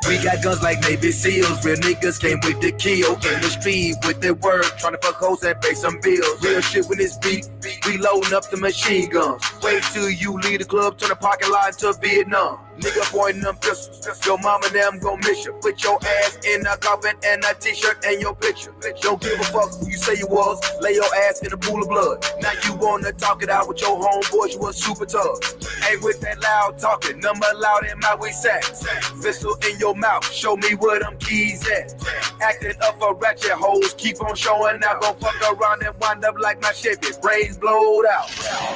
We got guns like Navy SEALs. Real niggas came with the kill. In the street with their word, trying to fuck hoes and pay some bills. Real shit when it's beat. We loading up the machine guns. Wait till you leave the club, turn the parking lot into Vietnam. Nigga pointing them pistols. Your mama and them gon' miss you. Put your ass in a coffin and a t-shirt and your picture. Don't give a fuck who you say you was. Lay your ass in a pool of blood. Now you wanna talk it out with your homeboys. You was super tough. Ain't with that loud talking. Number loud in my way sack. Pistol in your mouth. Show me where them keys at. Acting up for ratchet hoes. Keep on showing out. Gon' fuck around and wind up like my Chevy. Brains blowed out.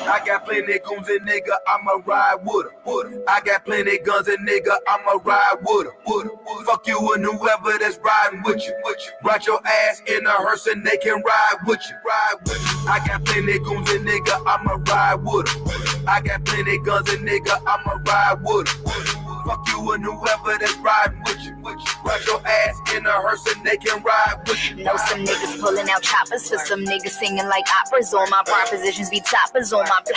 I got plenty goons and nigga. I'ma ride with her. I got plenty guns and nigga, I'ma ride with her. Fuck you and whoever that's riding with you. Ride your ass in a hearse and they can ride with you. I got plenty goons and nigga, I'ma ride with her. I got plenty guns and nigga, I'ma ride with her. Fuck you and whoever that's riding with you. Ride your ass in a hearse and they can ride with you. Know some niggas pulling out choppers for some niggas singing like operas. All my prime positions be toppers. On my block.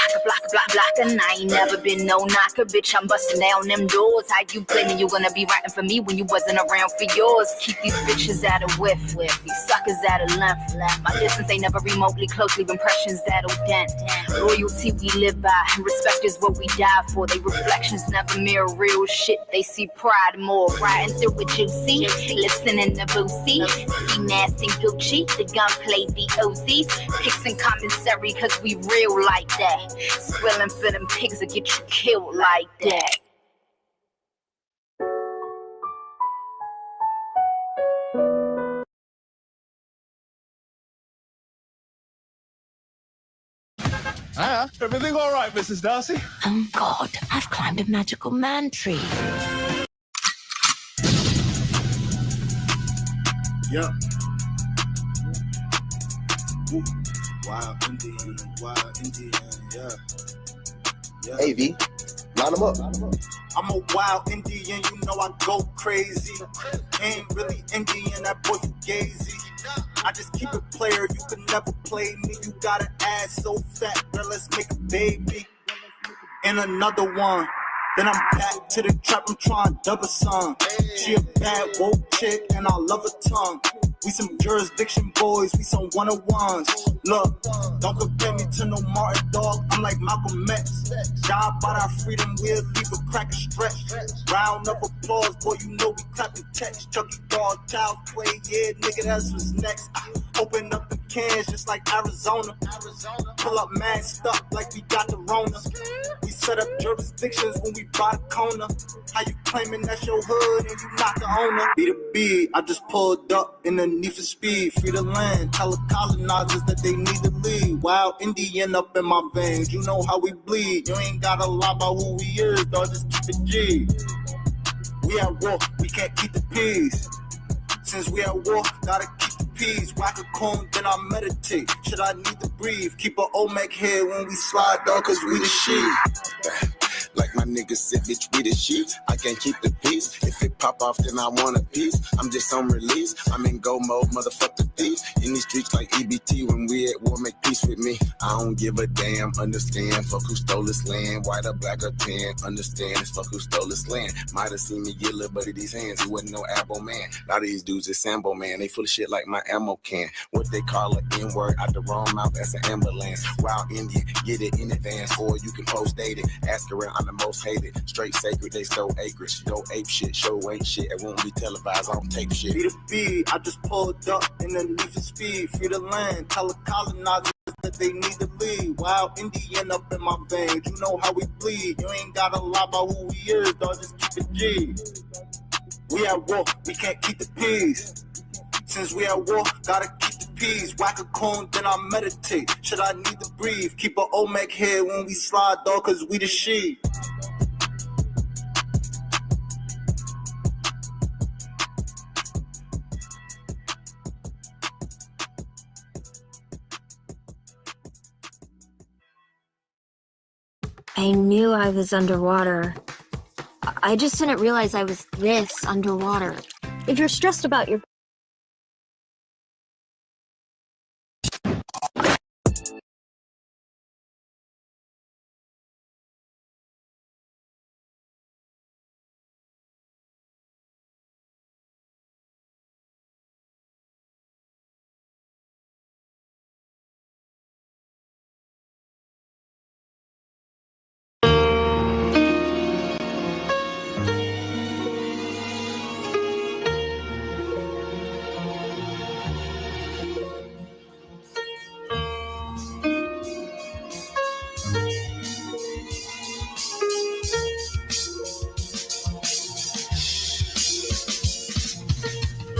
And I ain't never been no knocker, bitch. I'm busting down them doors. How you claiming you gonna be writing for me when you wasn't around for yours? Keep these bitches out of whiff. These suckers out of length. My distance ain't never remotely close, leave impressions that'll dent. Loyalty we live by, respect is what we die for. They reflections never mirror real shit. They see pride more. Riding through with juicy, listening to Boosie. Ski mask and Gucci, the gunplay DOCs. Picks and commissary, cause we real like that. Squilling for them pigs will get you killed like that. Everything all right, Mrs. Darcy? Oh, God, I've climbed a magical man tree. Yeah. Wild Indian, yeah. Hey, V, line them up. I'm a wild Indian, you know I go crazy. Ain't really Indian, that boy fugazi. I just keep it player, you can never play me. You got an ass so fat, girl, let's make a baby. And another one. Then I'm back to the trap, I'm trying to double song. She a bad woke chick and I love her tongue. We some jurisdiction boys, we some one-on-ones. Look, don't compare me to no Martin dog, I'm like Malcolm X. Die by our freedom, we'll leave a crack and stretch. Round of applause, boy, you know we clapping text. Chucky dog, child play, yeah, nigga, that's what's next. Open up the cans just like Arizona. Pull up masked up like we got the Rona. We set up jurisdictions when we buy the corner. How you claiming that's your hood and you not the owner? Be the B, I just pulled up in the need for speed. Free the land, tell the colonizers that they need to leave. Wild Indian up in my veins, you know how we bleed. You ain't gotta lie about who we is, dog, just keep it G. We at war, we can't keep the peace. Since we at war, gotta keep the peace. Whack a comb, then I meditate. Should I need to breathe? Keep a Olmec head when we slide, dog, cause we the shit. Like my niggas said, bitch, we the sheep. I can't keep the peace. If it pop off, then I want a piece. I'm just on release. I'm in go mode, motherfuck the thief. In these streets like EBT, when we at war, make peace with me. I don't give a damn, understand. Fuck who stole this land, white or black or tan. Understand, it's fuck who stole this land. Might have seen me get little buddy these hands. He wasn't no Abbo man. Now these dudes is Sambo man. They full of shit like my ammo can. What they call an N-word out the wrong mouth, that's an ambulance. Wild Indian, get it in advance, or you can post date it. Ask around, I'm the most hated. Straight sacred, they stole acreage. Go ape shit, show ain't shit. It won't be televised, I don't tape shit. Be the B, I just pulled up in the need for speed. Free the land, tell the colonizers that they need to leave. Wild Indian up in my veins, you know how we bleed. You ain't gotta lie about who we is, dog, just keep it G. We at war, we can't keep the peace. Since we at war, gotta keep the peace. Whack a cone, then I meditate. Should I need to breathe? Keep a Olmec head when we slide, dog, cause we the shit. I knew I was underwater. I just didn't realize I was this underwater. If you're stressed about your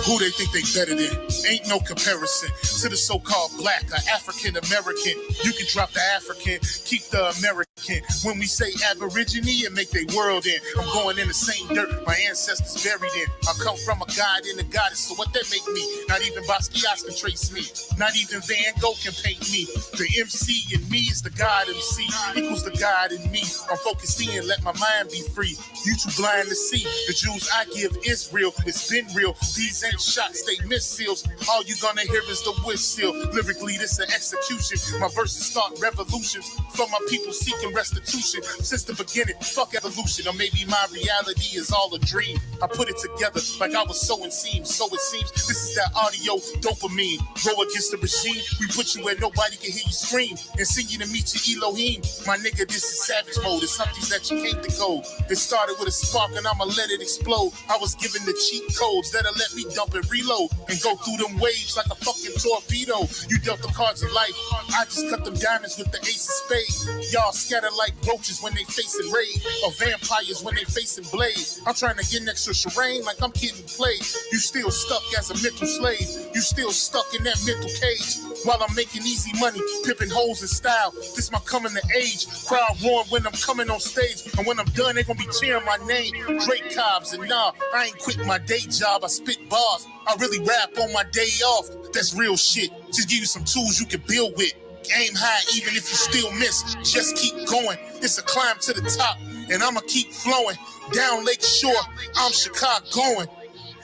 Who they think they better than? Ain't no comparison to the so-called black or African American. You can drop the African, keep the American. When we say Aborigine and make their world in, I'm going in the same dirt my ancestors buried in. I come from a god and a goddess, so what that make me? Not even Basquiat can trace me. Not even Van Gogh can paint me. The MC in me is the God MC, equals the God in me. I'm focused in, let my mind be free. You too blind to see. The Jews I give is real, it's been real. These ain't shots, they missiles. All you gonna hear is the whistle. Lyrically, this an execution. My verses start revolutions for my people seeking restitution. Since the beginning, fuck evolution. Or maybe my reality is all a dream. I put it together like I was sowing seams. So it seems this is that audio dopamine. Go against the regime, we put you where nobody can hear you scream. And sing you to meet your Elohim. My nigga, this is savage mode. It's something that you can't decode. It started with a spark and I'ma let it explode. I was given the cheat codes that'll let me dump and reload and go through them waves like a fucking torpedo. You dealt the cards of life, I just cut them diamonds with the ace of spades. Y'all scatter like roaches when they facing raid, or vampires when they facing blade. I'm trying to get next to Shireen like I'm getting played. You still stuck as a mental slave. You still stuck in that mental cage. While I'm making easy money, pipping hoes in style. This my coming to age. Crowd roaring when I'm coming on stage. And when I'm done, they gonna be cheering my name. Drake Cobbs, and nah, I ain't quit my day job. I spit bars. I really rap on my day off. That's real shit. Just give you some tools you can build with. Aim high even if you still miss. Just keep going. It's a climb to the top. And I'ma keep flowing. Down Lake Shore, I'm Chicagoan.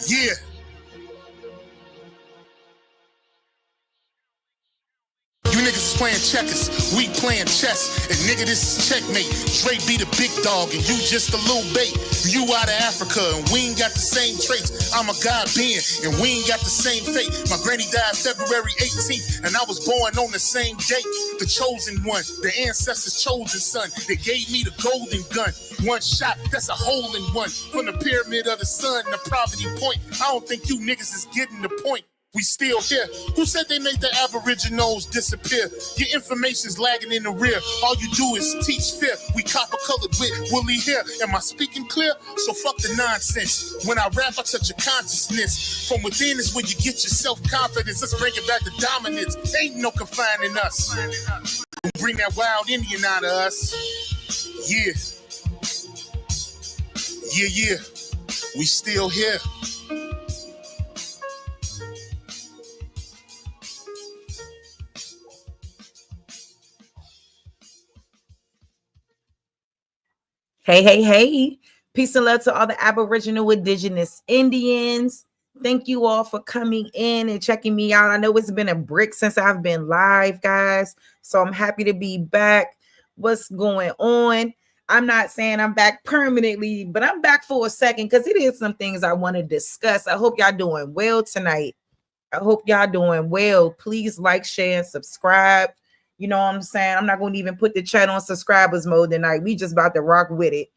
Yeah. You niggas is playing checkers, we playing chess. And nigga, this is checkmate. Dre be the big dog and you just a little bait. You out of Africa and we ain't got the same traits. I'm a God being and we ain't got the same fate. My granny died February 18th and I was born on the same date. The chosen one, the ancestors' chosen son. They gave me the golden gun. One shot, that's a hole in one. From the pyramid of the sun to Poverty Point. I don't think you niggas is getting the point. We still here. Who said they made the Aboriginals disappear? Your information's lagging in the rear. All you do is teach fear. We copper-colored with woolly hair. Am I speaking clear? So fuck the nonsense. When I rap, I touch your consciousness. From within is where you get your self-confidence. Let's bring it back to dominance. Ain't no confining us. We bring that wild Indian out of us. Yeah. Yeah. We still here. Hey. Peace and love to all the Aboriginal, Indigenous, Indians. Thank you all for coming in and checking me out. I know it's been a break since I've been live, guys. So I'm happy to be back. What's going on? I'm not saying I'm back permanently, but I'm back for a second because it is some things I want to discuss. I hope y'all doing well tonight. I hope y'all doing well. Please like, share, and subscribe. You know what I'm saying? I'm not going to even put the chat on subscribers mode tonight. We just about to rock with it.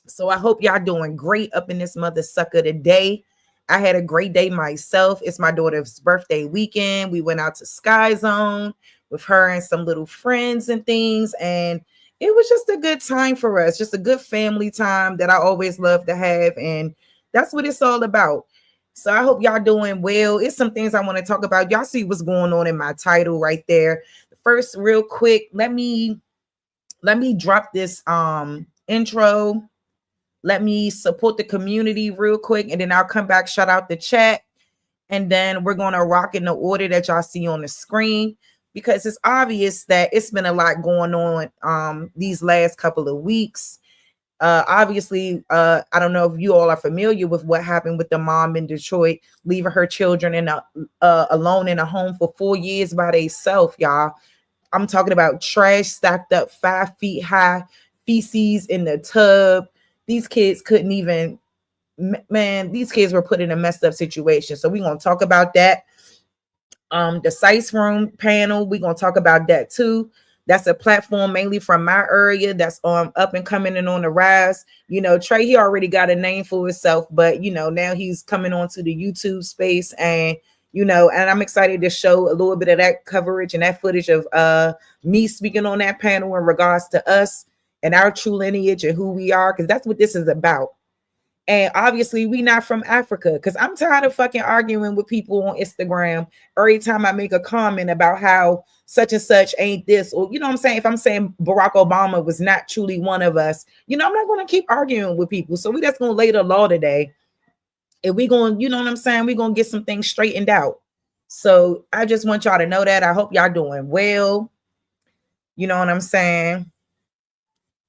So I hope y'all doing great up in this mother sucker today. I had a great day myself. It's my daughter's birthday weekend. We went out to Sky Zone with her and some little friends and things. And it was just a good time for us. Just a good family time that I always love to have. And that's what it's all about. So I hope y'all doing well. It's some things I want to talk about. Y'all see what's going on in my title right there. First, real quick, let me drop this intro. Let me support the community real quick, and then I'll come back, shout out the chat, and then we're going to rock in the order that y'all see on the screen, because it's obvious that it's been a lot going on these last couple of weeks. Obviously, I don't know if you all are familiar with what happened with the mom in Detroit, leaving her children alone in a home for 4 years by themselves, y'all. I'm talking about trash stacked up 5 feet high, feces in the tub. These kids couldn't even, man, these kids were put in a messed up situation. So we're going to talk about that. The Thesice Room panel, we're going to talk about that too. That's a platform mainly from my area that's up and coming and on the rise. You know, Trey, he already got a name for himself, but, you know, now he's coming onto the YouTube space and, you know, and I'm excited to show a little bit of that coverage and that footage of me speaking on that panel in regards to us and our true lineage and who we are, because that's what this is about. And obviously we not from Africa, because I'm tired of fucking arguing with people on Instagram every time I make a comment about how such and such ain't this, or you know what I'm saying? If I'm saying Barack Obama was not truly one of us, you know, I'm not going to keep arguing with people. So we just going to lay the law today. And we going, you know what I'm saying? We're going to get some things straightened out. So I just want y'all to know that. I hope y'all doing well. You know what I'm saying?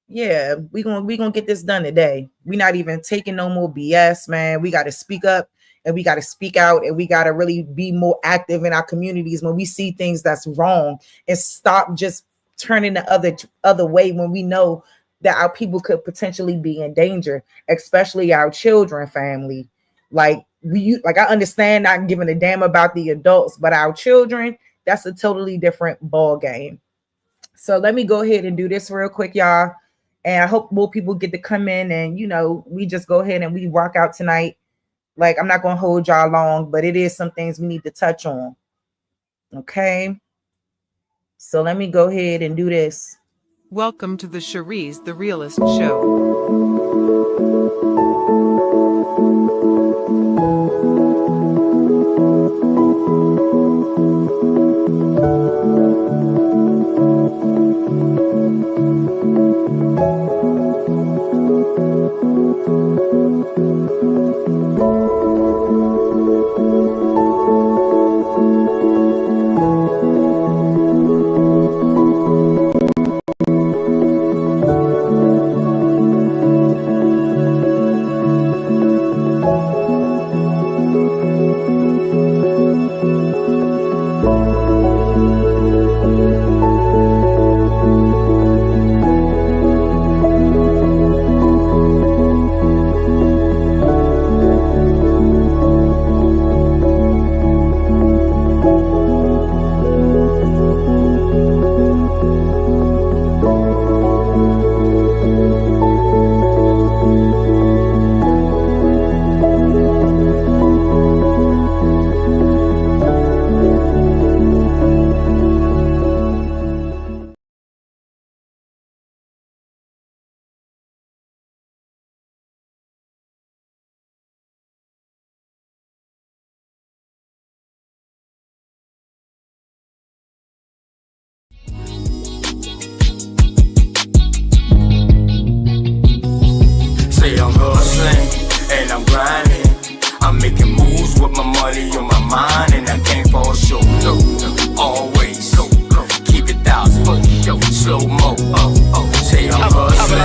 Yeah, we gonna get this done today. We're not even taking no more BS, man. We got to speak up and we got to speak out, and we got to really be more active in our communities when we see things that's wrong, and stop just turning the other way when we know that our people could potentially be in danger, especially our children, family. Like I understand not giving a damn about the adults, but our children, that's a totally different ball game. So let me go ahead and do this real quick, y'all. And I hope more people get to come in, and, you know, we just go ahead and we rock out tonight. Like, I'm not going to hold y'all long, but it is some things we need to touch on. Okay. So let me go ahead and do this. Welcome to the Cherise the Realist Show. I'm hustling and I'm grinding. I'm making moves with my money on my mind, and I can't fall short. Always keep it thousand, slow mo. Say I'm hustling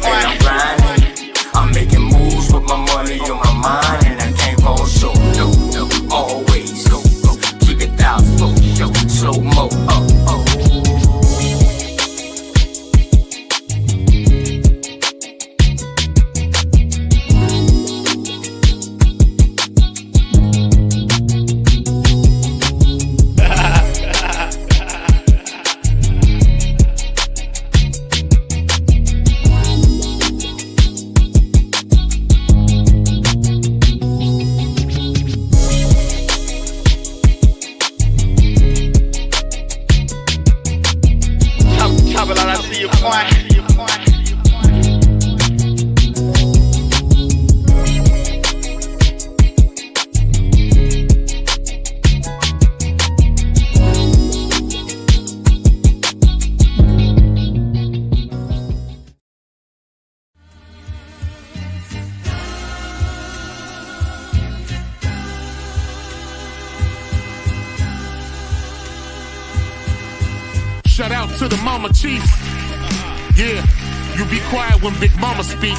and I'm grinding. I'm making moves with my money on my mind, and I can't fall short. Always keep it thousand, slow mo. Shout out to the mama chief. Yeah, you be quiet when Big Mama speak.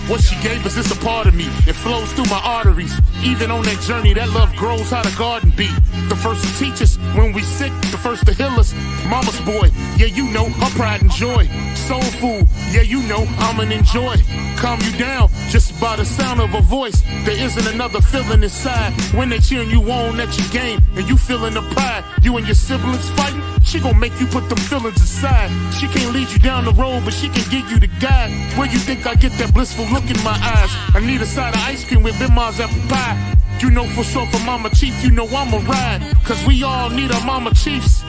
What she gave us is a part of me. It flows through my arteries. Even on that journey, that love grows how the garden be. The first to teach us when we sick, the first to heal us. Mama's boy, yeah, you know, her pride and joy. Soul food, yeah, you know, I'm an enjoy. Calm you down just by the sound of a voice. There isn't another feeling inside when they cheering you on at your game and you feeling the pride. You and your siblings fighting, she gon' make you put them feelings aside. She can't lead you down the road, but she can give you the guide. Where you think I get that blissful look in my eyes? I need a side of ice cream with Big Ma's apple pie. You know for sure for Mama Chief, you know I'ma ride. Cause we all need our Mama Chiefs.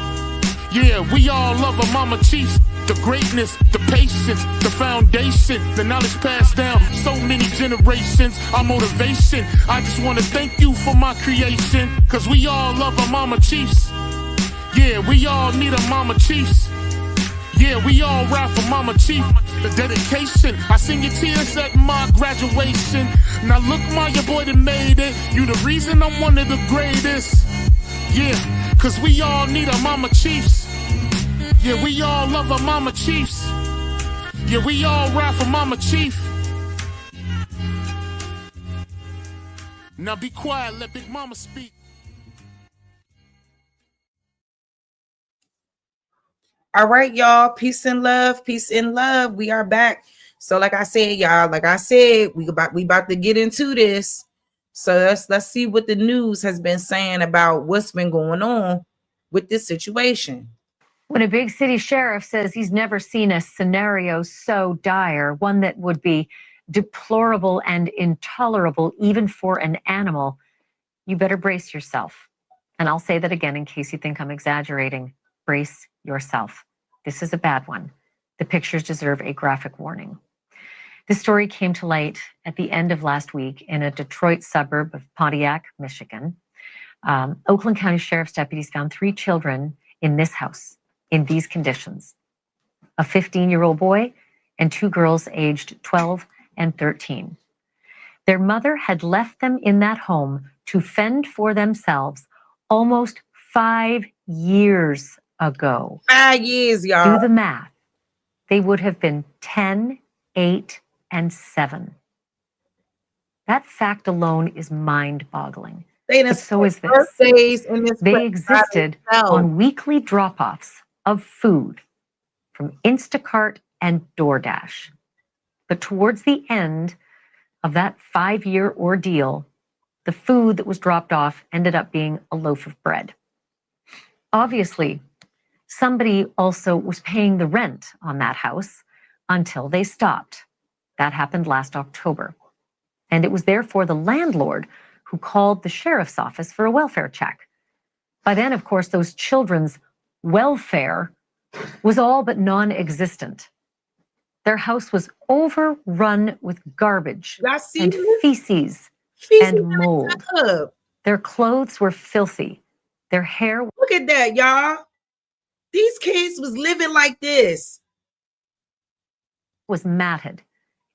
Yeah, we all love our Mama Chiefs. The greatness, the patience, the foundation, the knowledge passed down so many generations, our motivation. I just want to thank you for my creation, cause we all love our mama chiefs. Yeah, we all need a mama chiefs. Yeah, we all ride for mama chief. The dedication, I seen your tears at my graduation. Now look, my your boy that made it. You the reason I'm one of the greatest. Yeah, cause we all need a mama chiefs. Yeah, we all love our mama chiefs. Yeah, we all ride for mama chief. Now be quiet, let Big Mama speak. All right, y'all. Peace and love. Peace and love. We are back. So, like I said, y'all, we about to get into this. So let's see what the news has been saying about what's been going on with this situation. When a big city sheriff says he's never seen a scenario so dire, one that would be deplorable and intolerable even for an animal, you better brace yourself. And I'll say that again in case you think I'm exaggerating. Brace yourself. This is a bad one. The pictures deserve a graphic warning. This story came to light at the end of last week in a Detroit suburb of Pontiac, Michigan. Oakland County Sheriff's deputies found 3 children in this house in these conditions: a 15-year-old boy and 2 girls aged 12 and 13. Their mother had left them in that home to fend for themselves almost 5 years ago. 5 years, y'all. Do the math. They would have been 10, 8, and 7. That fact alone is mind-boggling. But so is this. They existed on weekly drop-offs of food from Instacart and DoorDash. But towards the end of that 5-year ordeal, the food that was dropped off ended up being a loaf of bread. Obviously, somebody also was paying the rent on that house until they stopped. That happened last October. And it was therefore the landlord who called the sheriff's office for a welfare check. By then, of course, those children's welfare was all but non-existent. Their house was overrun with garbage and feces and mold. Their clothes were filthy. Their hair... Look at that, y'all. These kids was living like this. Was matted.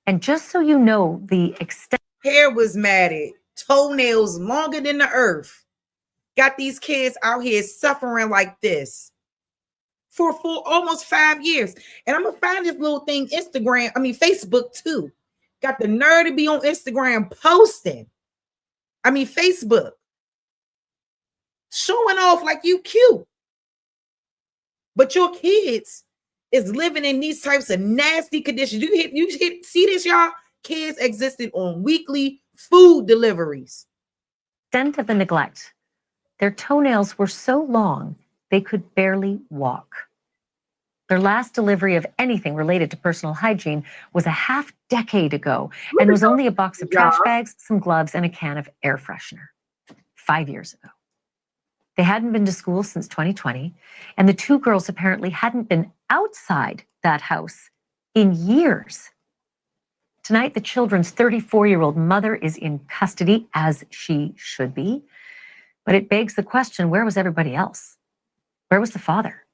And just so you know, the extent... Hair was matted. Toenails longer than the earth. Got these kids out here suffering like this for almost 5 years. And I'm gonna find this little thing, Facebook too. Got the nerve to be on Instagram posting. Facebook. Showing off like you cute. But your kids is living in these types of nasty conditions. See this, y'all? Kids existed on weekly food deliveries. Extent of the neglect. Their toenails were so long, they could barely walk. Their last delivery of anything related to personal hygiene was a half-decade ago and was only a box of trash bags, some gloves, and a can of air freshener. 5 years ago. They hadn't been to school since 2020, and the 2 girls apparently hadn't been outside that house in years. Tonight, the children's 34-year-old mother is in custody, as she should be. But it begs the question, where was everybody else? Where was the father?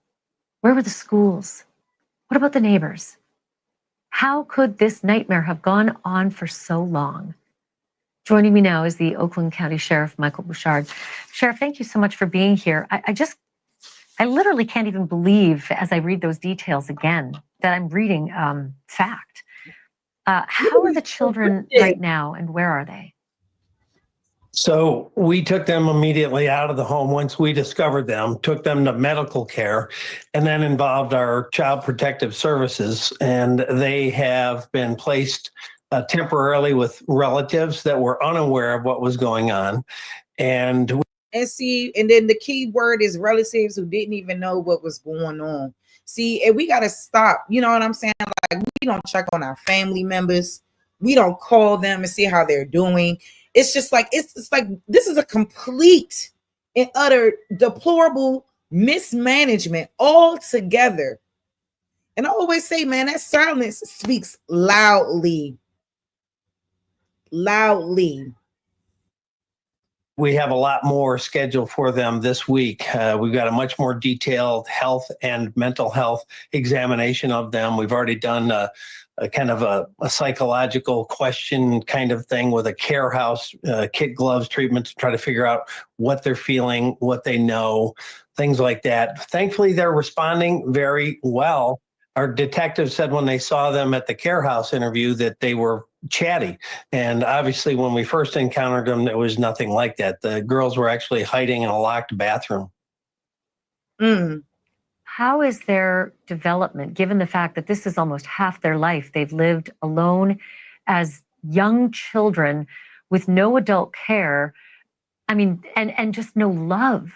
Where were the schools? What about the neighbors? How could this nightmare have gone on for so long? Joining me now is the Oakland County Sheriff, Michael Bouchard. Sheriff, thank you so much for being here. I literally can't even believe, as I read those details again, that I'm reading fact. How are the children right now, and where are they? So we took them immediately out of the home once we discovered them, took them to medical care, and then involved our Child Protective Services. And they have been placed temporarily with relatives that were unaware of what was going on. And then the key word is relatives who didn't even know what was going on. See, and we got to stop. You know what I'm saying? Like, we don't check on our family members. We don't call them and see how they're doing. It's just like, it's like, this is a complete and utter deplorable mismanagement altogether. And I always say, man, that silence speaks loudly. Loudly. We have a lot more scheduled for them this week. We've got a much more detailed health and mental health examination of them. We've already done a kind of a psychological question kind of thing with a care house, kid gloves treatment to try to figure out what they're feeling, what they know, things like that. Thankfully, they're responding very well. Our detectives said when they saw them at the care house interview that they were chatty. And obviously, when we first encountered them, it was nothing like that. The girls were actually hiding in a locked bathroom. How is their development, given the fact that this is almost half their life? They've lived alone as young children with no adult care. I mean, and just no love.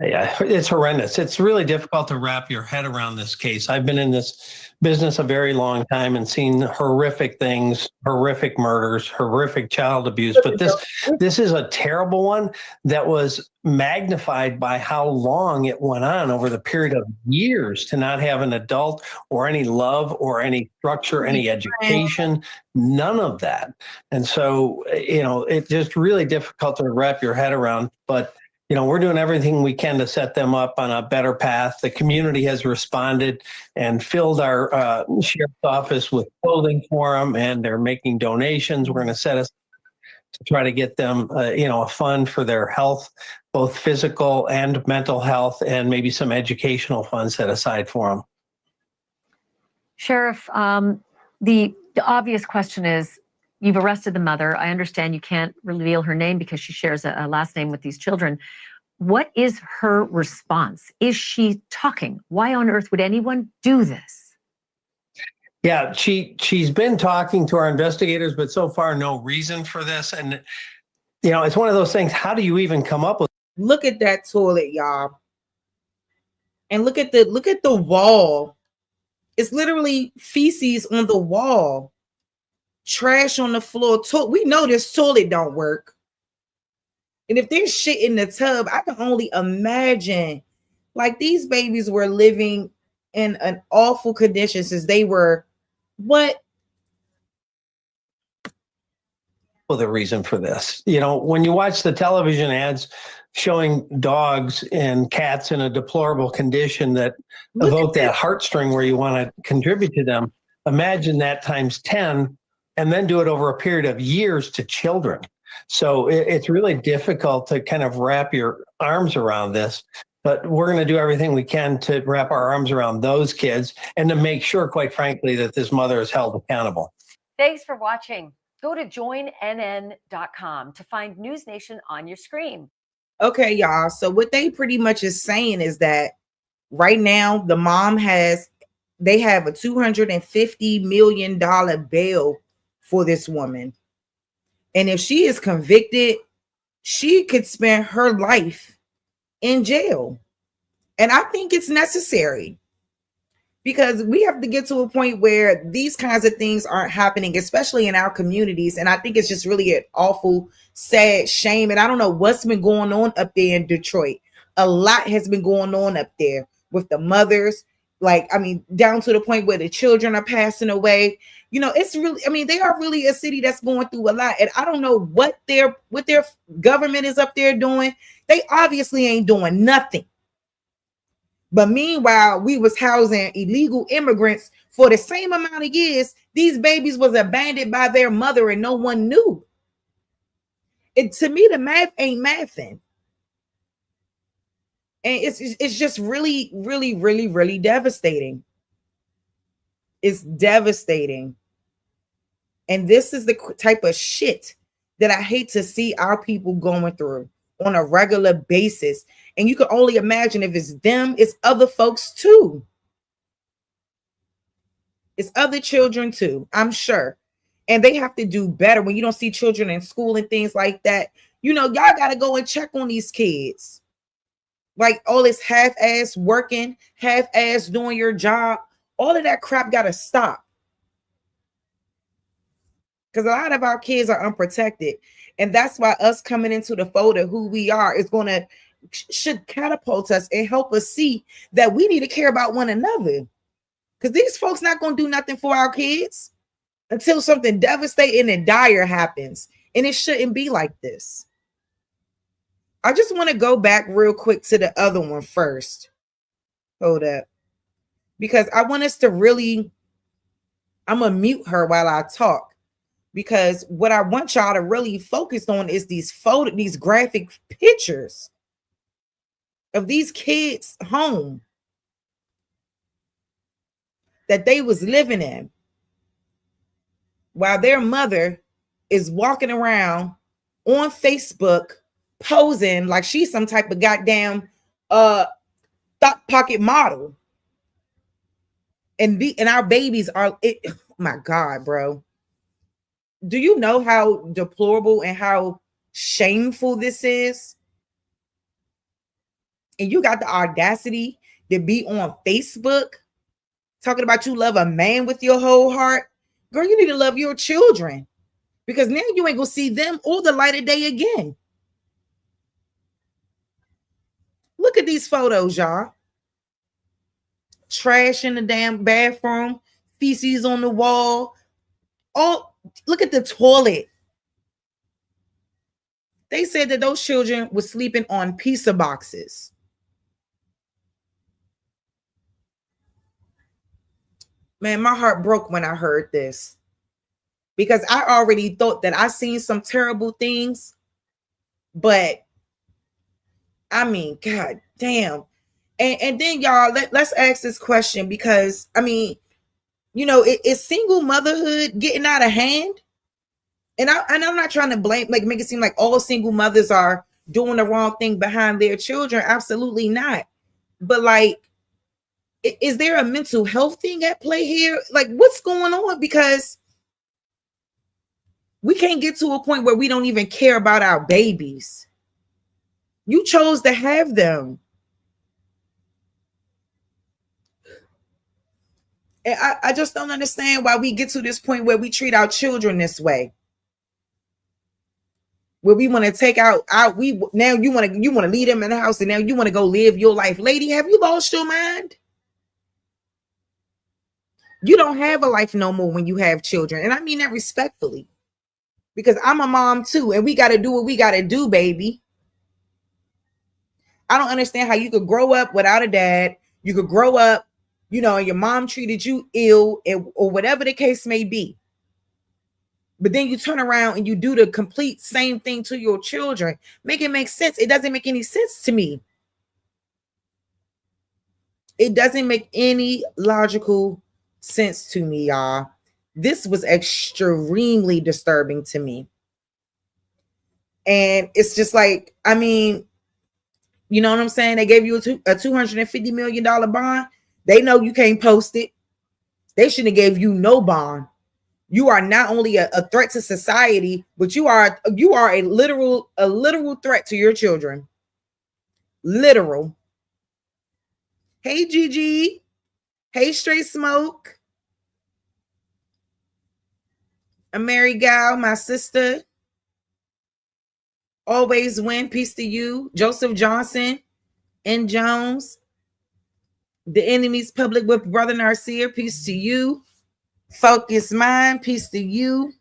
Yeah, it's horrendous. It's really difficult to wrap your head around this case. I've been in this business a very long time and seen horrific things, horrific murders, horrific child abuse. But this is a terrible one that was magnified by how long it went on over the period of years to not have an adult or any love or any structure, any education, none of that. And so, it's just really difficult to wrap your head around. But we're doing everything we can to set them up on a better path. The community has responded and filled our sheriff's office with clothing for them, and they're making donations. We're going to set us to try to get them, a fund for their health, both physical and mental health, and maybe some educational funds set aside for them. Sheriff, the obvious question is, you've arrested the mother. I understand you can't reveal her name because she shares a last name with these children. What is her response? Is she talking? Why on earth would anyone do this? Yeah, she's been talking to our investigators, but so far no reason for this. And it's one of those things. How do you even come up with? Look at that toilet, y'all, and look at the wall. It's literally feces on the wall. Trash on the floor. We know this toilet don't work. And if there's shit in the tub, I can only imagine. Like, these babies were living in an awful condition since they were what? Well, the reason for this, when you watch the television ads showing dogs and cats in a deplorable condition that evoke that heartstring where you want to contribute to them, imagine that times 10. And then do it over a period of years to children. So it's really difficult to kind of wrap your arms around this. But we're going to do everything we can to wrap our arms around those kids and to make sure, quite frankly, that this mother is held accountable. Thanks for watching. Go to joinnn.com to find News Nation on your screen. Okay, y'all. So what they pretty much is saying is that right now the mom they have a $250 million bail for this woman. And if she is convicted, she could spend her life in jail. And I think it's necessary because we have to get to a point where these kinds of things aren't happening, especially in our communities. And I think it's just really an awful, sad shame. And I don't know what's been going on up there in Detroit. A lot has been going on up there with the mothers. Down to the point where the children are passing away. It's really, they are really a city that's going through a lot. And I don't know what their government is up there doing. They obviously ain't doing nothing. But meanwhile, we was housing illegal immigrants for the same amount of years. These babies was abandoned by their mother and no one knew. To me, the math ain't mathing. And it's just really, really, really, really devastating. It's devastating. And this is the type of shit that I hate to see our people going through on a regular basis. And you can only imagine if it's them, it's other folks too. It's other children too, I'm sure. And they have to do better when you don't see children in school and things like that. Y'all got to go and check on these kids. Like all this half-ass working, half-ass doing your job, all of that crap got to stop. Because a lot of our kids are unprotected. And that's why us coming into the fold of who we are is going to, should catapult us and help us see that we need to care about one another. Because these folks not going to do nothing for our kids until something devastating and dire happens. And it shouldn't be like this. I just want to go back real quick to the other one first. Hold up. Because I want us to really, I'm going to mute her while I talk. Because what I want y'all to really focus on is these graphic pictures of these kids' home that they was living in while their mother is walking around on Facebook posing like she's some type of goddamn thought pocket model. And our babies are oh my God, bro. Do you know how deplorable and how shameful this is? And you got the audacity to be on Facebook talking about you love a man with your whole heart. Girl, you need to love your children, because now you ain't gonna see them or the light of day again. Look at these photos, y'all. Trash in the damn bathroom, feces on the wall. Oh, look at the toilet. They said that those children were sleeping on pizza boxes. Man, my heart broke when I heard this, because I already thought that I seen some terrible things, but I mean, God damn. And then y'all, let's ask this question, because I mean, you know, is single motherhood getting out of hand? And I'm not trying to blame, like make it seem like all single mothers are doing the wrong thing behind their children. Absolutely not. But like, is there a mental health thing at play here? Like, what's going on? Because we can't get to a point where we don't even care about our babies. You chose to have them. And I just don't understand why we get to this point where we treat our children this way. Where we want to take now you want to leave them in the house, and now you want to go live your life. Lady, have you lost your mind? You don't have a life no more when you have children. And I mean that respectfully, because I'm a mom too, and we got to do what we got to do, baby. I don't understand how you could grow up without a dad. You could grow up, you know, and your mom treated you ill, or whatever the case may be. But then you turn around and you do the complete same thing to your children. Make it make sense. It doesn't make any sense to me. It doesn't make any logical sense to me, y'all. This was extremely disturbing to me. And it's just like, I mean, you know what I'm saying? They gave you a $250 million bond. They know you can't post it. They shouldn't have gave you no bond. You are not only a threat to society, but you are a literal threat to your children. Literal. Hey, Gigi. Hey, Straight Smoke. I'm Mary Gal, my sister. Always win. Peace to you. Joseph Johnson and Jones. The enemy's public with Brother Narcia. Peace to you. Focus Mind. Peace to you.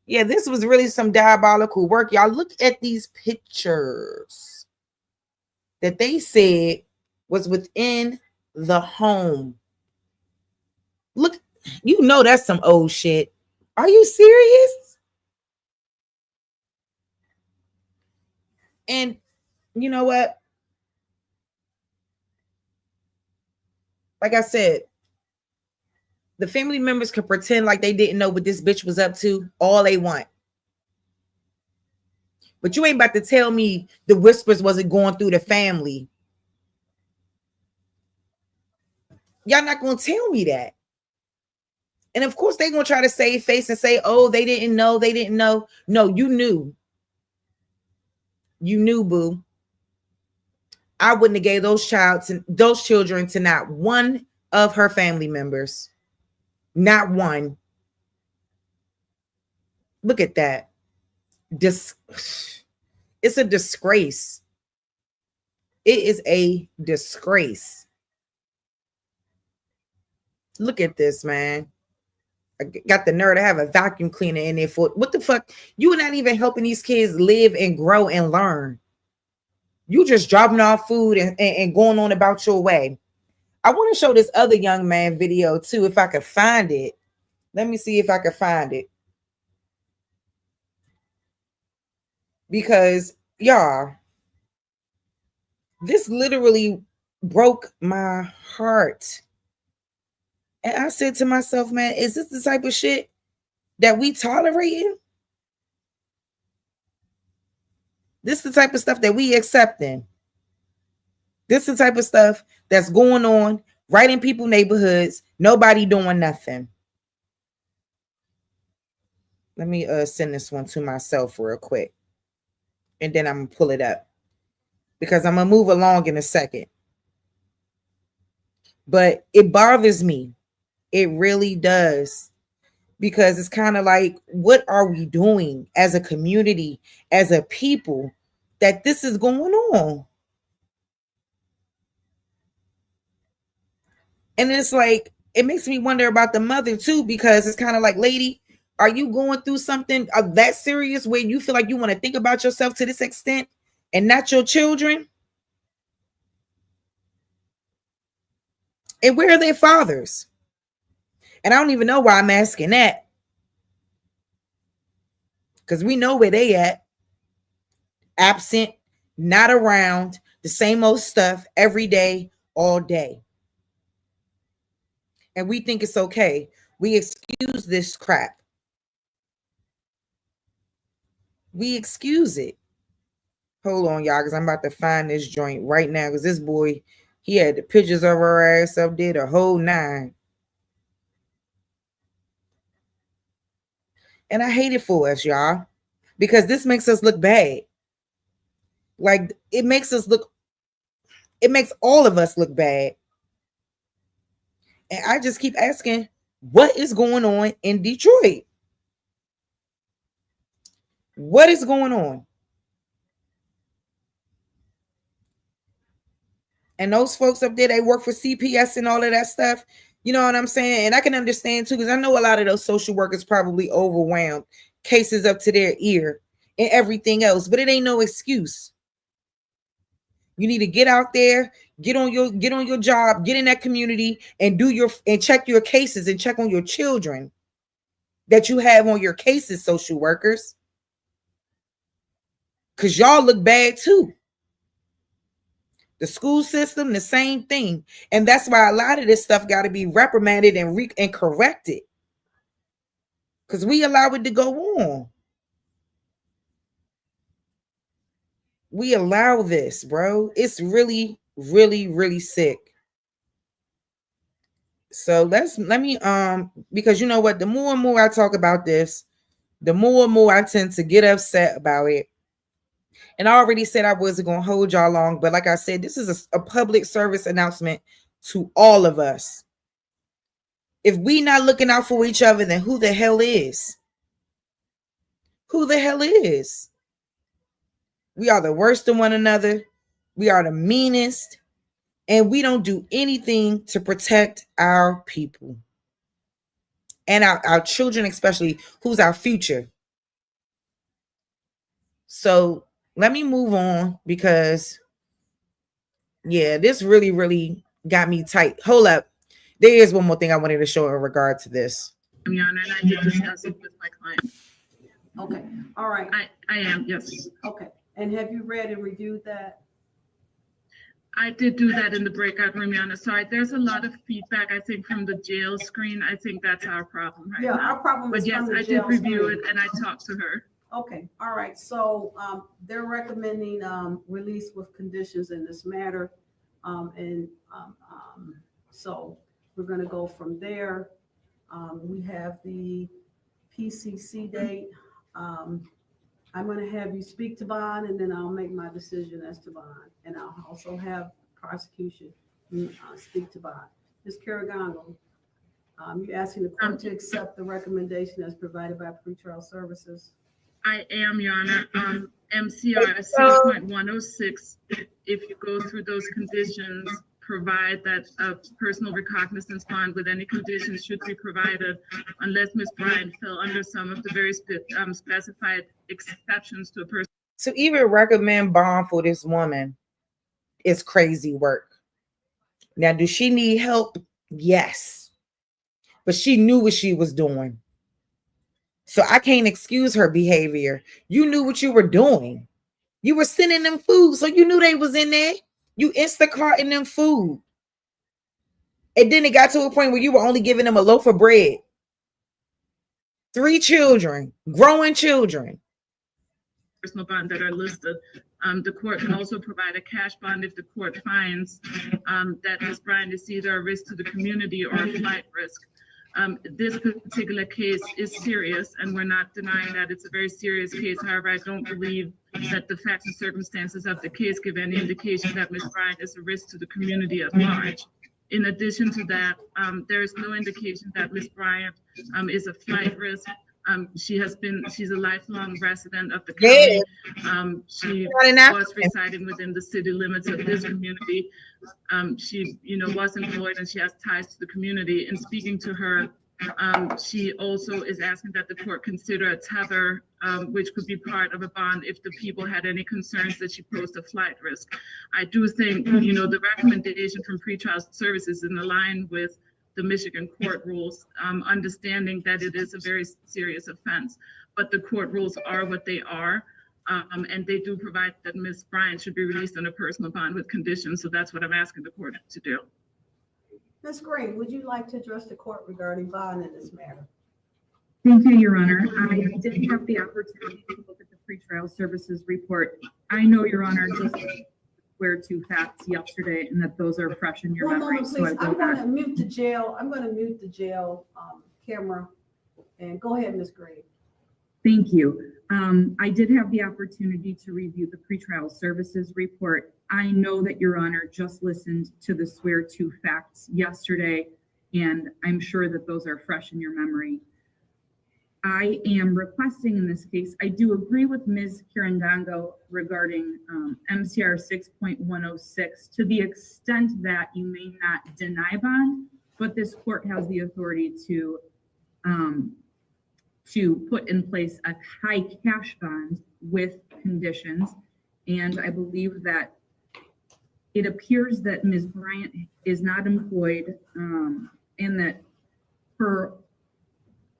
Yeah, this was really some diabolical work. Y'all look at these pictures that they said was within the home. Look, you know that's some old shit. Are you serious? And you know what? Like I said, the family members can pretend like they didn't know what this bitch was up to all they want. But you ain't about to tell me the whispers wasn't going through the family. Y'all not going to tell me that. And of course, they're going to try to save face and say, oh, they didn't know. They didn't know. No, you knew. You knew, boo. I wouldn't have gave those children to not one of her family members. Not one. Look at that. It's a disgrace. It is a disgrace. Look at this, man. I got the nerve to have a vacuum cleaner in there for what the fuck? You are not even helping these kids live and grow and learn. You just dropping off food and going on about your way. I want to show this other young man video too, if I could find it. Let me see if I can find it. Because y'all, this literally broke my heart. And I said to myself, man, is this the type of shit that we tolerating? This is the type of stuff that we accepting. This is the type of stuff that's going on right in people's neighborhoods. Nobody doing nothing. Let me send this one to myself real quick. And then I'm going to pull it up. Because I'm going to move along in a second. But it bothers me. It really does. Because it's kind of like, what are we doing as a community, as a people, that this is going on? And it's like, it makes me wonder about the mother too, because it's kind of like, lady, are you going through something of that serious where you feel like you want to think about yourself to this extent and not your children? And where are their fathers? And I don't even know why I'm asking that. Because we know where they at. Absent, not around, the same old stuff every day, all day. And we think it's okay. We excuse this crap. We excuse it. Hold on, y'all, because I'm about to find this joint right now. Because this boy, he had the pictures of her ass up there, the whole 9. And I hate it for us, y'all. Because this makes us look bad. Like, it makes all of us look bad. And I just keep asking, what is going on in Detroit? What is going on? And those folks up there, they work for CPS and all of that stuff. You know what I'm saying? And I can understand too, because I know a lot of those social workers probably overwhelmed, cases up to their ear and everything else, but it ain't no excuse. You need to get out there, get on your job, get in that community and check your cases and check on your children that you have on your cases, social workers. Because y'all look bad too. The school system, the same thing. And that's why a lot of this stuff got to be reprimanded and corrected. Because we allow it to go on. We allow this, bro. It's really, really, really sick. So let me because you know what? The more and more I talk about this, the more and more I tend to get upset about it. And I already said I wasn't going to hold y'all long, but like I said, this is a public service announcement to all of us. If we not looking out for each other, then who the hell is? Who the hell is? We are the worst to one another. We are the meanest. And we don't do anything to protect our people. And our children, especially, who's our future. So let me move on because, yeah, this really, really got me tight. Hold up. There is one more thing I wanted to show in regard to this. Your Honor, and I did discuss it with my client. Okay. All right. I am, yes. Okay. And have you read and reviewed that? I did do that in the breakout room, Your Honor. Sorry, there's a lot of feedback, I think, from the jail screen. I think that's our problem right now. Yeah, our problem is but yes, from the I jail did review screen. it and I talked to her. Okay, all right. So they're recommending release with conditions in this matter. So we're going to go from there. We have the PCC date. I'm going to have you speak to bond, and then I'll make my decision as to bond. And I'll also have prosecution speak to bond. Ms. Karagongo, you're asking the court to accept the recommendation as provided by pretrial services. I am, Your Honor. MCR 6.106, if you go through those conditions, provide that a personal recognizance bond with any conditions should be provided unless Ms. Bryant fell under some of the very specified exceptions to a person. To even recommend bond for this woman is crazy work. Now, does she need help? Yes. But she knew what she was doing. So I can't excuse her behavior. You knew what you were doing. You were sending them food, so you knew they was in there. You Instacarting them food. And then it got to a point where you were only giving them a loaf of bread. 3 children, growing children. Personal bond that are listed. The court can also provide a cash bond if the court finds that Ms. Bryant is either a risk to the community or a flight risk. This particular case is serious, and we're not denying that it's a very serious case. However, I don't believe that the facts and circumstances of the case give any indication that Ms. Bryant is a risk to the community at large. In addition to that, there is no indication that Ms. Bryant is a flight risk. She's a lifelong resident of the county. She was residing within the city limits of this community. She, was employed and she has ties to the community. In speaking to her, she also is asking that the court consider a tether, which could be part of a bond if the people had any concerns that she posed a flight risk. I do think, the recommendation from pretrial services is in line with the Michigan court rules, understanding that it is a very serious offense, but the court rules are what they are, and they do provide that Ms. Bryant should be released on a personal bond with conditions. So that's what I'm asking the court to do. Ms. Green, would you like to address the court regarding bond in this matter? Thank you, Your Honor. I did have the opportunity to look at the pretrial services report. I know, Your Honor, just swear to facts yesterday and that those are fresh in your memory. So I'm going to mute the jail. I'm going to mute the jail camera, and go ahead, Ms. Green. Thank you. I did have the opportunity to review the pretrial services report. I know that Your Honor just listened to the swear to facts yesterday, and I'm sure that those are fresh in your memory. I am requesting in this case, I do agree with Ms. Kirandango regarding MCR 6.106 to the extent that you may not deny bond, but this court has the authority to put in place a high cash bond with conditions. And I believe that it appears that Ms. Bryant is not employed and that her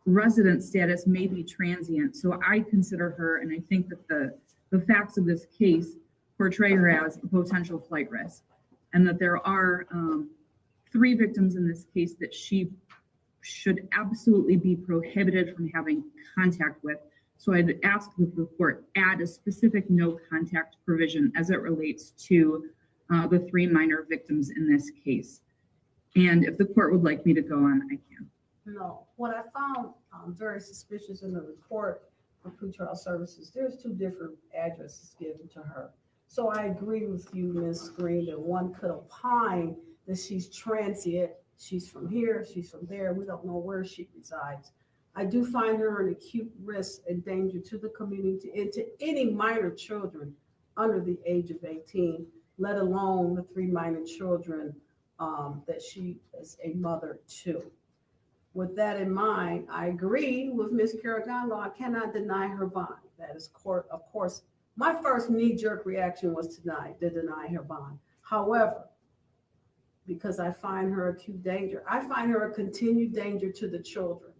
resident status may be transient. So I consider her, and I think that the facts of this case portray her as a potential flight risk, and that there are 3 victims in this case that she should absolutely be prohibited from having contact with. So I'd ask that the court add a specific no contact provision as it relates to the 3 minor victims in this case. And if the court would like me to go on, I can. No, what I found very suspicious in the report for pretrial services, there's 2 different addresses given to her. So I agree with you, Ms. Green, that one could opine that she's transient. She's from here, she's from there. We don't know where she resides. I do find her an acute risk and danger to the community and to any minor children under the age of 18, let alone the 3 minor children that she is a mother to. With that in mind, I agree with Ms. Kirandango. I cannot deny her bond. That is court, of course. My first knee-jerk reaction was to deny her bond. However, because I find her acute danger, I find her a continued danger to the children.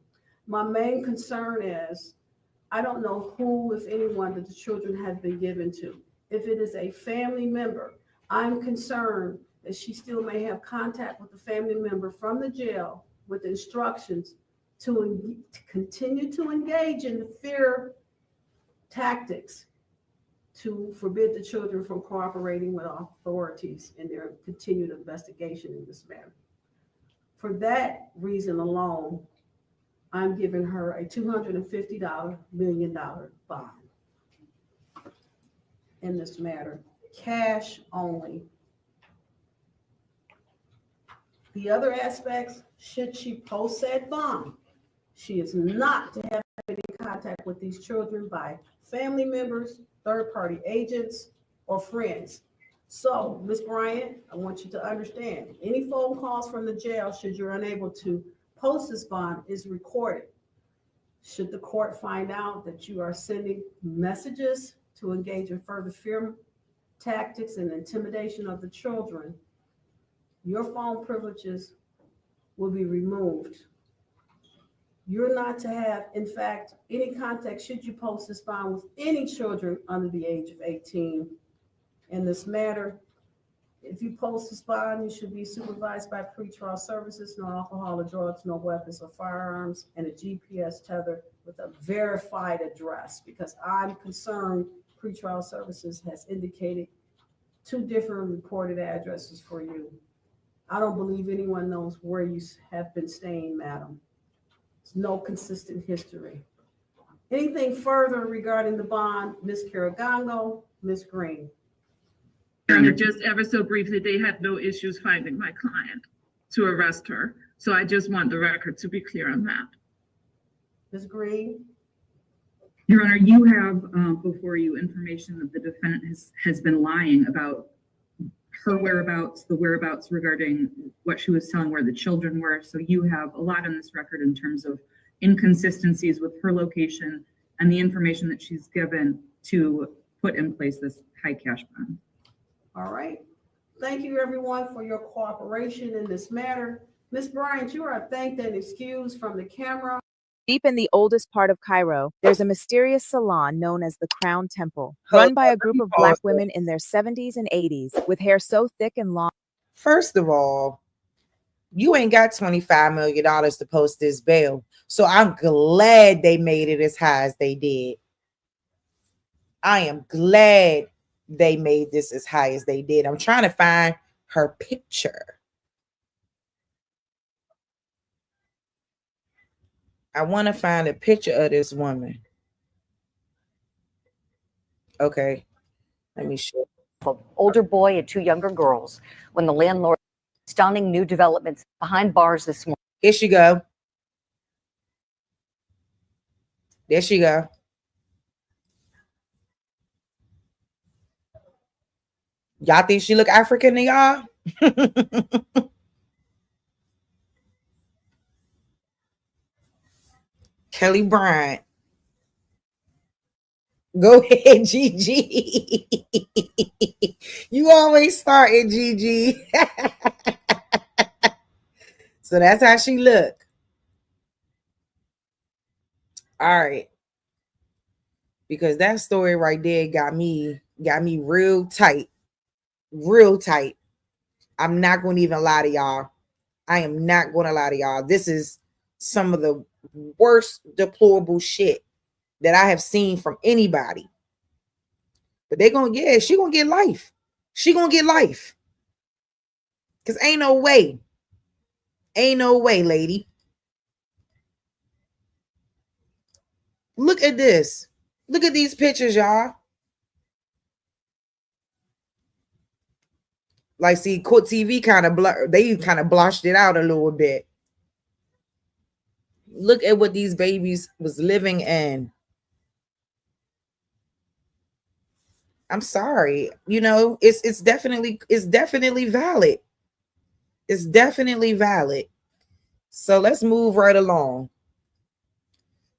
My main concern is, I don't know who, if anyone, that the children have been given to. If it is a family member, I'm concerned that she still may have contact with the family member from the jail with instructions to continue to engage in the fear tactics to forbid the children from cooperating with authorities in their continued investigation in this matter. For that reason alone, I'm giving her a $250 million bond in this matter, cash only. The other aspects, should she post said bond, she is not to have any contact with these children by family members, third-party agents, or friends. So, Ms. Bryant, I want you to understand, any phone calls from the jail, should you're unable to post this bond, is recorded. Should the court find out that you are sending messages to engage in further fear tactics and intimidation of the children, your phone privileges will be removed. You're not to have, in fact, any contact should you post this bond with any children under the age of 18. In this matter, if you post this bond, you should be supervised by pretrial services, no alcohol or drugs, no weapons or firearms, and a GPS tether with a verified address, because I'm concerned pretrial services has indicated 2 different reported addresses for you. I don't believe anyone knows where you have been staying, madam. There's no consistent history. Anything further regarding the bond, Ms. Karagongo, Ms. Green? Just ever so briefly, they had no issues finding my client to arrest her. So I just want the record to be clear on that. Ms. Green? Your Honor, you have before you information that the defendant has been lying about her whereabouts, the whereabouts regarding what she was telling where the children were. So you have a lot on this record in terms of inconsistencies with her location and the information that she's given to put in place this high cash bond. All right. Thank you, everyone, for your cooperation in this matter. Ms. Bryant, you are thanked and excused from the camera. Deep in the oldest part of Cairo, there's a mysterious salon known as the Crown Temple, run by a group of Black women in their 70s and 80s with hair so thick and long. First of all, you ain't got $25 million to post this bail. So I'm glad they made it as high as they did. I am glad they made this as high as they did. I'm trying to find her picture. I want to find a picture of this woman. Okay. Let me show. Older boy and 2 younger girls when the landlord stunning new developments behind bars this morning. Here she go. There she go. Y'all think she look African to y'all? Kelly Bryant. Go ahead, Gigi. You always start in Gigi. So that's how she look. All right. Because that story right there got me real tight. Real tight. I'm not going to even lie to y'all. I am not going to lie to y'all. This is some of the worst deplorable shit that I have seen from anybody. But she gonna get life. She gonna get life. Because ain't no way, lady. Look at this. Look at these pictures, y'all. Like, see, Court TV they kind of blotched it out a little bit. Look at what these babies was living in. I'm sorry. You know, it's definitely valid. It's definitely valid. So let's move right along.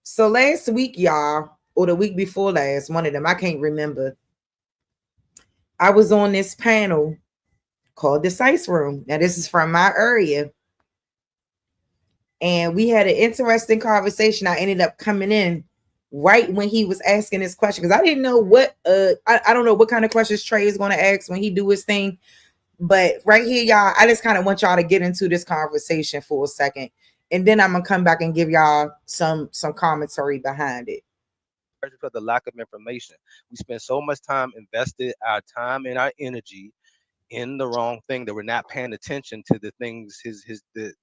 So last week, y'all, or the week before last, one of them, I can't remember. I was on this panel called Thesice Room. Now, this is from my area. And we had an interesting conversation. I ended up coming in right when he was asking this question, because I didn't know what I don't know what kind of questions Trey is going to ask when he do his thing. But right here, y'all, I just kind of want y'all to get into this conversation for a second. And then I'm going to come back and give y'all some commentary behind it. Because of the lack of information. We spend so much time invested our time and our energy in the wrong thing that we're not paying attention to the things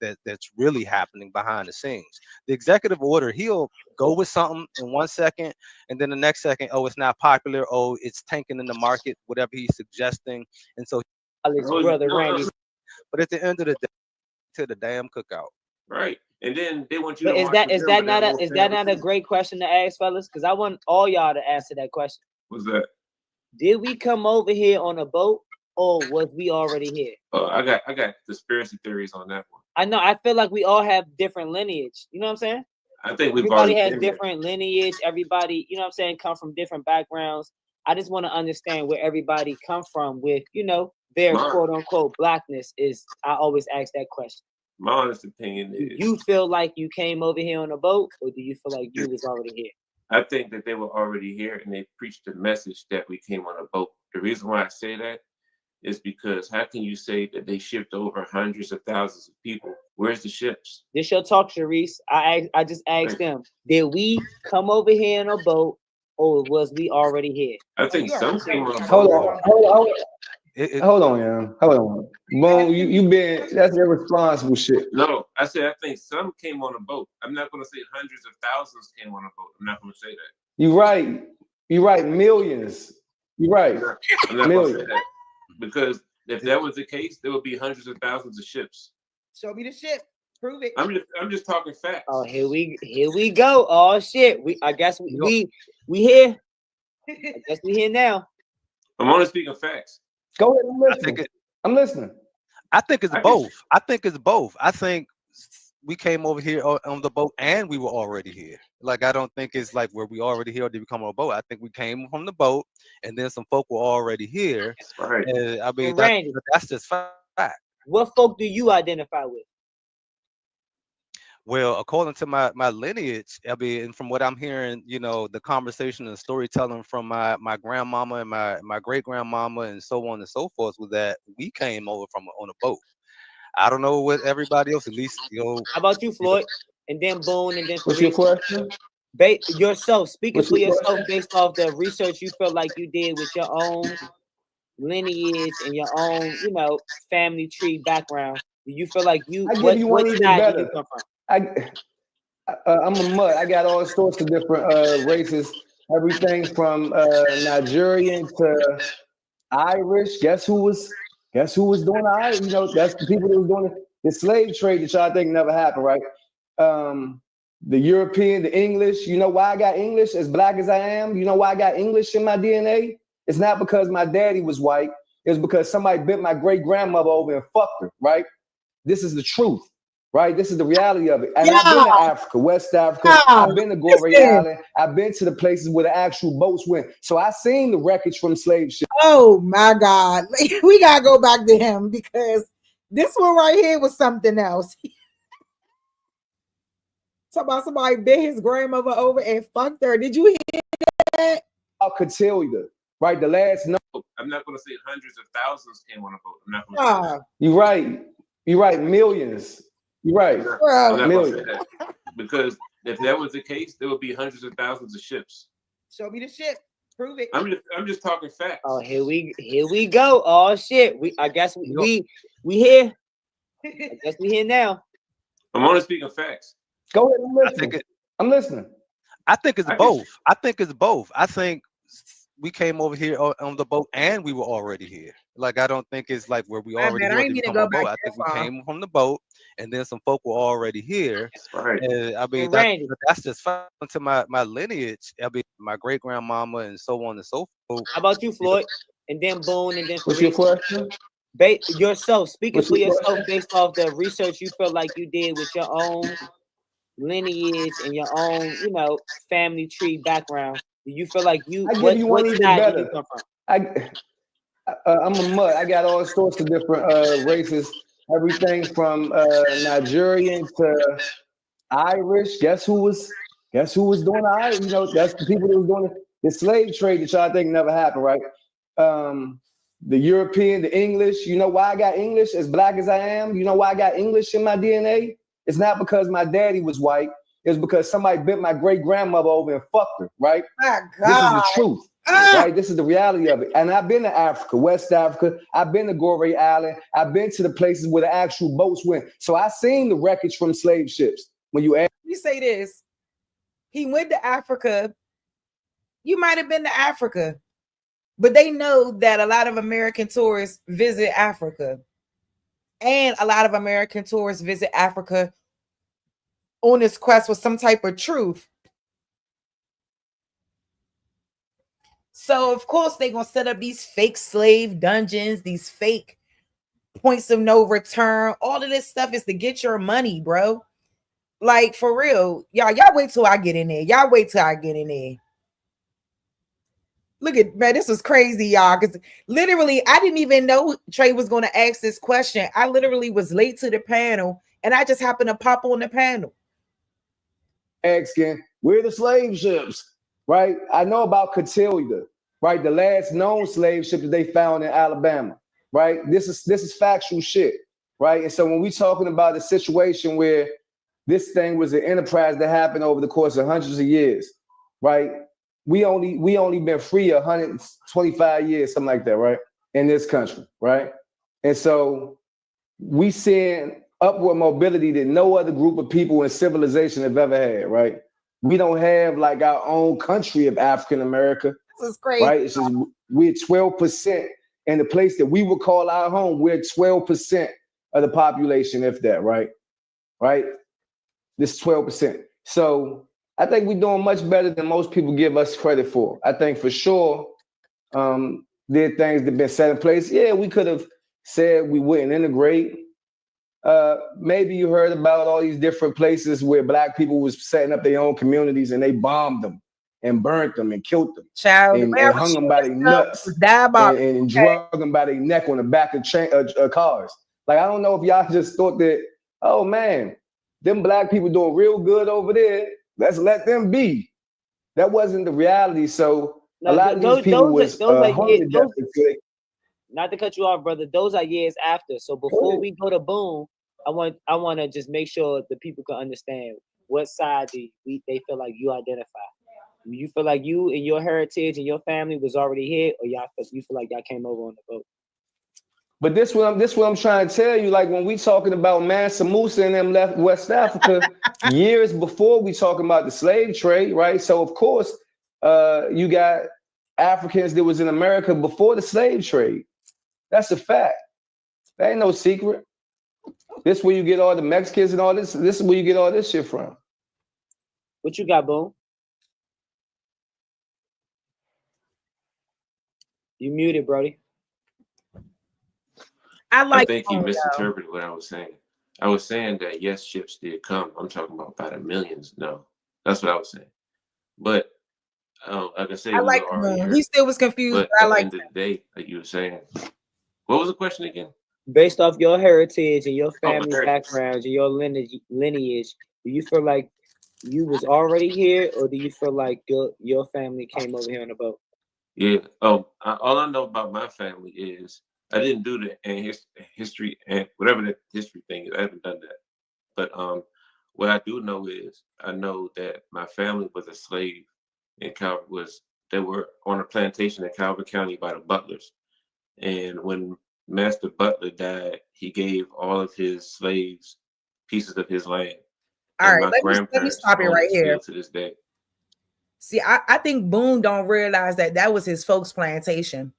that's really happening behind the scenes. The executive order, he'll go with something in 1 second, and then the next second, oh, it's not popular, oh, it's tanking in the market, whatever he's suggesting. And so brother Randy. But at the end of the day, to the damn cookout. Right. And then they want you But to is that not a great question to ask, fellas? Because I want all y'all to answer that question. What's that? Did we come over here on a boat, or was we already here? I got conspiracy theories on that one. I know. I feel like we all have different lineage. You know what I'm saying? I think we've everybody already has been there. different lineage. Everybody, you know what I'm saying, come from different backgrounds. I just want to understand where everybody come from with, you know, their quote unquote blackness is. I always ask that question. My honest opinion is, do you feel like you came over here on a boat, or do you feel like you was already here? I think that they were already here and they preached the message that we came on a boat. The reason why I say that is because how can you say that they shipped over hundreds of thousands of people? Where's the ships? This your talk, Sharice. I just asked them, did we come over here in a boat, or was we already here? I think some came on a boat. Hold on. Hold on, yeah. Hold on. Boom, you been, that's irresponsible shit. No, I said I think some came on a boat. I'm not going to say hundreds of thousands came on a boat. I'm not going to say that. You're right. You're right. Millions. You're right. I'm not going to say that. Because if that was the case, there would be hundreds of thousands of ships. Show me the ship. Prove it. I'm just talking facts. Oh, here we go. Oh shit. I guess we here. I guess we here now. I'm only speaking facts. Go ahead and listen. I'm listening. I think it's both. I think it's both. I think we came over here on the boat and we were already here. Like, I don't think it's like where we already here or did we come on a boat. I think we came from the boat and then some folk were already here. Right. I mean, Randy, that's just fact. What folk do you identify with? Well, according to my lineage, I mean, and from what I'm hearing, you know, the conversation and storytelling from my grandmama and my great grandmama and so on and so forth, was that we came over on a boat. I don't know what everybody else, at least, you know. How about you, Floyd? And then Boone, and then what's your question? Yourself, speaking for yourself based off the research you feel like you did with your own lineage and your own, you know, family tree background. Do you feel like you? I give you one even better. You come from? I'm a mutt. I got all sorts of different races. Everything from Nigerian to Irish. Guess who was doing the Irish? You know, that's the people that was doing the slave trade that y'all think never happened, right? The European, the English. You know why I got English? As black as I am, you know why I got English in my DNA? It's not because my daddy was white. It's because somebody bent my great grandmother over and fucked her, right? This is the truth. Right, this is the reality of it. And I've been to Africa, West Africa. I've been to Guobadia Island. I've been to the places where the actual boats went. So I seen the wreckage from slave ships. Oh my God, we gotta go back to him because this one right here was something else. Talk about somebody bit his grandmother over and fucked her. Did you hear that? I could tell you, right? The last no. I'm not going to say hundreds of thousands came on a boat. I'm not going to say that. You're right. You're right. Millions. You're right. I'm not going to say that. Because if that was the case, there would be hundreds of thousands of ships. Show me the ship. Prove it. I'm just talking facts. Oh, here we go. Oh shit. I guess we here. I guess we here now. I'm only speaking facts. Go ahead and listen. I'm listening. I think it's both. I think it's both. I think we came over here on the boat and we were already here. Like, I don't think it's like where we already here. I think we came from the boat and then some folk were already here. Right. I mean, that's just fact. To my lineage. I mean, my great grandmama and so on and so forth. How about you, Floyd? And then Boone, and then what's your question? Yourself, speaking for yourself based off the research you feel like you did with your own lineage and your own, you know, family tree background. Do you feel like you? I give you one even better. You come from? I'm a mutt. I got all sorts of different races. Everything from Nigerian to Irish. Guess who was doing the Irish? You know, that's the people that was doing the slave trade that y'all think never happened, right? The European, the English. You know why I got English? As black as I am, you know why I got English in my DNA? It's not because my daddy was white. It's because somebody bent my great grandmother over and fucked her, right? My God. This is the truth. Right, this is the reality of it. And I've been to Africa, West Africa. I've been to Guobadia Island. I've been to the places where the actual boats went. So I seen the wreckage from slave ships. When you ask, you say this, he went to Africa. You might have been to Africa, but they know that a lot of American tourists visit Africa, and a lot of American tourists visit Africa on this quest for some type of truth. So of course they're gonna set up these fake slave dungeons, these fake points of no return. All of this stuff is to get your money, bro. Like for real, y'all wait till I get in there. Y'all wait till I get in there. Look at man, this was crazy, y'all. Because literally, I didn't even know Trey was going to ask this question. I literally was late to the panel, and I just happened to pop on the panel. Asking, where the slave ships? Right? I know about Catilda, right? The last known slave ship that they found in Alabama. Right? This is factual shit. Right? And so when we talking about a situation where this thing was an enterprise that happened over the course of hundreds of years, right? We only been free 125 years, something like that, right? In this country, right? And so we seeing upward mobility that no other group of people in civilization have ever had, right? We don't have like our own country of African America. This is crazy. Right? It's just we're 12% in the place that we would call our home. We're 12% of the population, if that, right? Right? This is 12%. So I think we're doing much better than most people give us credit for. I think for sure there are things that have been set in place. Yeah, we could have said we wouldn't integrate. Maybe you heard about all these different places where Black people was setting up their own communities and they bombed them and burnt them and killed them. Child, and hung them by their nuts and drug them by their neck on the back of cars. Like, I don't know if y'all just thought that, oh man, them Black people doing real good over there. Let's let them be. That wasn't the reality. So a lot of these people was hungry to death. Not to cut you off, brother. Those are years after. So before we go to Boom, I want to just make sure the people can understand what side they feel like you identify. You feel like you and your heritage and your family was already here, or you feel like y'all came over on the boat? But this what I'm trying to tell you. Like when we talking about Mansa Musa and them left West Africa years before we talking about the slave trade, right? So of course, you got Africans that was in America before the slave trade. That's a fact. That ain't no secret. This is where you get all the Mexicans and all this. This is where you get all this shit from. What you got, Boom? You muted, Brody. I think you misinterpreted what I was saying. I was saying that yes, ships did come. I'm talking about by the millions. No, that's what I was saying. But like I said, I like he still was confused. But at the end of the day, like you were saying, what was the question again? Based off your heritage and your family backgrounds and your lineage, do you feel like you was already here, or do you feel like your family came over here on a boat? Yeah. All I know about my family is I didn't do the history and whatever the history thing is. I haven't done that. But what I do know is I know that my family was a slave in they were on a plantation in Calvert County by the Butlers. And when Master Butler died, he gave all of his slaves pieces of his land. All right, let me stop it right here. To this day. See, I think Boone don't realize that was his folks' plantation.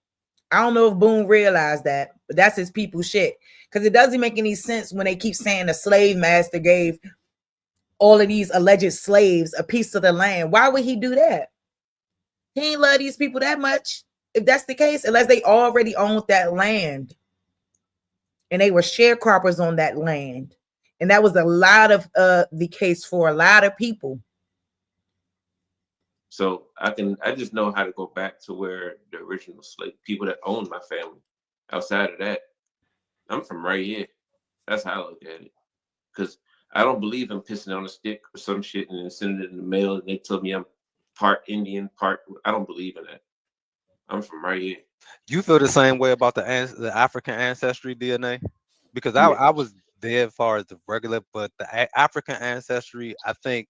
I don't know if Boone realized that, but that's his people shit. Because it doesn't make any sense when they keep saying the slave master gave all of these alleged slaves a piece of the land. Why would he do that? He ain't love these people that much. If that's the case, unless they already owned that land and they were sharecroppers on that land. And that was a lot of the case for a lot of people. So I just know how to go back to where the original slave people that owned my family. Outside of that, I'm from right here. That's how I look at it. Because I don't believe in pissing on a stick or some shit and then sending it in the mail and they tell me I'm part Indian, I don't believe in that. I'm from right here. You feel the same way about the African ancestry DNA? Because I was there as far as the regular, but the African ancestry, I think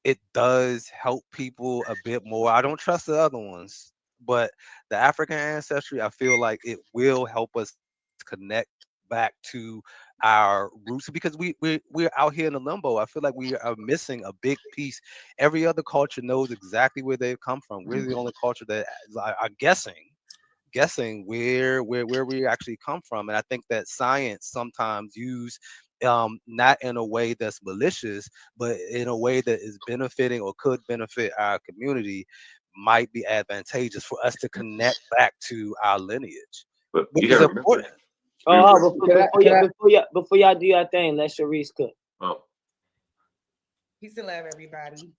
it does help people a bit more. I don't trust the other ones, but the African ancestry, I feel like it will help us connect back to our roots, because we're out here in the limbo. I feel like we are missing a big piece. Every other culture knows exactly where they've come from. We're the only culture that are guessing where we actually come from. And I think that science sometimes use not in a way that's malicious, but in a way that is benefiting or could benefit our community, might be advantageous for us to connect back to our lineage, but which is important. Before y'all do your thing, let Sharice cook. Peace and love, everybody.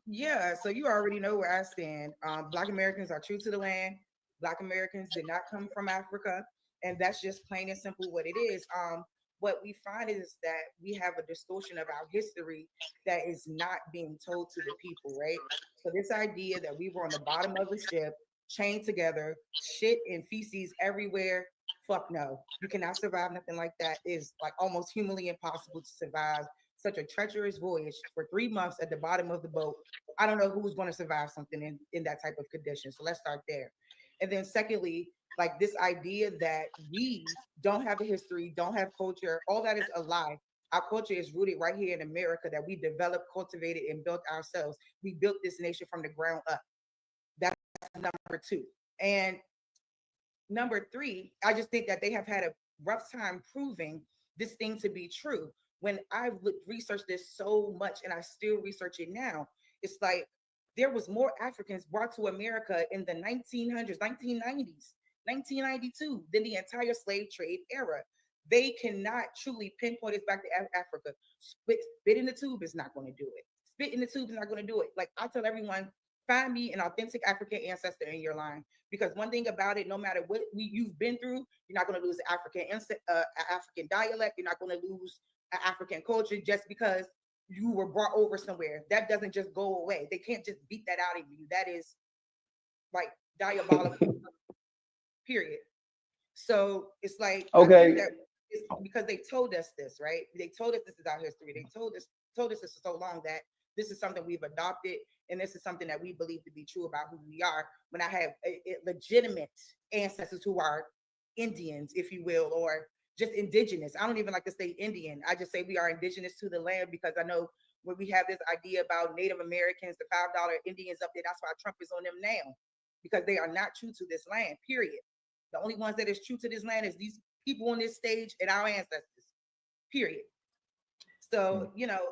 Yeah, so you already know where I stand. Black Americans are true to the land. Black Americans did not come from Africa, and that's just plain and simple what it is. What we find is that we have a distortion of our history that is not being told to the people, right? So this idea that we were on the bottom of a ship, chained together, shit and feces everywhere, fuck no. You cannot survive nothing like that. It's like almost humanly impossible to survive such a treacherous voyage for 3 months at the bottom of the boat. I don't know who's going to survive something in that type of condition. So let's start there. And then secondly, like this idea that we don't have a history, don't have culture, all that is a lie. Our culture is rooted right here in America that we developed, cultivated, and built ourselves. We built this nation from the ground up. That's number two. And number three, I just think that they have had a rough time proving this thing to be true. When I've researched this so much and I still research it now, it's like there was more Africans brought to America in the 1900s, 1990s, 1992 than the entire slave trade era. They cannot truly pinpoint us back to Africa. Spit in the tube is not going to do it. Spit in the tube is not going to do it. Like I tell everyone, find me an authentic African ancestor in your line. Because one thing about it, no matter what you've been through, you're not going to lose African dialect. You're not going to lose African culture just because you were brought over somewhere. That doesn't just go away. They can't just beat that out of you. That is like diabolical. Period. So it's like, okay, it's because they told us this, right? They told us this is our history. They told us this for so long that this is something we've adopted, and this is something that we believe to be true about who we are. When I have legitimate ancestors who are Indians, if you will, or just indigenous. I don't even like to say Indian. I just say we are indigenous to the land, because I know when we have this idea about Native Americans, the $5 Indians up there, that's why Trump is on them now, because they are not true to this land, period. The only ones that is true to this land is these people on this stage and our ancestors, period. So, you know,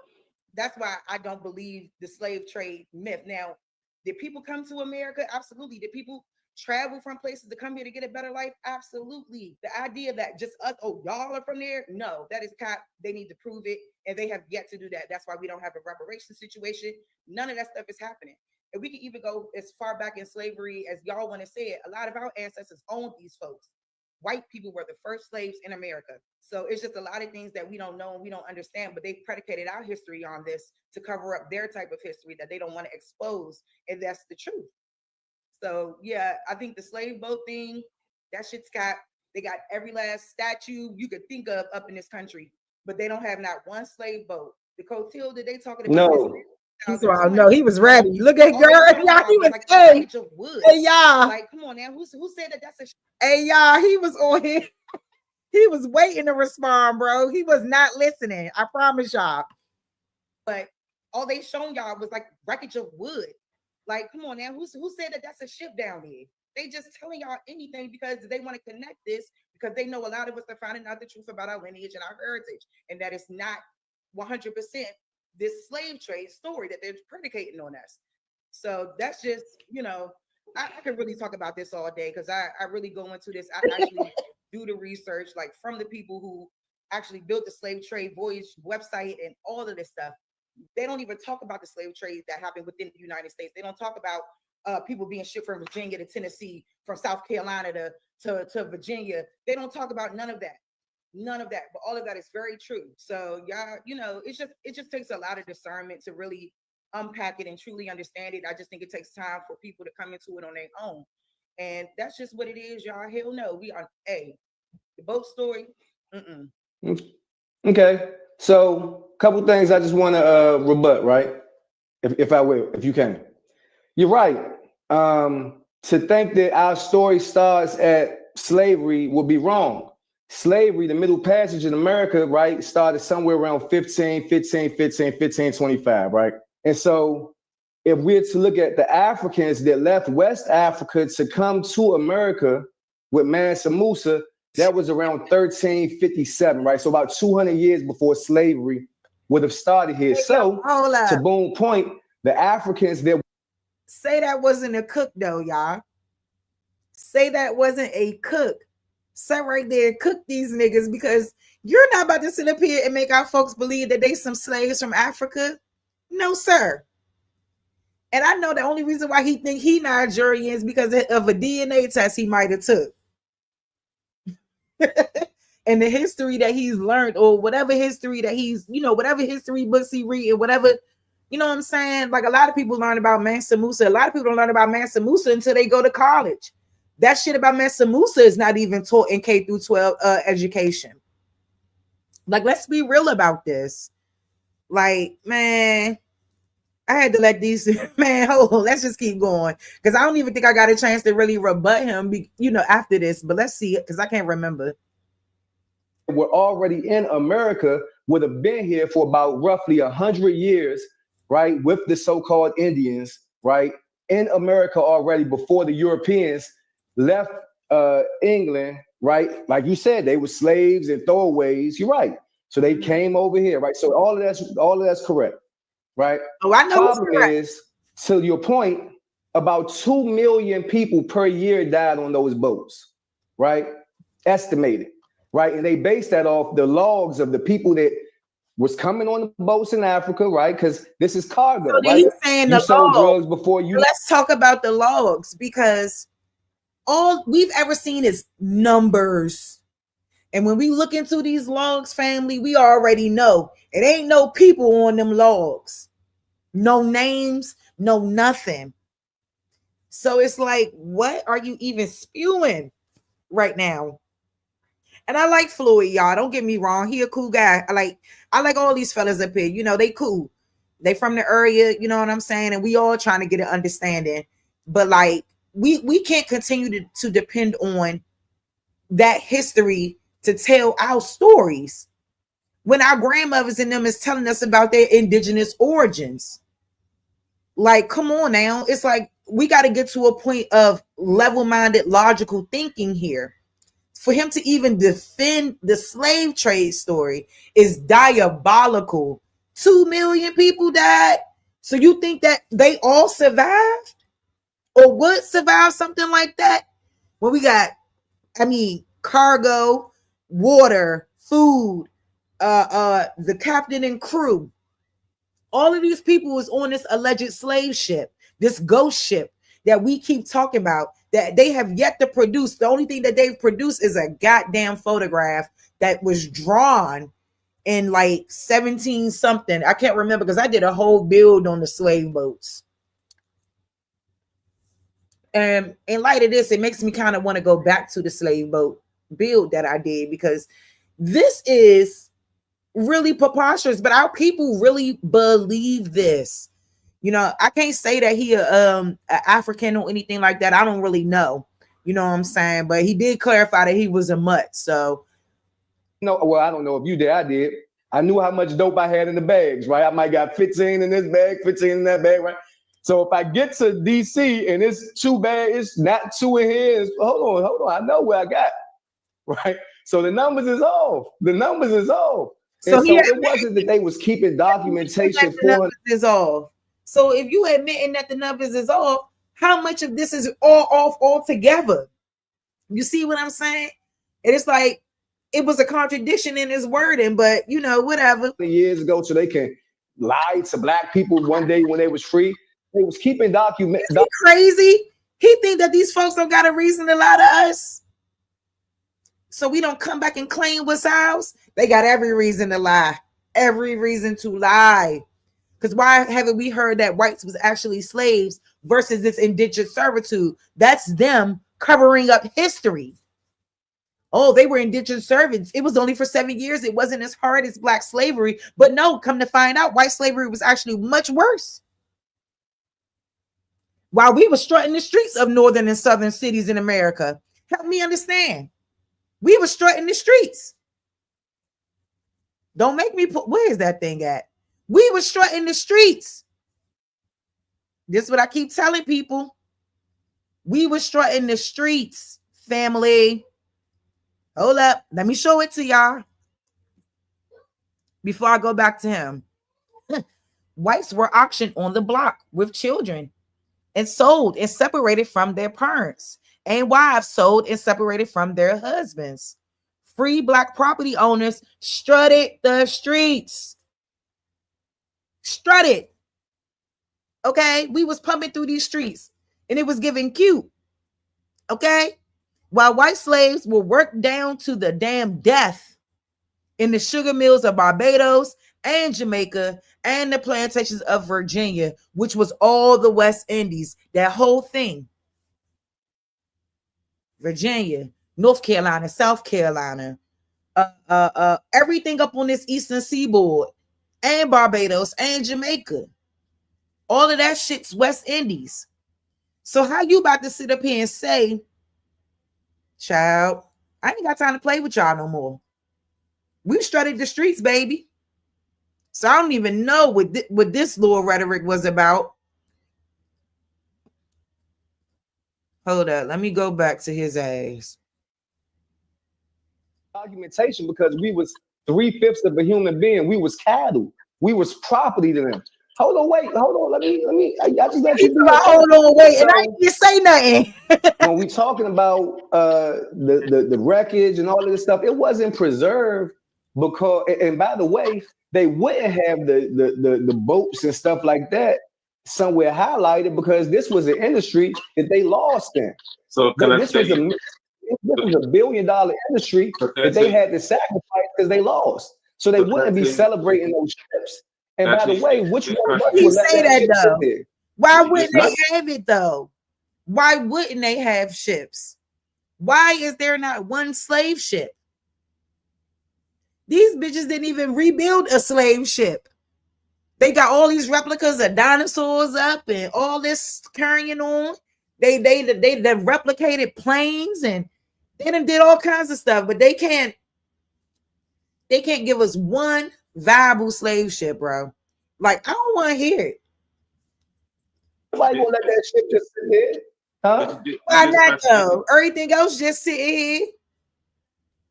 that's why I don't believe the slave trade myth. Now, did people come to America? Absolutely. Did people travel from places to come here to get a better life? Absolutely. The idea that just us, oh, y'all are from there? No, that is cap. They need to prove it, and they have yet to do that. That's why we don't have a reparation situation. None of that stuff is happening. And we can even go as far back in slavery as y'all want to say it. A lot of our ancestors owned these folks. White people were the first slaves in America. So it's just a lot of things that we don't know and we don't understand, but they've predicated our history on this to cover up their type of history that they don't want to expose. And that's the truth. So yeah, I think the slave boat thing, that shit's got, they got every last statue you could think of up in this country, but they don't have not one slave boat. The Cotilda, they talking about no. No, he was ready. Look at girl, y'all. He was like hey, y'all. Like, come on now. Who said that? That's a hey, y'all. He was on here. He was waiting to respond, bro. He was not listening. I promise y'all. But all they shown y'all was like wreckage of wood. Like, come on now. Who said that? That's a ship down there? They just telling y'all anything because they want to connect this, because they know a lot of us are finding out the truth about our lineage and our heritage, and that it's not 100% this slave trade story that they're predicating on us. So that's just, you know, I could really talk about this all day, because I really go into this. I actually do the research, like from the people who actually built the slave trade voyage website and all of this stuff. They don't even talk about the slave trade that happened within the United States. They don't talk about people being shipped from Virginia to Tennessee, from South Carolina to Virginia. They don't talk about none of that. None of that, but all of that is very true. So y'all, you know, it just takes a lot of discernment to really unpack it and truly understand it. I just think it takes time for people to come into it on their own, and that's just what it is, y'all. Hell no, we are the boat story. Okay, so a couple things I just want to rebut, right? If you can. You're right. To think that our story starts at slavery would be wrong. Slavery, the Middle Passage in America, right, started somewhere around 1525, right? And so if we're to look at the Africans that left West Africa to come to America with Mansa Musa, that was around 1357, right? So about 200 years before slavery would have started here. So to Boone point, the Africans that Say that wasn't a cook though, y'all. Say that wasn't a cook. Sit right there, cook these niggas, because you're not about to sit up here and make our folks believe that they some slaves from Africa. No, sir. And I know the only reason why he think he Nigerian is because of a DNA test he might have took. And the history that he's learned, or whatever history that he's, whatever history books he read, and whatever, you know what I'm saying? Like, a lot of people learn about Mansa Musa. A lot of people don't learn about Mansa Musa until they go to college. That shit about Mansa Musa is not even taught in K through 12 education. Like, let's be real about this. Like, man, I had to let these, man, hold on, let's just keep going. Because I don't even think I got a chance to really rebut him, after this. But let's see it, because I can't remember. Were already in America, would have been here for about roughly 100 years, right? With the so-called Indians, right? In America already before the Europeans left England, right? Like you said, they were slaves and throwaways. You're right. So they came over here, right? So all of that's correct, right? Oh, I know. Problem is, to your point, about 2 million people per year died on those boats, right? Estimated. Right, and they based that off the logs of the people that was coming on the boats in Africa, right? Because this is cargo, so right? He's saying you the sold logs. drugs before you. Let's talk about the logs, because all we've ever seen is numbers. And when we look into these logs, family, we already know it ain't no people on them logs, no names, no nothing. So it's like, what are you even spewing right now? And I like Floyd, y'all. Don't get me wrong. He a cool guy. I like all these fellas up here. They cool. They from the area, you know what I'm saying? And we all trying to get an understanding. But like, we can't continue to depend on that history to tell our stories when our grandmothers and them is telling us about their indigenous origins. Like, come on now. It's like we got to get to a point of level-minded, logical thinking here. For him to even defend the slave trade story is diabolical. 2 million people died. So you think that they all survived or would survive something like that? When we got, cargo, water, food, the captain and crew. All of these people was on this alleged slave ship, this ghost ship that we keep talking about, that they have yet to produce. The only thing that they've produced is a goddamn photograph that was drawn in like 17 something. I can't remember, because I did a whole build on the slave boats. And in light of this, it makes me kind of want to go back to the slave boat build that I did, because this is really preposterous, but our people really believe this. I can't say that he a African or anything like that. I don't really know. You know what I'm saying? But he did clarify that he was a mutt. So, well, I don't know if you did. I did. I knew how much dope I had in the bags, right? I might got 15 in this bag, 15 in that bag, right? So if I get to DC and it's 2 bags, it's not 2 in here. Hold on. I know where I got, right? So the numbers is off. So it wasn't that they was keeping documentation for is off. So if you admitting that the numbers is off, how much of this is all off altogether? You see what I'm saying? And it's like, it was a contradiction in his wording, but whatever. Years ago, so they can lie to black people one day when they was free. They was keeping documents. Is he crazy? He think that these folks don't got a reason to lie to us, so we don't come back and claim what's ours. They got every reason to lie. Every reason to lie. Because why haven't we heard that whites was actually slaves versus this indentured servitude? That's them covering up history. Oh, they were indentured servants. It was only for 7 years. It wasn't as hard as black slavery. But no, come to find out, white slavery was actually much worse. While we were strutting the streets of northern and southern cities in America. Help me understand. We were strutting the streets. Don't make me put, where is that thing at? We were strutting the streets. This is what I keep telling people. We were strutting the streets, family. Hold up. Let me show it to y'all before I go back to him. Whites were auctioned on the block with children. and sold and separated from their parents, and wives sold and separated from their husbands. Free Black property owners strutted the streets. Strutted. Okay, we was pumping through these streets and it was giving cute. Okay, while white slaves were worked down to the damn death in the sugar mills of Barbados and Jamaica and the plantations of Virginia, which was all the West Indies, that whole thing. Virginia, North Carolina, South Carolina, everything up on this eastern seaboard, and Barbados and Jamaica. All of that shit's West Indies. So how you about to sit up here and say, child, I ain't got time to play with y'all no more. We strutted the streets, baby. So I don't even know what this little rhetoric was about. Hold up, let me go back to his ass. Argumentation, because we was 3/5 of a human being. We was cattle. We was property to them. Hold on, wait, hold on. Let me. I just let you do hold on, wait, and I didn't say nothing. When we talking about the wreckage and all of this stuff, it wasn't preserved because. And by the way, they wouldn't have the boats and stuff like that somewhere highlighted because this was an industry that they lost in. So this was a $1 billion industry that they had to sacrifice because they lost. So they wouldn't be celebrating those ships. And by the way, which one he say that though? Why wouldn't they have it though? Why wouldn't they have ships? Why is there not one slave ship? These bitches didn't even rebuild a slave ship. They got all these replicas of dinosaurs up and all this carrying on. They replicated planes and they done did all kinds of stuff, but they can't give us one viable slave ship, bro. Like, I don't want to hear it. Nobody gonna let that ship just sit there, huh? Why not though? Everything else just sit here.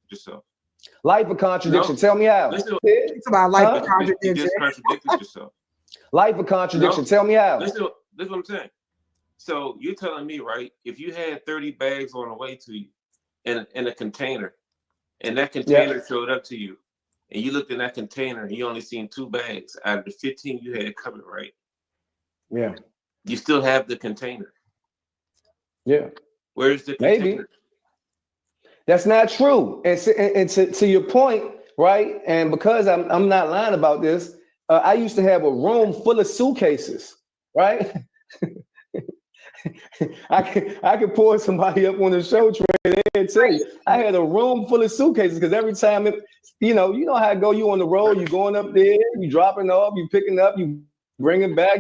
Yourself. Life of contradiction. No. Tell me how. It's about life of contradiction. You just contradicted yourself. Life of contradiction. No. Tell me how. Listen, this is what I'm saying. So you're telling me, right? If you had 30 bags on the way to you in a container, and that container showed up to you, and you looked in that container and you only seen 2 bags out of the 15 you had covered, right? Yeah. You still have the container. Yeah. Where's the container? Maybe. That's not true. And to your point, right? And because I'm not lying about this, I used to have a room full of suitcases, right? I could pour somebody up on the show train and tell you I had a room full of suitcases because every time you know how it go. You on the road, you going up there, you dropping off, you picking up, you bringing back,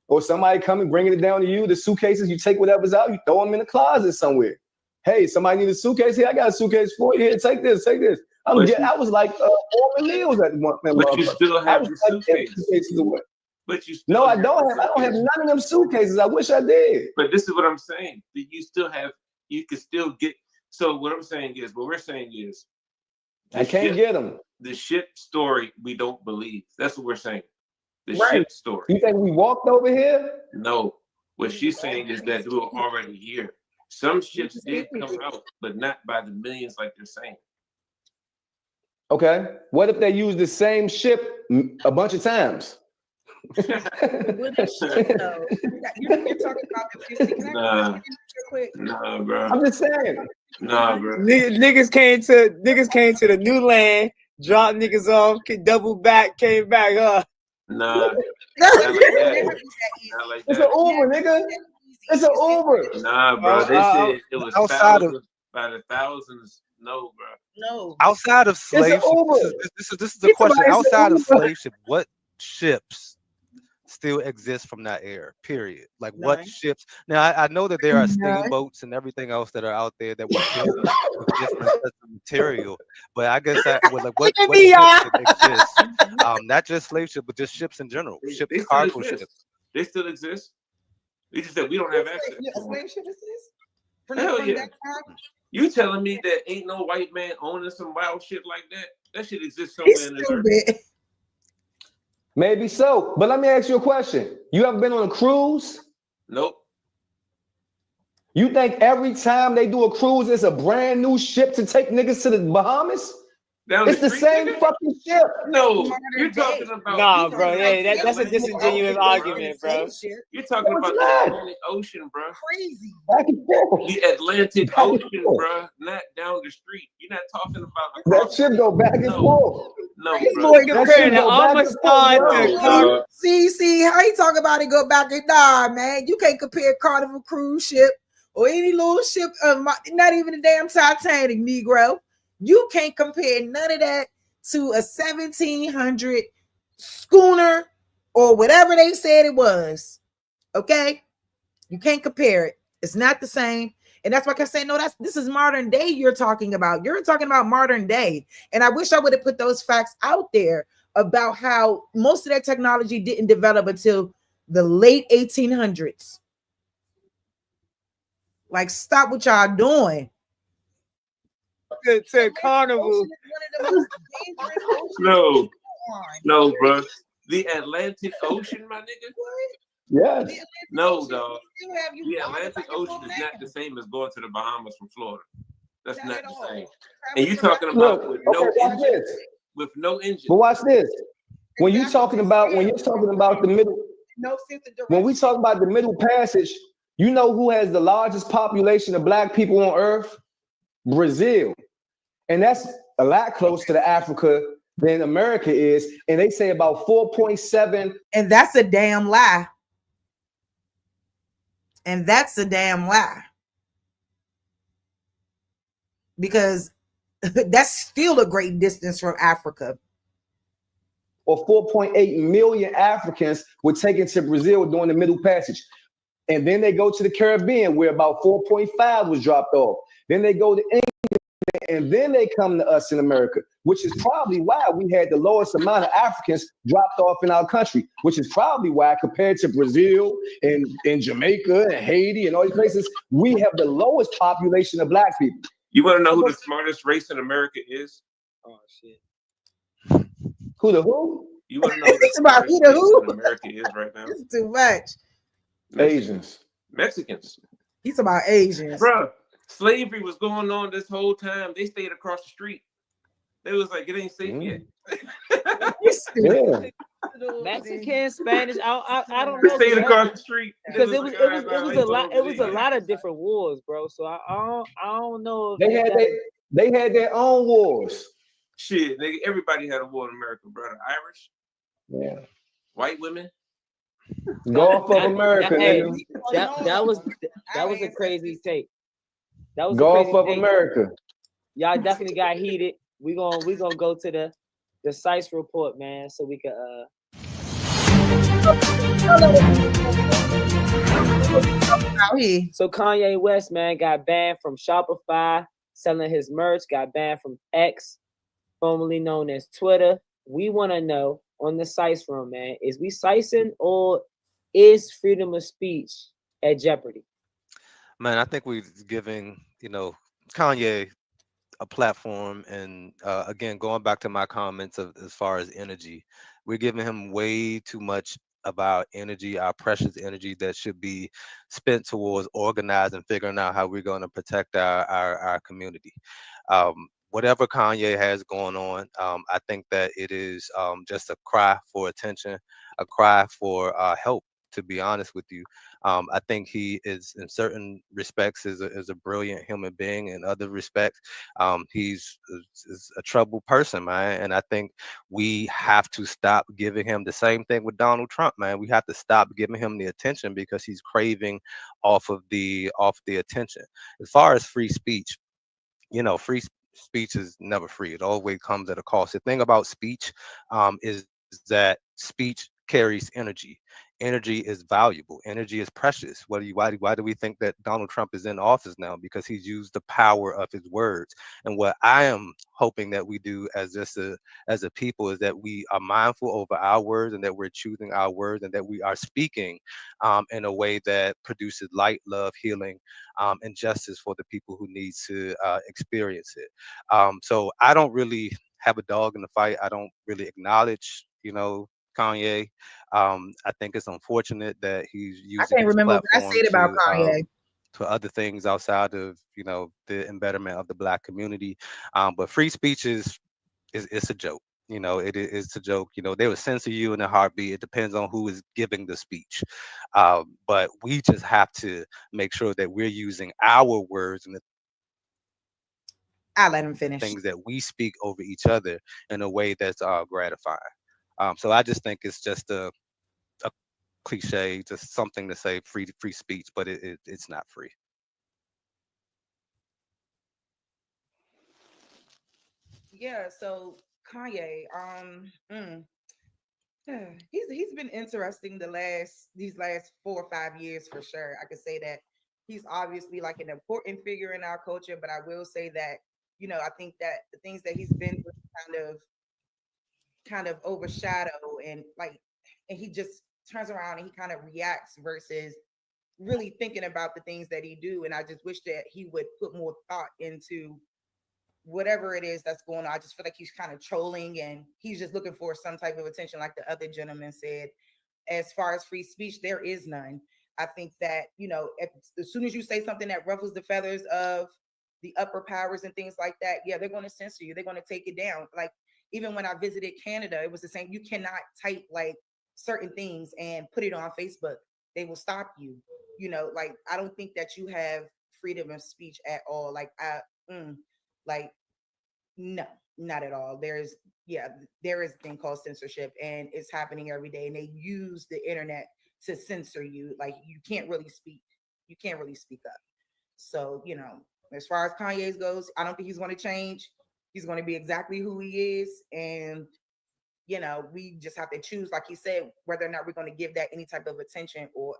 or somebody coming bringing it down to you. The suitcases, you take whatever's out, you throw them in the closet somewhere. Hey, somebody need a suitcase? Here, I got a suitcase for you. Here, take this. I was like Orman Mills at one point. But you still have the suitcases away. But you still I don't have none of them suitcases. I wish I did. But this is what I'm saying. You can still get. So what we're saying is, I can't get them. The ship story we don't believe. That's what we're saying. The right. Ship story. You think we walked over here? No. What she's saying is that we were already here. Some ships did come out, but not by the millions like they're saying. Okay. What if they use the same ship a bunch of times? You're talking about the 50. Nah, bro. I'm just saying. Nah, bro. Niggas came to the new land, dropped niggas off, double back, came back, huh? Nah. Not like that. It's an Uber, nigga. It's an Uber. Nah, bro. They said it was outside by the thousands. No, bro. No. Outside of slave ship, this is the question. Outside of slave ship, what ships still exist from that era? Period. Like what ships? Now I know that there are steamboats and everything else that are out there that were built with different sets of material, but I guess that was like what ships exist? Not just slave ships, but just ships in general. Ships, cargo ships. They still exist. We just said we don't have access. A slave ship exists? Hell yeah. You telling me that ain't no white man owning some wild shit like that? That shit exists somewhere in the earth. Maybe so. But let me ask you a question. You ever been on a cruise? Nope. You think every time they do a cruise, it's a brand new ship to take niggas to the Bahamas? It's the same fucking ship. No, you're talking about. Nah, bro. Yeah, that's a disingenuous argument, bro. You're talking about the Atlantic Ocean, bro. Crazy. Back and forth. The Atlantic Ocean, bro. Not down the street. You're not talking about that ship go back and forth. No, This bro. boy comparing the Amistad to bro. See how you talk about it? Go back and man. You can't compare Carnival cruise ship or any little ship. Not even the damn Titanic, Negro. You can't compare none of that to a 1700 schooner or whatever they said it was. Okay, you can't compare it. It's not the same. And that's why I say, no, this is modern day you're talking about. You're talking about modern day. And I wish I would have put those facts out there about how most of that technology didn't develop until the late 1800s. Like, stop what y'all doing. To Carnival. No, bro. The Atlantic Ocean, my nigga. Yes. No, dog. The Atlantic Ocean is not the same as going to the Bahamas from Florida. That's not the same. And you're talking about with no engine. With no engine. But watch this. When you're talking about the middle, when we talk about the Middle Passage, you know who has the largest population of black people on Earth? Brazil. And that's a lot closer to Africa than America is. And they say about 4.7. And that's a damn lie. And that's a damn lie. Because that's still a great distance from Africa. Or 4.8 million Africans were taken to Brazil during the Middle Passage. And then they go to the Caribbean, where about 4.5 was dropped off. Then they go to England, and then they come to us in America, which is probably why we had the lowest amount of Africans dropped off in our country, which is probably why, compared to Brazil and Jamaica and Haiti and all these places, we have the lowest population of black people. You want to know who the smartest race in America is? Oh, shit. Who the who? You want to know who the about who the who? in America is right now? It's too much. Asians. Mexicans. He's about Asians. Bruh, slavery was going on this whole time. They stayed across the street. They was like, it ain't safe yet. Yeah. Mexican, Spanish. I don't know. They stayed across the street Because it was a lot of different wars, bro. So I don't know. If they had their own wars. Shit, nigga, everybody had a war in America, brother. Irish. Yeah. White women. Gulf of America. That was a crazy take. That was Gulf of America. Y'all definitely got heated. We gonna go to the Thesice report, man, so we can So Kanye West, man, got banned from Shopify, selling his merch, got banned from X, formerly known as Twitter. We want to know on the Sice room, man, is we sicing or is freedom of speech at jeopardy? Man, I think we're giving, Kanye a platform, and again, going back to my comments of as far as energy, we're giving him way too much of our energy, our precious energy that should be spent towards organizing, figuring out how we're going to protect our community. Whatever Kanye has going on, I think that it is just a cry for attention, a cry for help. To be honest with you, I think he is, in certain respects, is a brilliant human being. In other respects, he's a troubled person, man. And I think we have to stop giving him the same thing with Donald Trump, man. We have to stop giving him the attention because he's craving off the attention. As far as free speech, free speech is never free. It always comes at a cost. The thing about speech is that speech carries energy. Energy is valuable. Energy is precious. Why do we think that Donald Trump is in office now? Because he's used the power of his words. And what I am hoping that we do as a people is that we are mindful over our words, and that we're choosing our words, and that we are speaking in a way that produces light, love, healing, and justice for the people who need to experience it. So I don't really have a dog in the fight. I don't really acknowledge, Kanye. I think it's unfortunate that he's using. I can't remember what I said about Kanye. other things outside of, you know, the embetterment of the Black community. But free speech is it's a joke. You know, it's a joke. You know, they would censor you in a heartbeat. It depends on who is giving the speech. But we just have to make sure that we're using our words and the I'll let him finish. things that we speak over each other in a way that's gratifying. So I just think it's just a cliche, just something to say free speech, but it's not free. Yeah, so Kanye, he's been interesting these last 4 or 5 years for sure. I could say that he's obviously like an important figure in our culture, but I will say that, you know, I think that the things that he's been through kind of overshadow and he just turns around and he kind of reacts versus really thinking about the things that he do. And I just wish that he would put more thought into whatever it is that's going on. I just feel like he's kind of trolling and he's just looking for some type of attention, like the other gentleman said. As far as free speech, there is none. I think that, you know, as soon as you say something that ruffles the feathers of the upper powers and things like that, yeah, they're going to censor you. They're going to take it down. Like, even when I visited Canada, it was the same. You cannot type like certain things and put it on Facebook. They will stop you. You know, like, I don't think that you have freedom of speech at all. Like, no, not at all. There is a thing called censorship, and it's happening every day. And they use the internet to censor you. Like, you can't really speak. You can't really speak up. So, you know, as far as Kanye's goes, I don't think he's going to change. He's going to be exactly who he is. And, you know, we just have to choose, like he said, whether or not we're going to give that any type of attention or,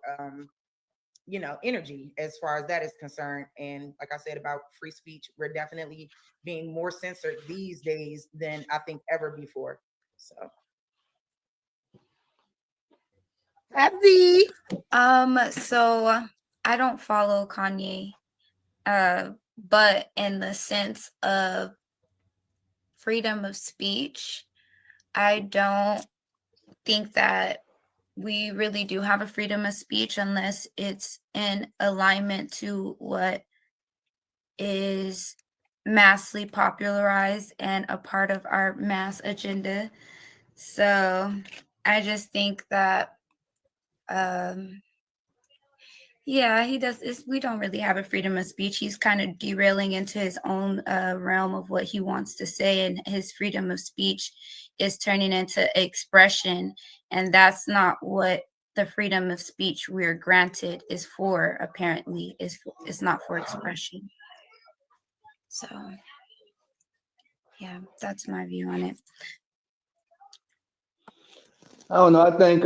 you know, energy as far as that is concerned. And like I said about free speech, we're definitely being more censored these days than I think ever before. So. Abby. So I don't follow Kanye, but in the sense of freedom of speech, I don't think that we really do have a freedom of speech unless it's in alignment to what is massively popularized and a part of our mass agenda. So I just think that yeah, he does. We don't really have a freedom of speech. He's kind of derailing into his own realm of what he wants to say, and his freedom of speech is turning into expression, and that's not what the freedom of speech we're granted is for. Apparently, it's not for expression. So, yeah, that's my view on it. I don't know. I think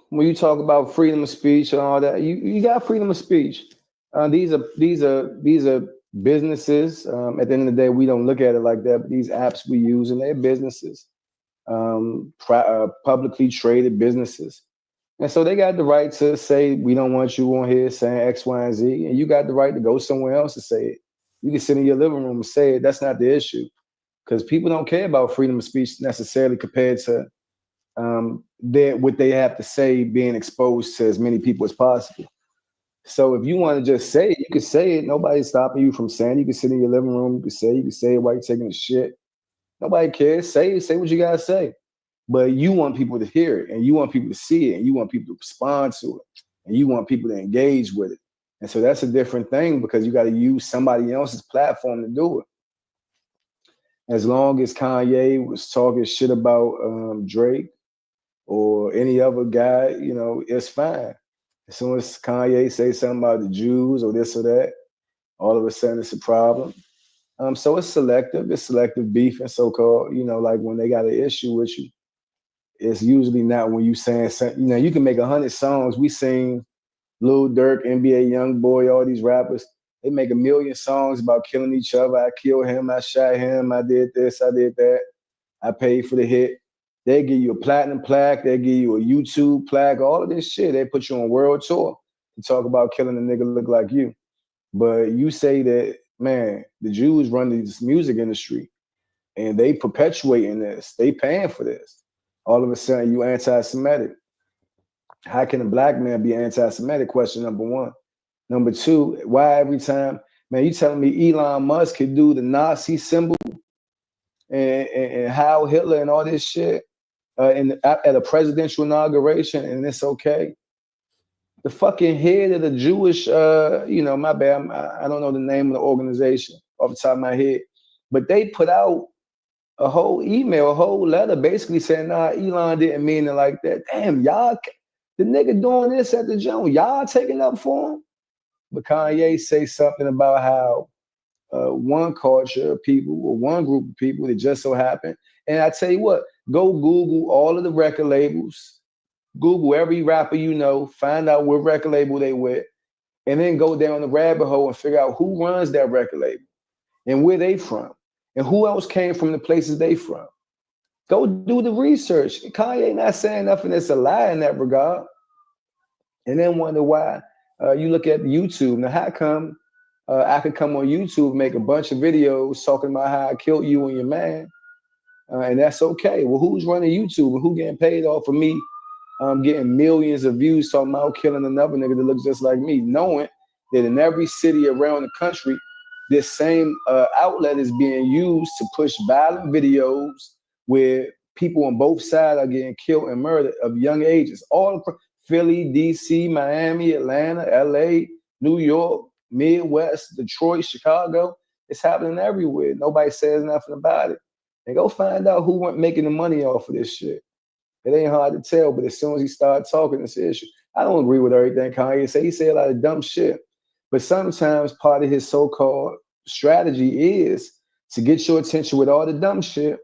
when you talk about freedom of speech and all that, you got freedom of speech. These are businesses. At the end of the day, we don't look at it like that. But these apps we use, and they're businesses, publicly traded businesses, and so they got the right to say we don't want you on here saying X, Y, and Z, and you got the right to go somewhere else to say it. You can sit in your living room and say it. That's not the issue, because people don't care about freedom of speech necessarily compared to what they have to say being exposed to as many people as possible. So if you want to just say it, you can say it. Nobody's stopping you from saying it. You can sit in your living room, you can say it while you're taking a shit. Nobody cares. Say what you gotta say. But you want people to hear it, and you want people to see it, and you want people to respond to it, and you want people to engage with it. And so that's a different thing, because you got to use somebody else's platform to do it. As long as Kanye was talking shit about Drake or any other guy, you know, it's fine. As soon as Kanye say something about the Jews or this or that, all of a sudden it's a problem. So it's selective beef, and so-called, you know, like when they got an issue with you, it's usually not when you saying something. You know, you can make 100 songs. We sing Lil Durk, NBA Youngboy, all these rappers. They make 1 million songs about killing each other. I killed him, I shot him, I did this, I did that. I paid for the hit. They give you a platinum plaque. They give you a YouTube plaque. All of this shit. They put you on world tour to talk about killing a nigga look like you. But you say that, man, the Jews run this music industry and they perpetuating this. They paying for this. All of a sudden, you anti-Semitic. How can a black man be anti-Semitic? Question number one. Number two, why every time, man, you telling me Elon Musk could do the Nazi symbol and Heil Hitler and all this shit at a presidential inauguration, and it's okay? The fucking head of the Jewish, my bad, I don't know the name of the organization off the top of my head, but they put out a whole email, a whole letter basically saying, nah, Elon didn't mean it like that. Damn, y'all, the nigga doing this at the gym, y'all taking up for him? But Kanye say something about how one culture of people or one group of people that just so happened. And I tell you what, go Google all of the record labels, Google every rapper you know, find out what record label they with, and then go down the rabbit hole and figure out who runs that record label and where they from and who else came from the places they from. Go do the research. Kanye not saying nothing that's a lie in that regard. And then wonder why you look at YouTube. Now, how come I could come on YouTube and make a bunch of videos talking about how I killed you and your man, and that's okay? Well, who's running YouTube and who getting paid off of me getting millions of views talking about killing another nigga that looks just like me, knowing that in every city around the country, this same outlet is being used to push violent videos where people on both sides are getting killed and murdered of young ages, all across Philly, DC, Miami, Atlanta, LA, New York, Midwest, Detroit, Chicago. It's happening everywhere. Nobody says nothing about it. And go find out who went making the money off of this shit. It ain't hard to tell, but as soon as he started talking, it's an issue. I don't agree with everything Kanye say. He say a lot of dumb shit. But sometimes part of his so-called strategy is to get your attention with all the dumb shit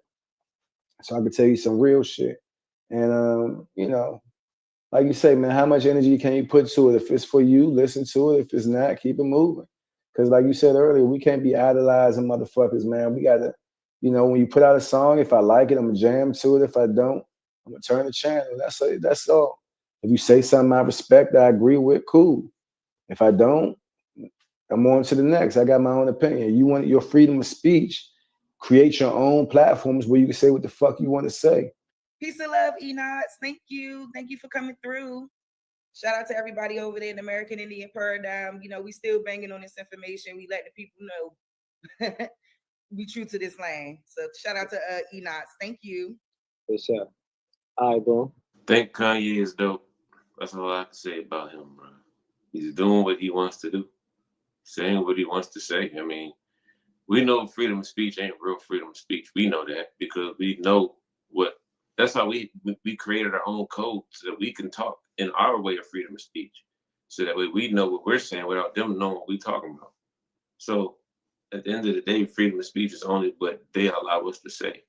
so I can tell you some real shit. And, like you say, man, how much energy can you put to it? If it's for you, listen to it. If it's not, keep it moving. Because like you said earlier, we can't be idolizing motherfuckers, man. We got to, when you put out a song, if I like it, I'm going to jam to it. If I don't, I'm going to turn the channel. That's all. If you say something I respect, I agree with, cool. If I don't, I'm on to the next. I got my own opinion. You want your freedom of speech, create your own platforms where you can say what the fuck you want to say. Peace and love, Enoch. Thank you. Thank you for coming through. Shout out to everybody over there in American Indian Paradigm. We still banging on this information. We let the people know. Be true to this lane. So shout out to Enoch. Thank you. For sure. All right, boom. Think Kanye is dope. That's all I can say about him, bro. He's doing what he wants to do, saying what he wants to say. I mean, we know freedom of speech ain't real freedom of speech. We know that because we know what. That's how we created our own code so that we can talk in our way of freedom of speech. So that way we know what we're saying without them knowing what we're talking about. So at the end of the day, freedom of speech is only what they allow us to say.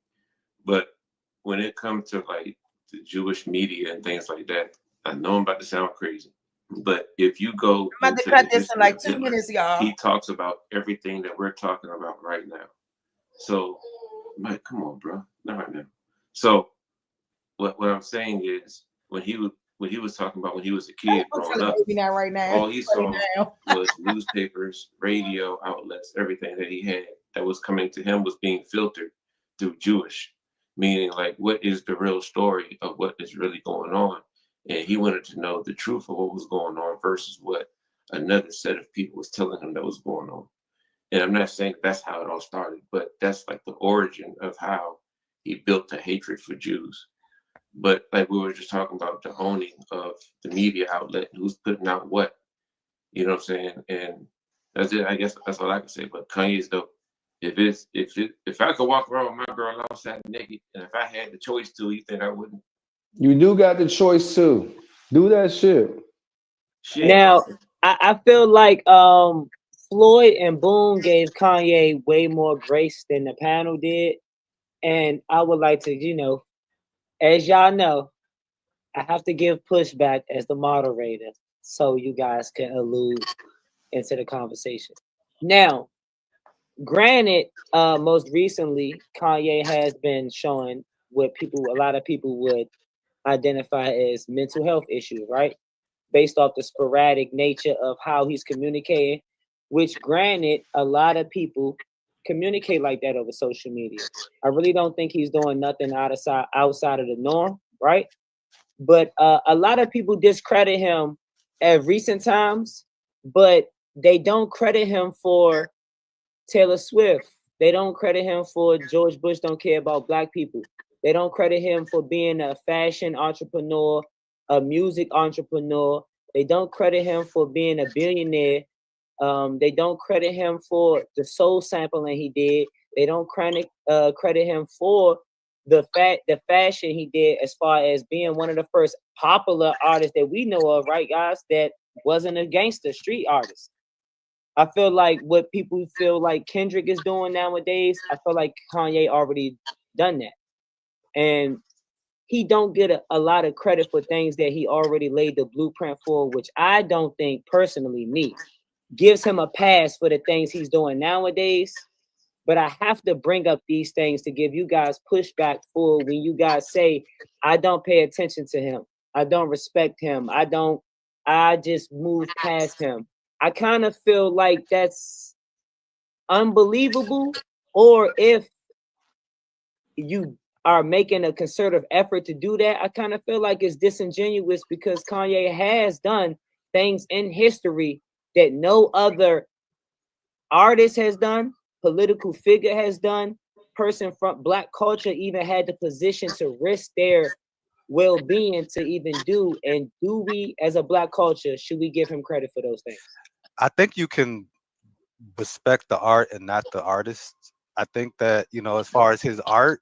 But when it comes to like the Jewish media and things like that, I know I'm about to sound crazy, but if you go, I'm about to cut this in like 2 minutes, y'all. He talks about everything that we're talking about right now. So, Mike, come on, bro, not right now. So, what I'm saying is, when he was talking about when he was a kid growing up, right now. all he saw was newspapers, radio outlets, everything that he had that was coming to him was being filtered through Jewish, meaning like, what is the real story of what is really going on? And he wanted to know the truth of what was going on versus what another set of people was telling him that was going on. And I'm not saying that's how it all started, but that's like the origin of how he built a hatred for Jews. But like we were just talking about the owning of the media outlet, who's putting out what, you know what I'm saying? And that's it. I guess that's all I can say. But Kanye's dope. If I could walk around with my girl outside naked, and if I had the choice to, you think I wouldn't? You do got the choice too. Do that shit. Now, I feel like Floyd and Boone gave Kanye way more grace than the panel did. And I would like to, as y'all know, I have to give pushback as the moderator so you guys can allude into the conversation. Now, granted, most recently, Kanye has been showing what a lot of people would identify as mental health issues, right? Based off the sporadic nature of how he's communicating, which granted, a lot of people communicate like that over social media. I really don't think he's doing nothing outside of the norm, right? But a lot of people discredit him at recent times but they don't credit him for Taylor Swift. They don't credit him for George Bush don't care about black people. They don't credit him for being a fashion entrepreneur, a music entrepreneur. They don't credit him for being a billionaire. They don't credit him for the soul sampling he did. They don't credit him for the fashion he did, as far as being one of the first popular artists that we know of, right, guys, that wasn't a gangster street artist. I feel like what people feel like Kendrick is doing nowadays, I feel like Kanye already done that. And he don't get a lot of credit for things that he already laid the blueprint for, which I don't think personally gives him a pass for the things he's doing nowadays. But I have to bring up these things to give you guys pushback for when you guys say, I don't pay attention to him. I don't respect him. I just move past him. I kind of feel like that's unbelievable. Or if you are making a concerted effort to do that, I kind of feel like it's disingenuous, because Kanye has done things in history that no other artist has done, political figure has done, person from black culture even had the position to risk their well-being to even do. And do we, as a black culture, should we give him credit for those things? I think you can respect the art and not the artist. I think that, you know, as far as his art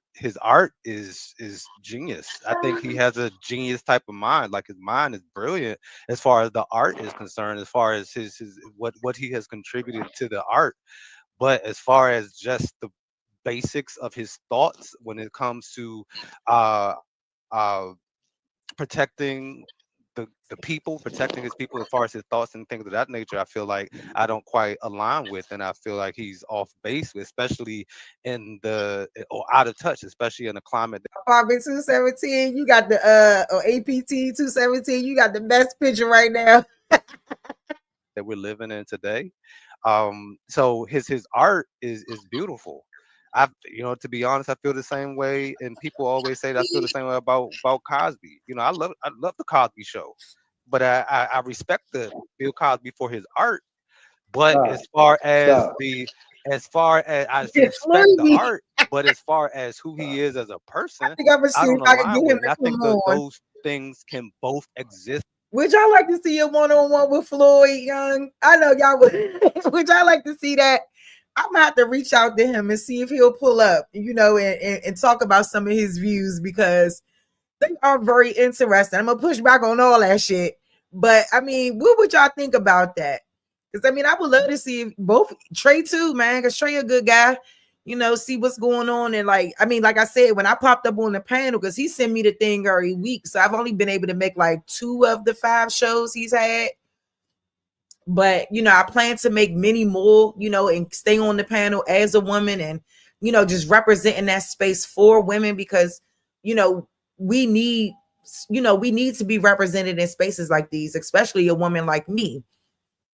is genius. I think he has a genius type of mind. Like, his mind is brilliant as far as the art is concerned, as far as his what he has contributed to the art. But as far as just the basics of his thoughts when it comes to uh protecting the people, protecting his people, as far as his thoughts and things of that nature, I feel like I don't quite align with, and I feel like he's off base, especially or out of touch, especially in a climate. Apartment 217, you got the or APT 217, you got the best picture right now that we're living in today. So his art is beautiful. To be honest, I feel the same way, and people always say that I feel the same way about Cosby. You know, I love the Cosby Show, but I respect the Bill Cosby for his art. But as far as I respect the art, but as far as who he is as a person, I don't align with it. I think that those things can both exist. Would y'all like to see a one-on-one with Floyd Young? I know y'all would. Would y'all like to see that? I'm gonna have to reach out to him and see if he'll pull up, and talk about some of his views, because they are very interesting. I'm gonna push back on all that shit. But I mean, what would y'all think about that? Because I mean, I would love to see both Trey too, man, because Trey a good guy, see what's going on. And like I said, when I popped up on the panel, because he sent me the thing every week, so I've only been able to make like 2 of the 5 shows he's had. But I plan to make many more, and stay on the panel as a woman, and just representing that space for women, because we need to be represented in spaces like these, especially a woman like me.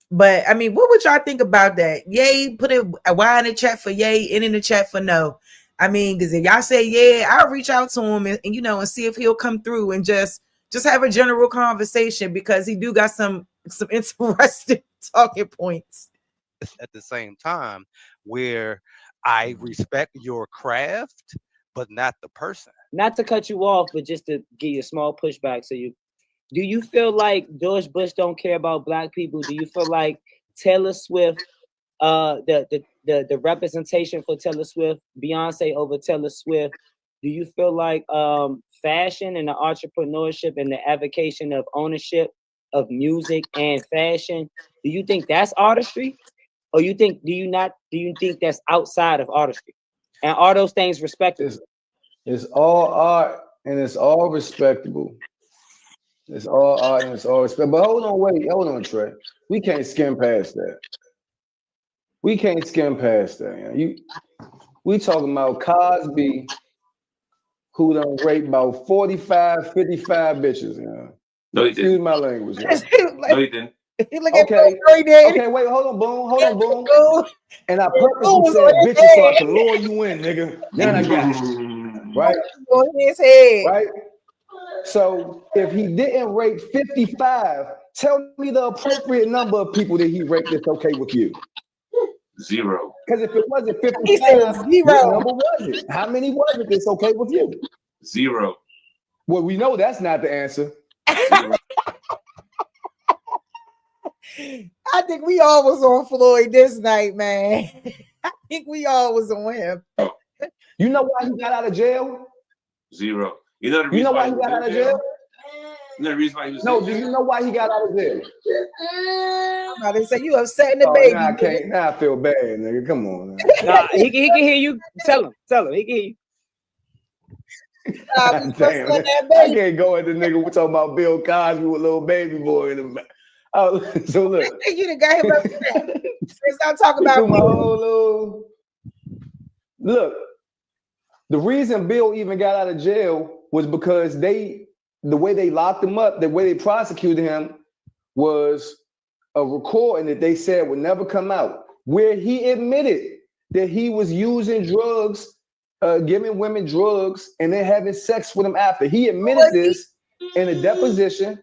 But I mean, what would y'all think about that? Yay, put a Y in the chat for yay, and in the chat for no. I mean, because if y'all say yeah, I'll reach out to him and see if he'll come through and just have a general conversation, because he do got some interesting talking points. At the same time, where I respect your craft, but not the person. Not to cut you off, but just to give you a small pushback. Do you feel like George Bush don't care about black people? Do you feel like Taylor Swift, the representation for Taylor Swift, Beyonce over Taylor Swift? Do you feel like fashion and the entrepreneurship and the advocacy of ownership of music and fashion, do you think that's artistry? Or do you think that's outside of artistry? And are those things respectable? It's all art and it's all respectable. It's all art and it's all respect. But hold on, Trey. We can't skim past that. We talking about Cosby, who done raped about 45, 55 bitches. No, he didn't. Excuse my language. No, he didn't. Okay, wait, hold on, boom. And I purposely said bitches so I can lure you in, nigga. Then I got you. Right? On his head. Right? So if he didn't rape 55, Tell me the appropriate number of people that he raped that's okay with you. 0. Because if it wasn't 55, He said 0. what number was it? How many was it that's okay with you? 0. Well, we know that's not the answer. 0. I think we all was on Floyd this night, man. I think we all was on him. You know why he got out of jail? 0. You know the reason why he got out of jail? You know the reason why he was No, in do jail? you know why he got out of jail? I'm about to say you upsetting the baby. Nah, I can't. Now I feel bad, nigga. Come on. Man. Nah, he can hear you. Tell him. He can hear you. Damn, I can't go at the nigga. We're talking about Bill Cosby with little baby boy in the back. Oh, so look. You done got him upset. Let's not talk about my whole little... Look, the reason Bill even got out of jail was because the way they locked him up, the way they prosecuted him was a recording that they said would never come out, where he admitted that he was using drugs, giving women drugs, and then having sex with them after. He admitted this in a deposition.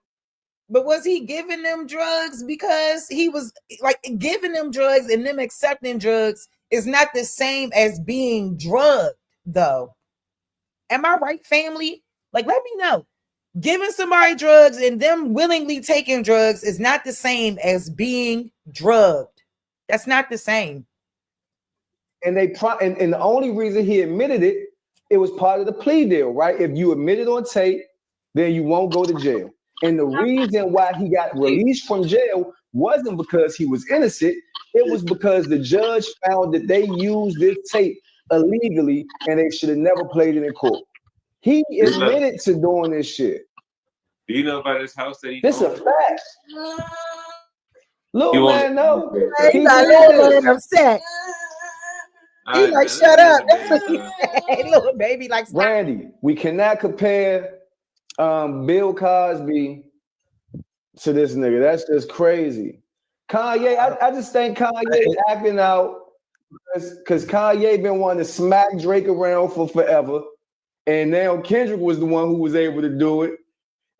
But was he giving them drugs because he was like giving them drugs and them accepting drugs is not the same as being drugged, though. Am I right, family? Like, let me know. Giving somebody drugs and them willingly taking drugs is not the same as being drugged. That's not the same. And and the only reason he admitted it was part of the plea deal, right? If you admit it on tape, then you won't go to jail. And the reason why he got released from jail wasn't because he was innocent. It was because the judge found that they used this tape illegally and they should have never played it in court. He admitted to doing this shit. Do you know about his house that he This owned? a fact. Little man, no. He's not little man upset. He's like, shut up. That's what he said. Little baby, like, stop. Randy, we cannot compare Bill Cosby to this nigga. That's just crazy. Kanye, I just think Kanye is acting out because Kanye been wanting to smack Drake around for forever. And now Kendrick was the one who was able to do it.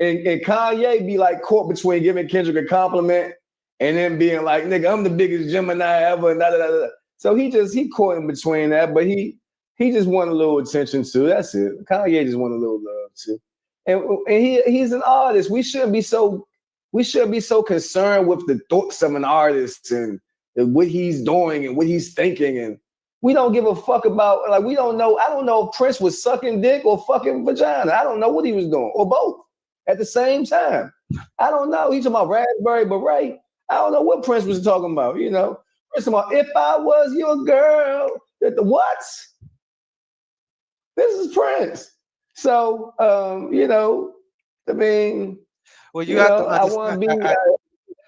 And Kanye be like caught between giving Kendrick a compliment and then being like, nigga, I'm the biggest Gemini ever. And da, da, da, da. So he caught in between that, but he just want a little attention too. That's it. Kanye just want a little love too. And he's an artist. We shouldn't be so concerned with the thoughts of an artist and what he's doing and what he's thinking. And we don't give a fuck about, like, we don't know. I don't know if Prince was sucking dick or fucking vagina. I don't know what he was doing, or both at the same time. I don't know. He's talking about Raspberry Beret. I don't know what Prince was talking about, you know. Prince talking about, if I was your girl, what? This is Prince. So, you know, I mean, well, you have to I want to be love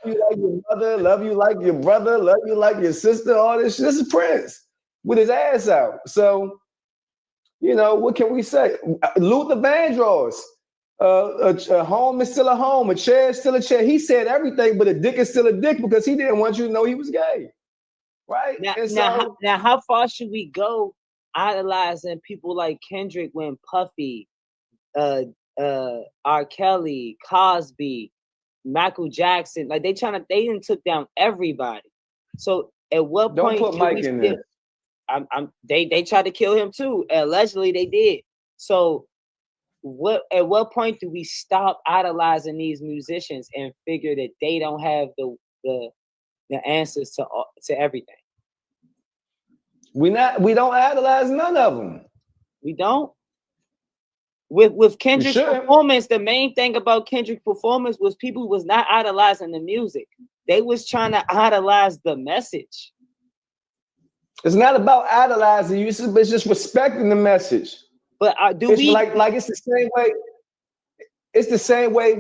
you like your mother, love you like your brother, love you like your sister, all this shit. This is Prince with his ass out. So, you know, what can we say? Luther Vandross, a home is still a home, a chair is still a chair. He said everything, but a dick is still a dick because he didn't want you to know he was gay. Right? Now, how far should we go idolizing people like Kendrick when Puffy, R. Kelly, Cosby, Michael Jackson, like they didn't took down everybody. So at what point don't put Mike in there? They tried to kill him too. Allegedly they did. So at what point do we stop idolizing these musicians and figure that they don't have the answers to everything? We don't idolize none of them. We don't. With Kendrick's performance, the main thing about Kendrick's performance was people was not idolizing the music. They was trying to idolize the message. It's not about idolizing you, it's just respecting the message. But it's the same way. It's the same way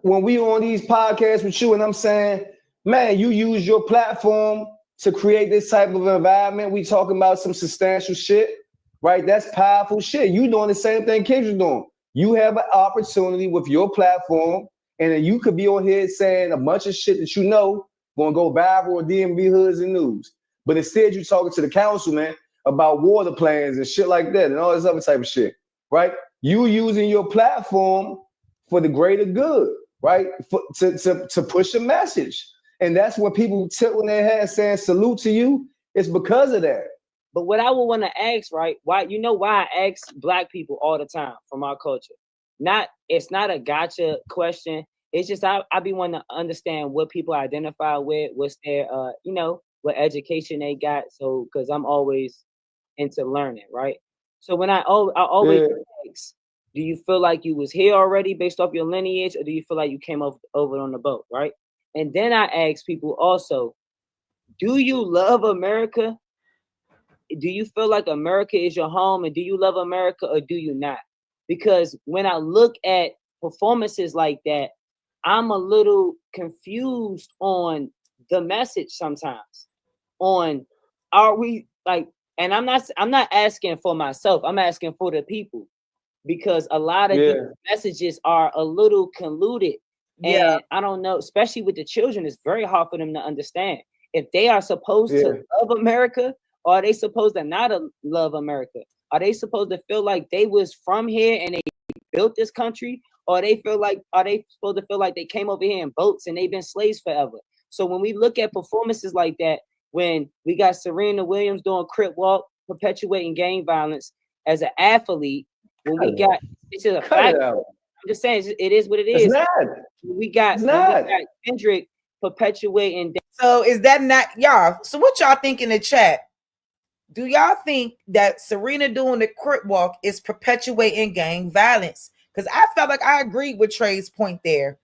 when we on these podcasts with you and I'm saying, man, you use your platform to create this type of environment. We talking about some substantial shit, right? That's powerful shit. You doing the same thing Kendrick's doing. You have an opportunity with your platform, and then you could be on here saying a bunch of shit that you know gonna go viral or DMV hoods and news. But instead, you're talking to the councilman about water plans and shit like that and all this other type of shit, right? You using your platform for the greater good. right? To push a message. And that's what people tilt when their head saying salute to you. It's because of that. But what I would want to ask, right? Why I ask Black people all the time from our culture? It's not a gotcha question. It's just I be wanting to understand what people identify with, what's their what education they got. So because I'm always into learning, right? So when I always ask, do you feel like you was here already based off your lineage, or do you feel like you came over on the boat, right? And then I ask people also, do you love America? Do you feel like America is your home, and do you love America or do you not? Because when I look at performances like that, I'm a little confused on the message sometimes. On are we like, and I'm not asking for myself, I'm asking for the people, because a lot of these messages are a little colluded. And I don't know, especially with the children, it's very hard for them to understand if they are supposed to love America, or are they supposed to not love America? Are they supposed to feel like they was from here and they built this country? Or are they supposed to feel like they came over here in boats and they've been slaves forever? So when we look at performances like that, when we got Serena Williams doing crip walk, perpetuating gang violence as an athlete, when we got, it's just a fact. I'm just saying, it is what it is. We got Kendrick perpetuating. So is that not y'all? So what y'all think in the chat? Do y'all think that Serena doing the crip walk is perpetuating gang violence? Because I felt like I agreed with Trey's point there.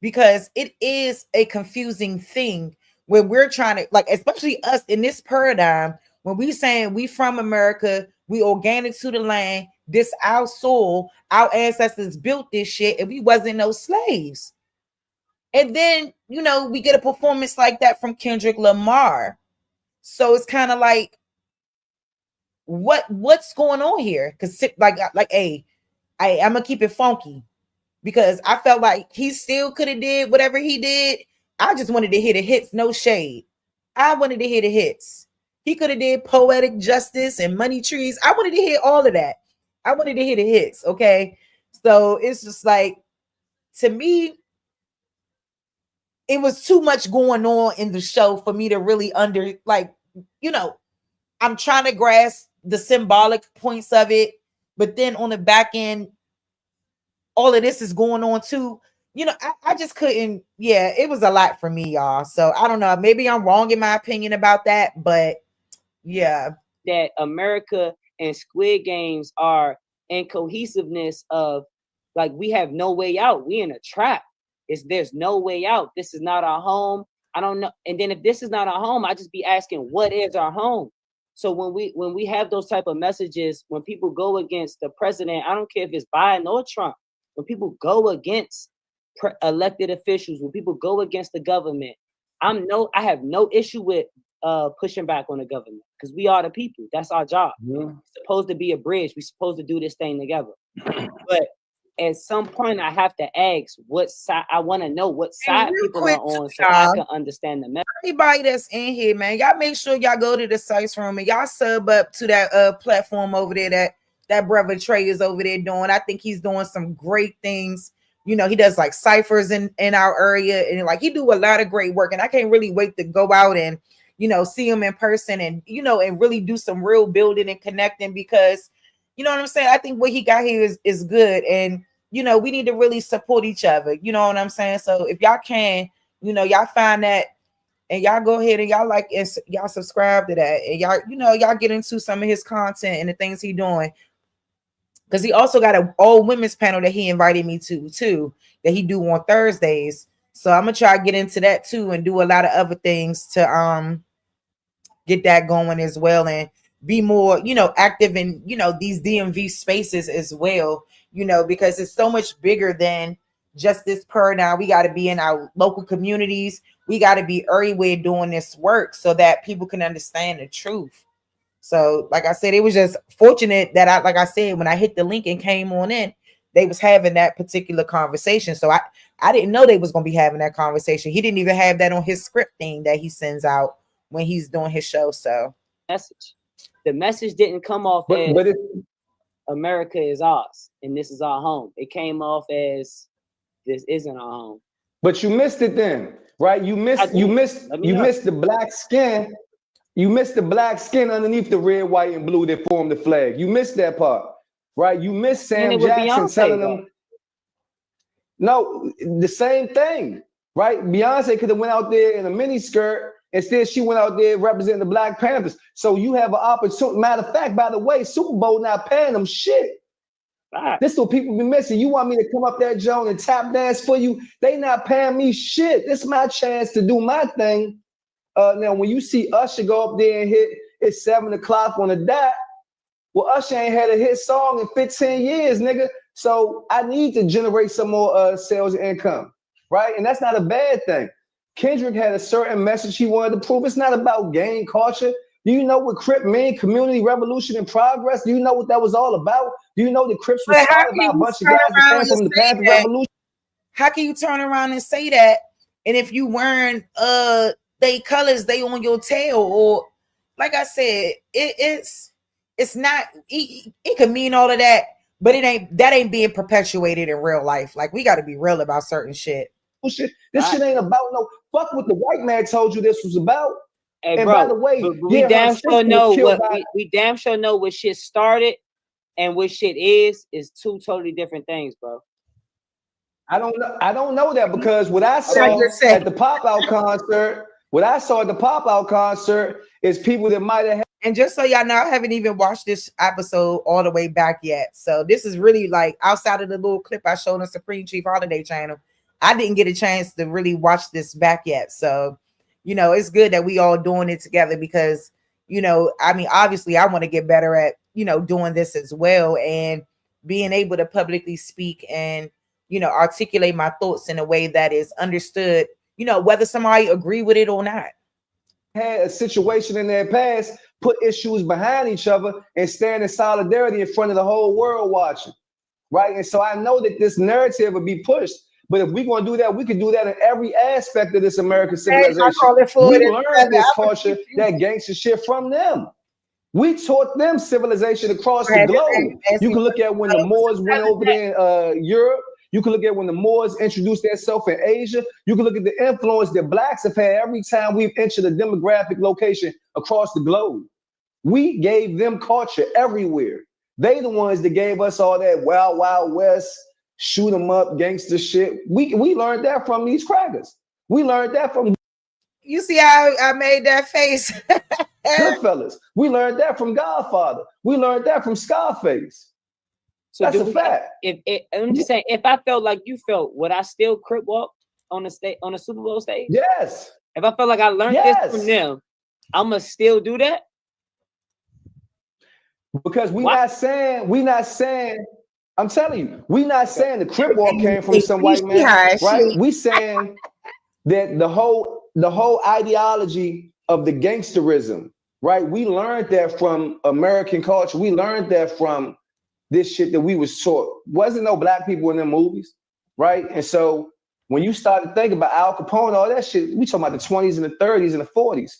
Because it is a confusing thing when we're trying to, like, especially us in this paradigm, when we saying we from America, we organic to the land, this our soul, our ancestors built this shit, and we wasn't no slaves. And then, we get a performance like that from Kendrick Lamar. So it's kind of like, what's going on here? Because I'm gonna keep it funky, because I felt like he still could have did whatever he did. I just wanted to hear the hits, no shade. I wanted to hear the hits. He could have did Poetic Justice and Money Trees. I wanted to hear all of that. I wanted to hear the hits, okay? So it's just like, to me, it was too much going on in the show for me to really I'm trying to grasp the symbolic points of it, but then on the back end, all of this is going on too. I just couldn't. Yeah, it was a lot for me, y'all. So I don't know. Maybe I'm wrong in my opinion about that, but yeah. That America and Squid Games are in cohesiveness of, like, we have no way out. We in a trap. There's no way out. This is not our home. I don't know. And then if this is not our home, I just be asking, what is our home? So when we have those type of messages, when people go against the president, I don't care if it's Biden or Trump, when people go against elected officials, when people go against the government, I have no issue with pushing back on the government, because we are the people. That's our job. We're supposed to be a bridge. We're supposed to do this thing together. But at some point, I have to ask what side. I want to know what side people are on, so I can understand the message. Everybody that's in here, man, y'all make sure y'all go to the Thesice room and y'all sub up to that platform over there that brother Trey is over there doing. I think he's doing some great things. He does like ciphers in our area, and like he do a lot of great work. And I can't really wait to go out and see him in person, and and really do some real building and connecting, because you know what I'm saying? I think what he got here is good. And, we need to really support each other. You know what I'm saying? So if y'all can, y'all find that, and y'all go ahead and y'all like and y'all subscribe to that. And y'all get into some of his content and the things he doing. Because he also got an all women's panel that he invited me to too, that he do on Thursdays. So I'm going to try to get into that too, and do a lot of other things to get that going as well, and be more, active in, these DMV spaces as well, because it's so much bigger than just this paradigm. We got to be in our local communities. We got to be everywhere doing this work so that people can understand the truth. So, like I said, it was just fortunate that like I said, when I hit the link and came on in, they was having that particular conversation. So I didn't know they was going to be having that conversation. He didn't even have that on his script thing that he sends out when he's doing his show. So the message didn't come off America is ours and this is our home. It came off as this isn't our home. But you missed it then, right? You missed the black skin. You missed the black skin underneath the red, white, and blue that formed the flag. You missed that part, right? You missed Sam Jackson telling them. No, the same thing, right? Beyonce could have went out there in a mini skirt. Instead, she went out there representing the Black Panthers. So you have an opportunity. Matter of fact, by the way, Super Bowl not paying them shit. This is what people be missing. You want me to come up there, Joan, and tap dance for you? They not paying me shit. This is my chance to do my thing. Now, when you see Usher go up there and hit, it's 7 o'clock on the dot. Well, Usher ain't had a hit song in 15 years, nigga. So I need to generate some more sales and income, right? And that's not a bad thing. Kendrick had a certain message he wanted to prove. It's not about gang culture. Do you know what Crip mean? Community revolution and progress. Do you know what that was all about? Do you know the Crips was started by a bunch of guys that came from the Panther Revolution? How can you turn around and say that? And if you wearing they colors, they on your tail, or like I said, it's not. It could mean all of that, but that ain't being perpetuated in real life. Like, we got to be real about certain shit. Shit. This shit ain't about no fuck what the white man told you this was about. Hey, and bro, by the way, we damn sure know what we damn sure know what shit started and what shit is two totally different things, bro. I don't know that, because what I saw at the pop-out concert, is people that might have. And just so y'all know, I haven't even watched this episode all the way back yet. So this is really like outside of the little clip I showed on Supreme Chief Holiday channel. I didn't get a chance to really watch this back yet. So, it's good that we all doing it together because, I mean, obviously I want to get better at, doing this as well and being able to publicly speak and, articulate my thoughts in a way that is understood, whether somebody agree with it or not. Had a situation in their past, put issues behind each other and stand in solidarity in front of the whole world watching, right? And so I know that this narrative will be pushed. But if we're going to do that, we can do that in every aspect of this American civilization. We learned this culture, that gangster shit from them. We taught them civilization across the globe. You can look at when the Moors went over there in Europe. You can look at when the Moors introduced themselves in Asia. You can look at the influence that blacks have had every time we've entered a demographic location across the globe. We gave them culture everywhere. They the ones that gave us all that wild, wild west, shoot 'em up, gangster shit. We learned that from these crackers. We learned that from. You see how I made that face? Goodfellas. We learned that from Godfather. We learned that from Scarface. So that's a fact. I'm just saying, if I felt like you felt, would I still crip walk on the Super Bowl stage? Yes. If I felt like I learned this from them, I'ma still do that. Because we not saying. I'm telling you, we not saying the crip walk came from some white man, right? We saying that the whole ideology of the gangsterism, right? We learned that from American culture. We learned that from this shit that we was taught. Wasn't no black people in them movies, right? And so when you start to think about Al Capone, all that shit, we talking about the 20s and the 30s and the 40s.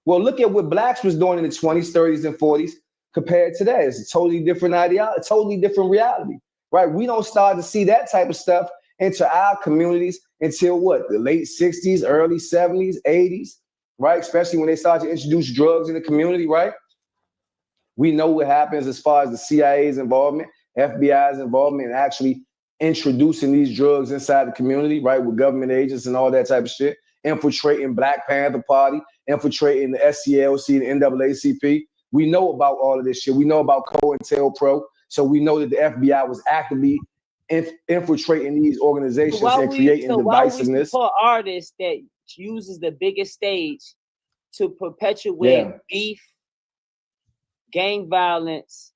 Well, look at what blacks was doing in the 20s, 30s, and 40s. Compared to that, it's a totally different ideology, a totally different reality, right? We don't start to see that type of stuff into our communities until what? The late 60s, early 70s, 80s, right? Especially when they start to introduce drugs in the community, right? We know what happens as far as the CIA's involvement, FBI's involvement, and actually introducing these drugs inside the community, right? With government agents and all that type of shit, infiltrating Black Panther Party, infiltrating the SCLC, the NAACP. We know about all of this shit. We know about COINTELPRO. So we know that the FBI was actively infiltrating these organizations and creating divisiveness. Why we support artists that uses the biggest stage to perpetuate beef, gang violence?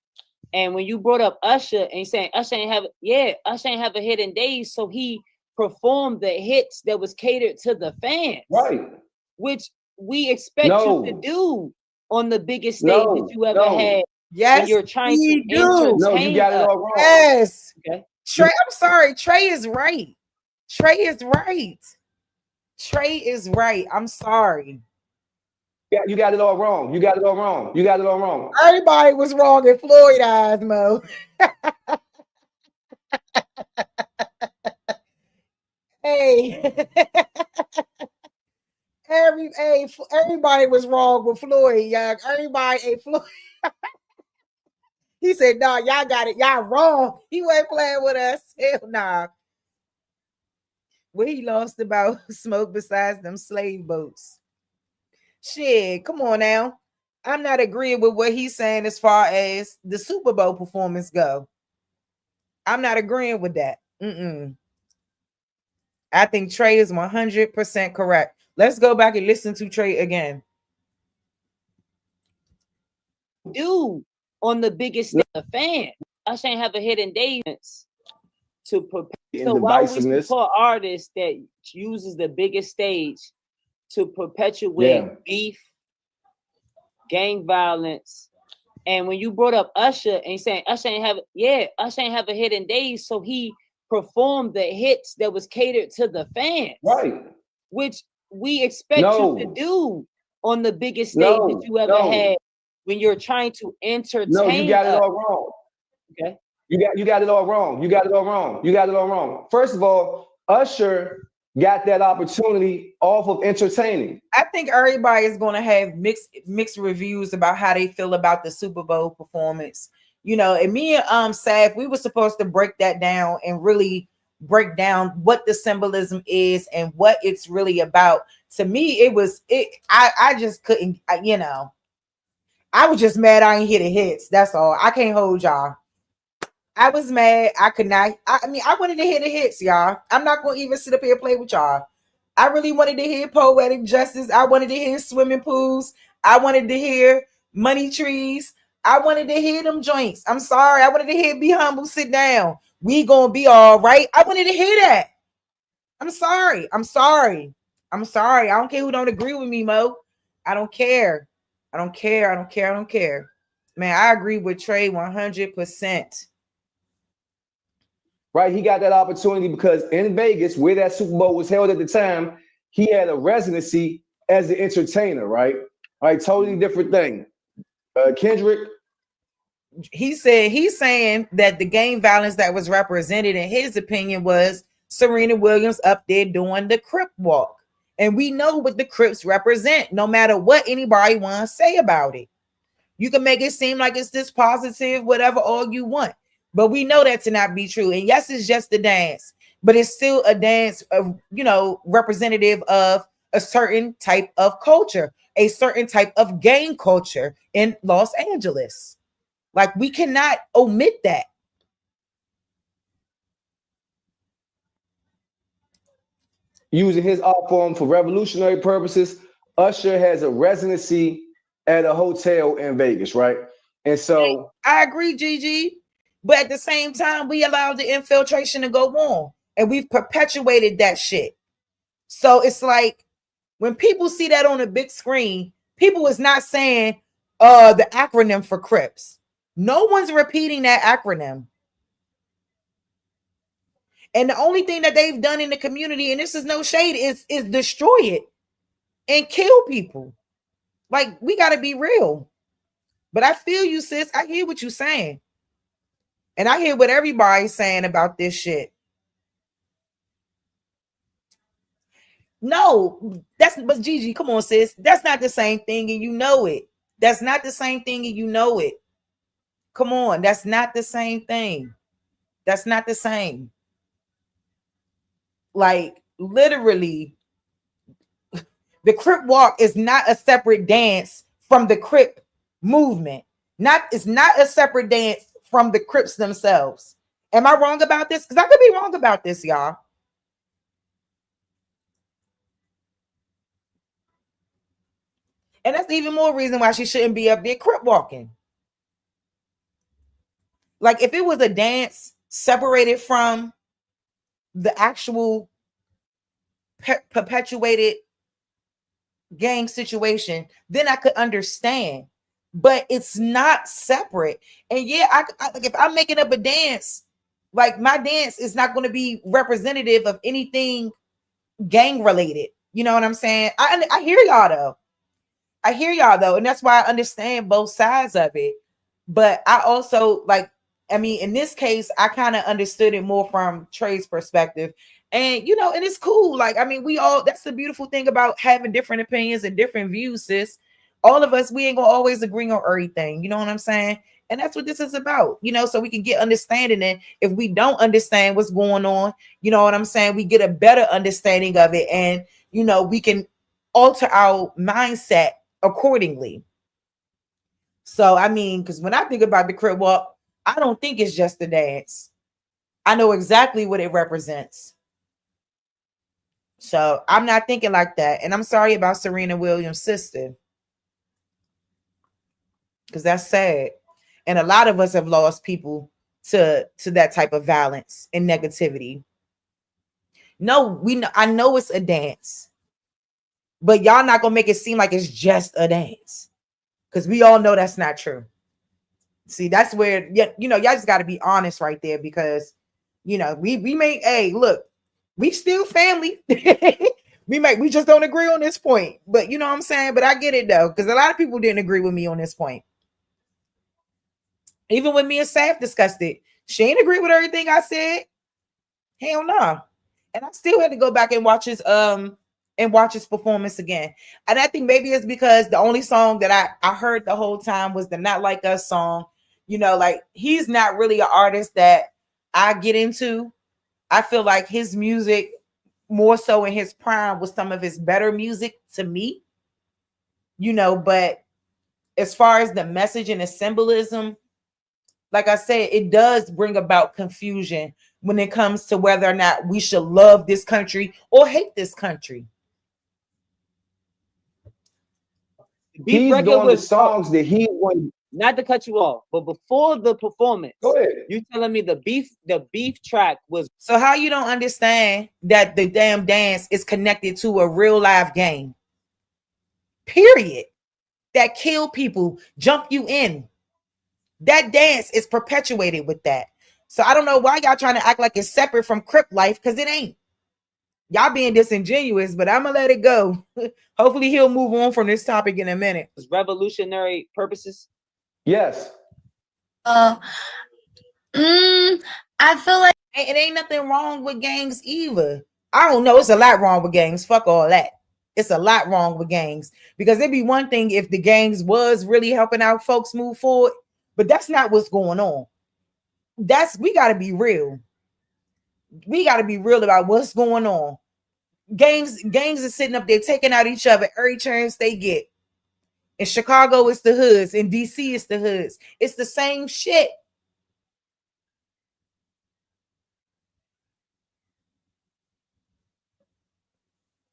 And when you brought up Usher and saying Usher ain't have a hit in days, so he performed the hits that was catered to the fans, right? Which we expect you to do on the biggest stage that you ever had. Yes, you're trying to do. entertain. No, you got it all wrong. Yes. Okay. Trey, I'm sorry. Trey is right. Trey is right. I'm sorry. You got it all wrong. You got it all wrong. You got it all wrong. Everybody was wrong in Floyd eyes, Mo. Hey. Everybody was wrong with Floyd, y'all. Everybody ain't Floyd. He said, "No, y'all got it. Y'all wrong. He wasn't playing with us. Hell nah." What he lost about smoke besides them slave boats? Shit, come on now. I'm not agreeing with what he's saying as far as the Super Bowl performance go. I'm not agreeing with that. I think Trey is 100% correct. Let's go back and listen to Trey again. Dude, on the biggest stage, the fan. Us ain't have a hidden days to prepare. So why we support artists that uses the biggest stage to perpetuate beef, gang violence, and when you brought up Usher and saying Usher ain't have a hidden days, so he performed the hits that was catered to the fans, right? Which we expect you to do on the biggest stage that you ever had. When you're trying to entertain, no, you got it all wrong. Okay, you got it all wrong. You got it all wrong. You got it all wrong. First of all, Usher got that opportunity off of entertaining. I think everybody is going to have mixed reviews about how they feel about the Super Bowl performance. You know, and me and Saf, we were supposed to break that down and really break down what the symbolism is and what it's really about. To me, I just couldn't, you know. I was just mad I didn't hear the hits. That's all. I can't hold y'all. I was mad. I could not. I mean, I wanted to hear the hits, y'all. I'm not going to even sit up here and play with y'all. I really wanted to hear Poetic Justice. I wanted to hear Swimming Pools. I wanted to hear Money Trees. I wanted to hear them joints. I'm sorry. I wanted to hear Be Humble, Sit Down. We gonna be all right. I wanted to hear that. I'm sorry. I'm sorry. I'm sorry. I don't care who don't agree with me, Mo. I don't care. I don't care. I don't care. I don't care. Man, I agree with Trey 100%. Right, he got that opportunity because in Vegas, where that Super Bowl was held at the time, he had a residency as an entertainer, right? Totally different thing. Kendrick, he's saying that the gang violence that was represented in his opinion was Serena Williams up there doing the Crip walk. And we know what the Crips represent, no matter what anybody wants to say about it. You can make it seem like it's this positive, whatever, all you want. But we know that to not be true. And yes, it's just a dance, but it's still a dance of, representative of a certain type of culture, a certain type of gang culture in Los Angeles. Like, we cannot omit that. Using his art form for revolutionary purposes, Usher has a residency at a hotel in Vegas, right? And so I agree, Gigi. But at the same time, we allowed the infiltration to go on, and we've perpetuated that shit. So it's like when people see that on a big screen, people is not saying the acronym for Crips. No one's repeating that acronym. And the only thing that they've done in the community, and this is no shade, is destroy it and kill people. Like, we got to be real. But I feel you, sis. I hear what you're saying. And I hear what everybody's saying about this shit. No, but Gigi, come on, sis. That's not the same thing, and you know it. That's not the same thing, and you know it. Come on, that's not the same thing. That's not the same. Like, literally, the Crip Walk is not a separate dance from the Crip movement. It's not a separate dance from the Crips themselves. Am I wrong about this? Because I could be wrong about this, y'all. And that's even more reason why she shouldn't be up there Crip walking. Like, if it was a dance separated from the actual perpetuated gang situation, then I could understand. But it's not separate. And yeah, I like, if I'm making up a dance, like, my dance is not going to be representative of anything gang related. You know what I'm saying? I hear y'all though. I hear y'all though, and that's why I understand both sides of it. But I also like, I mean, in this case, I kind of understood it more from Trey's perspective. And you know, and it's cool. Like, I mean, we all, that's the beautiful thing about having different opinions and different views, sis. All of us, we ain't gonna always agree on everything. You know what I'm saying? And that's what this is about, you know, so we can get understanding. And if we don't understand what's going on, you know what I'm saying, we get a better understanding of it. And, you know, we can alter our mindset accordingly. So, I mean, because when I think about the crib walk, I don't think it's just a dance. I know exactly what it represents. So I'm not thinking like that. And I'm sorry about Serena Williams' sister, because that's sad. And a lot of us have lost people to that type of violence and negativity. No, we know, I know it's a dance, but y'all not gonna make it seem like it's just a dance, because we all know that's not true. See, that's where, yeah, you know, y'all just got to be honest right there, because you know, we may, hey, look, we still family. We just don't agree on this point, but you know what I'm saying. But I get it though, because a lot of people didn't agree with me on this point. Even when me and Saf discussed it, she ain't agree with everything I said. Hell no. And I still had to go back and watch his performance again. And I think maybe it's because the only song that I heard the whole time was the Not Like Us song. You know, like, he's not really an artist that I get into. I feel like his music, more so in his prime, was some of his better music to me. You know, but as far as the message and the symbolism, like I said, it does bring about confusion when it comes to whether or not we should love this country or hate this country. He's doing the songs that he wanted. Not to cut you off, but before the performance, go ahead. You telling me the beef track was. So how you don't understand that the damn dance is connected to a real live game? Period. That kill people, jump you in. That dance is perpetuated with that. So I don't know why y'all trying to act like it's separate from Crip life, because it ain't. Y'all being disingenuous, but I'm gonna let it go. Hopefully he'll move on from this topic in a minute. Revolutionary purposes. Yes. I feel like it ain't nothing wrong with gangs either. I don't know. It's a lot wrong with gangs. Fuck all that. It's a lot wrong with gangs, because it'd be one thing if the gangs was really helping out folks move forward, but that's not what's going on. We got to be real. We got to be real about what's going on. Gangs are sitting up there taking out each other every chance they get. In Chicago, it's the hoods. In DC, it's the hoods. It's the same shit.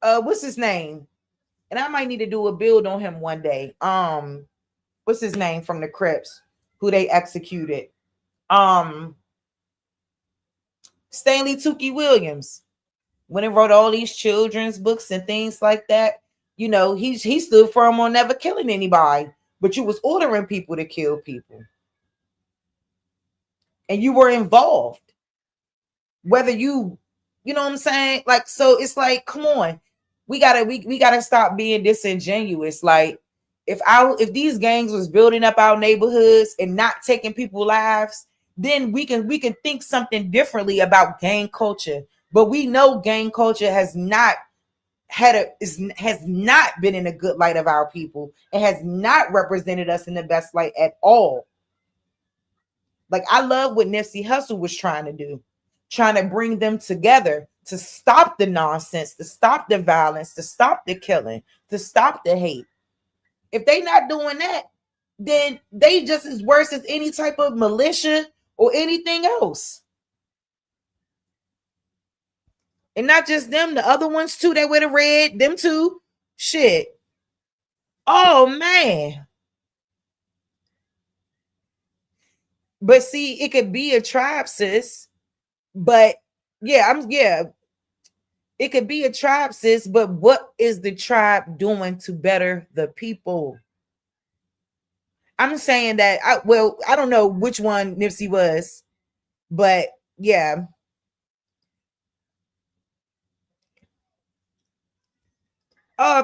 What's his name? And I might need to do a build on him one day. What's his name from the Crips, who they executed? Stanley Tookie Williams, when he wrote all these children's books and things like that. You know, he stood firm on never killing anybody, but you was ordering people to kill people, and you were involved. Whether you know what I'm saying? Like, so it's like, come on, we gotta stop being disingenuous. Like, if these gangs was building up our neighborhoods and not taking people's lives, then we can think something differently about gang culture. But we know gang culture has not been in a good light of our people. It has not represented us in the best light at all. Like, I love what Nipsey Hussle was trying to do, trying to bring them together to stop the nonsense, to stop the violence, to stop the killing, to stop the hate. If they not doing that, then they just as worse as any type of militia or anything else. And not just them, the other ones too, they wear the red, them too. Shit. Oh man. But see, it could be a tribe, sis. But it could be a tribe, sis. But what is the tribe doing to better the people? I'm saying that I don't know which one Nipsey was, but yeah.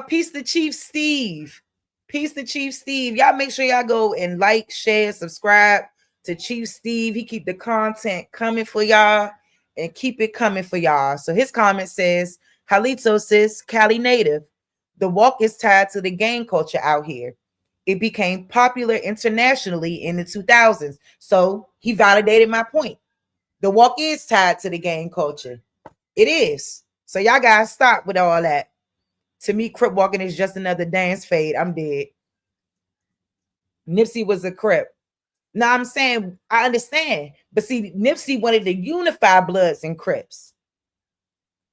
Peace to Chief Steve. Peace to Chief Steve. Y'all make sure y'all go and like, share, subscribe to Chief Steve. He keep the content coming for y'all and keep it coming for y'all. So his comment says, Halito sis, Cali native. The walk is tied to the gang culture out here. It became popular internationally in the 2000s. So he validated my point. The walk is tied to the gang culture. It is. So y'all guys stop with all that. To me, Crip walking is just another dance fade. I'm dead. Nipsey was a Crip. Now I'm saying I understand, but see, Nipsey wanted to unify Bloods and Crips,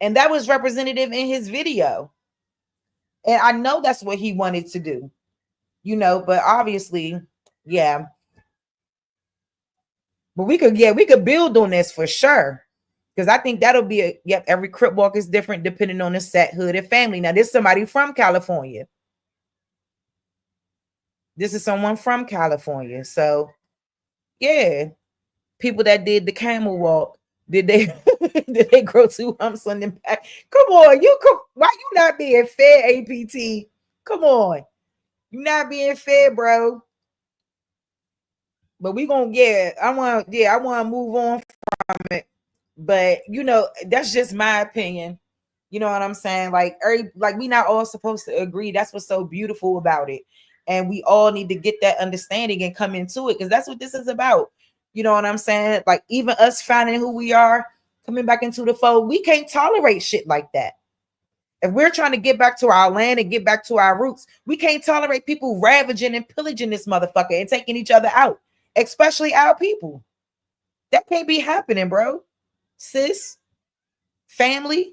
and that was representative in his video. And I know that's what he wanted to do, you know. But obviously, yeah. But we could build on this for sure. Because I think that'll be every Crip walk is different depending on the set, hood, and family. Now, there's somebody from California. This is someone from California. So, yeah. People that did the camel walk, did they did they grow two humps on them back? Come on, why you not being fair, APT? Come on. You not being fair, bro. But we gonna I want to move on from it. But you know, that's just my opinion. You know what I'm saying? Like we not all supposed to agree. That's what's so beautiful about it. And we all need to get that understanding and come into it because that's what this is about. You know what I'm saying? Like even us finding who we are, coming back into the fold, we can't tolerate shit like that. If we're trying to get back to our land and get back to our roots, we can't tolerate people ravaging and pillaging this motherfucker and taking each other out, especially our people. That can't be happening, bro. Sis, family.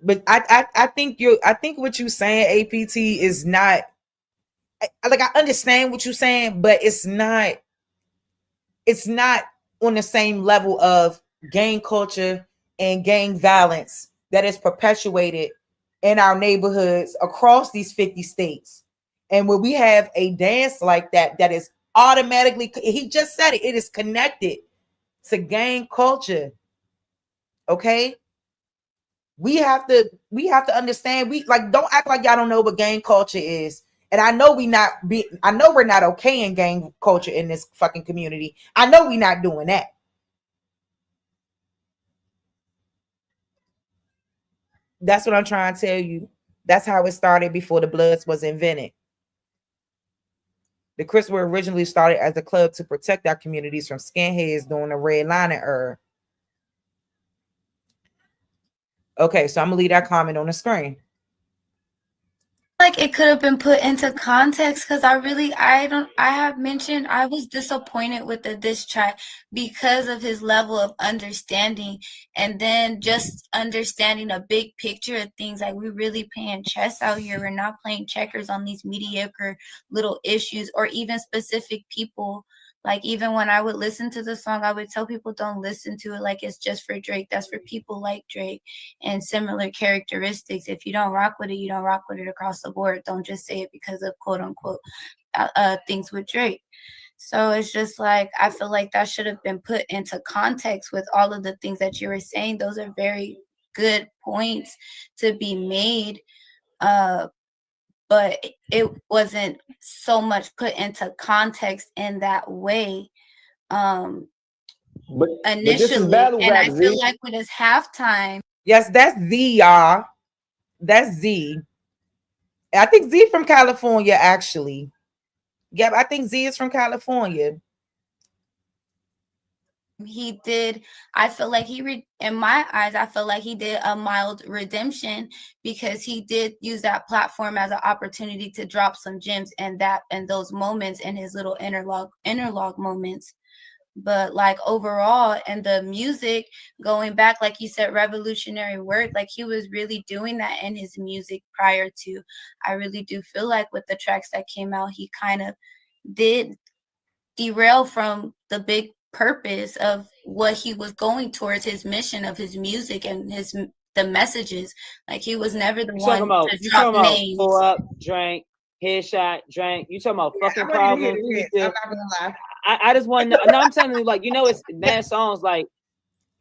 But I think what you're saying, APT, is not like I understand what you're saying, but it's not on the same level of gang culture and gang violence that is perpetuated in our neighborhoods across these 50 states. And when we have a dance like that is automatically, he just said it is connected to gang culture. Okay. We have to understand. We like don't act like y'all don't know what gang culture is. And I know we're not okay in gang culture in this fucking community. I know we're not doing that. That's what I'm trying to tell you. That's how it started before the Bloods was invented. The Crips were originally started as a club to protect our communities from skinheads during the redlining era. Okay, so I'm gonna leave that comment on the screen. Like it could have been put into context because I have mentioned I was disappointed with the diss track because of his level of understanding and then just understanding a big picture of things. Like we're really playing chess out here. We're not playing checkers on these mediocre little issues or even specific people. Like even when I would listen to the song, I would tell people don't listen to it like it's just for Drake. That's for people like Drake and similar characteristics. If you don't rock with it, you don't rock with it across the board. Don't just say it because of quote unquote things with Drake. So it's just like I feel like that should have been put into context with all of the things that you were saying. Those are very good points to be made. But it wasn't so much put into context in that way But initially. this is battle and rap, I feel Z. like with his halftime. Yes, that's Z, y'all. That's Z. I think Z from California, actually. Yep, I think Z is from California. He did, I feel like in my eyes, I feel like he did a mild redemption because he did use that platform as an opportunity to drop some gems and those moments in his little interlog moments. But like overall, and the music going back, like you said, revolutionary work, like he was really doing that in his music prior to. I really do feel like with the tracks that came out, he kind of did derail from the big purpose of what he was going towards, his mission of his music and the messages. Like he was never the one to drop names. Pull up, drank, headshot, drank. You talking about fucking problems? I'm not gonna lie. I just want to. No, I'm telling you, like, you know, it's mad songs like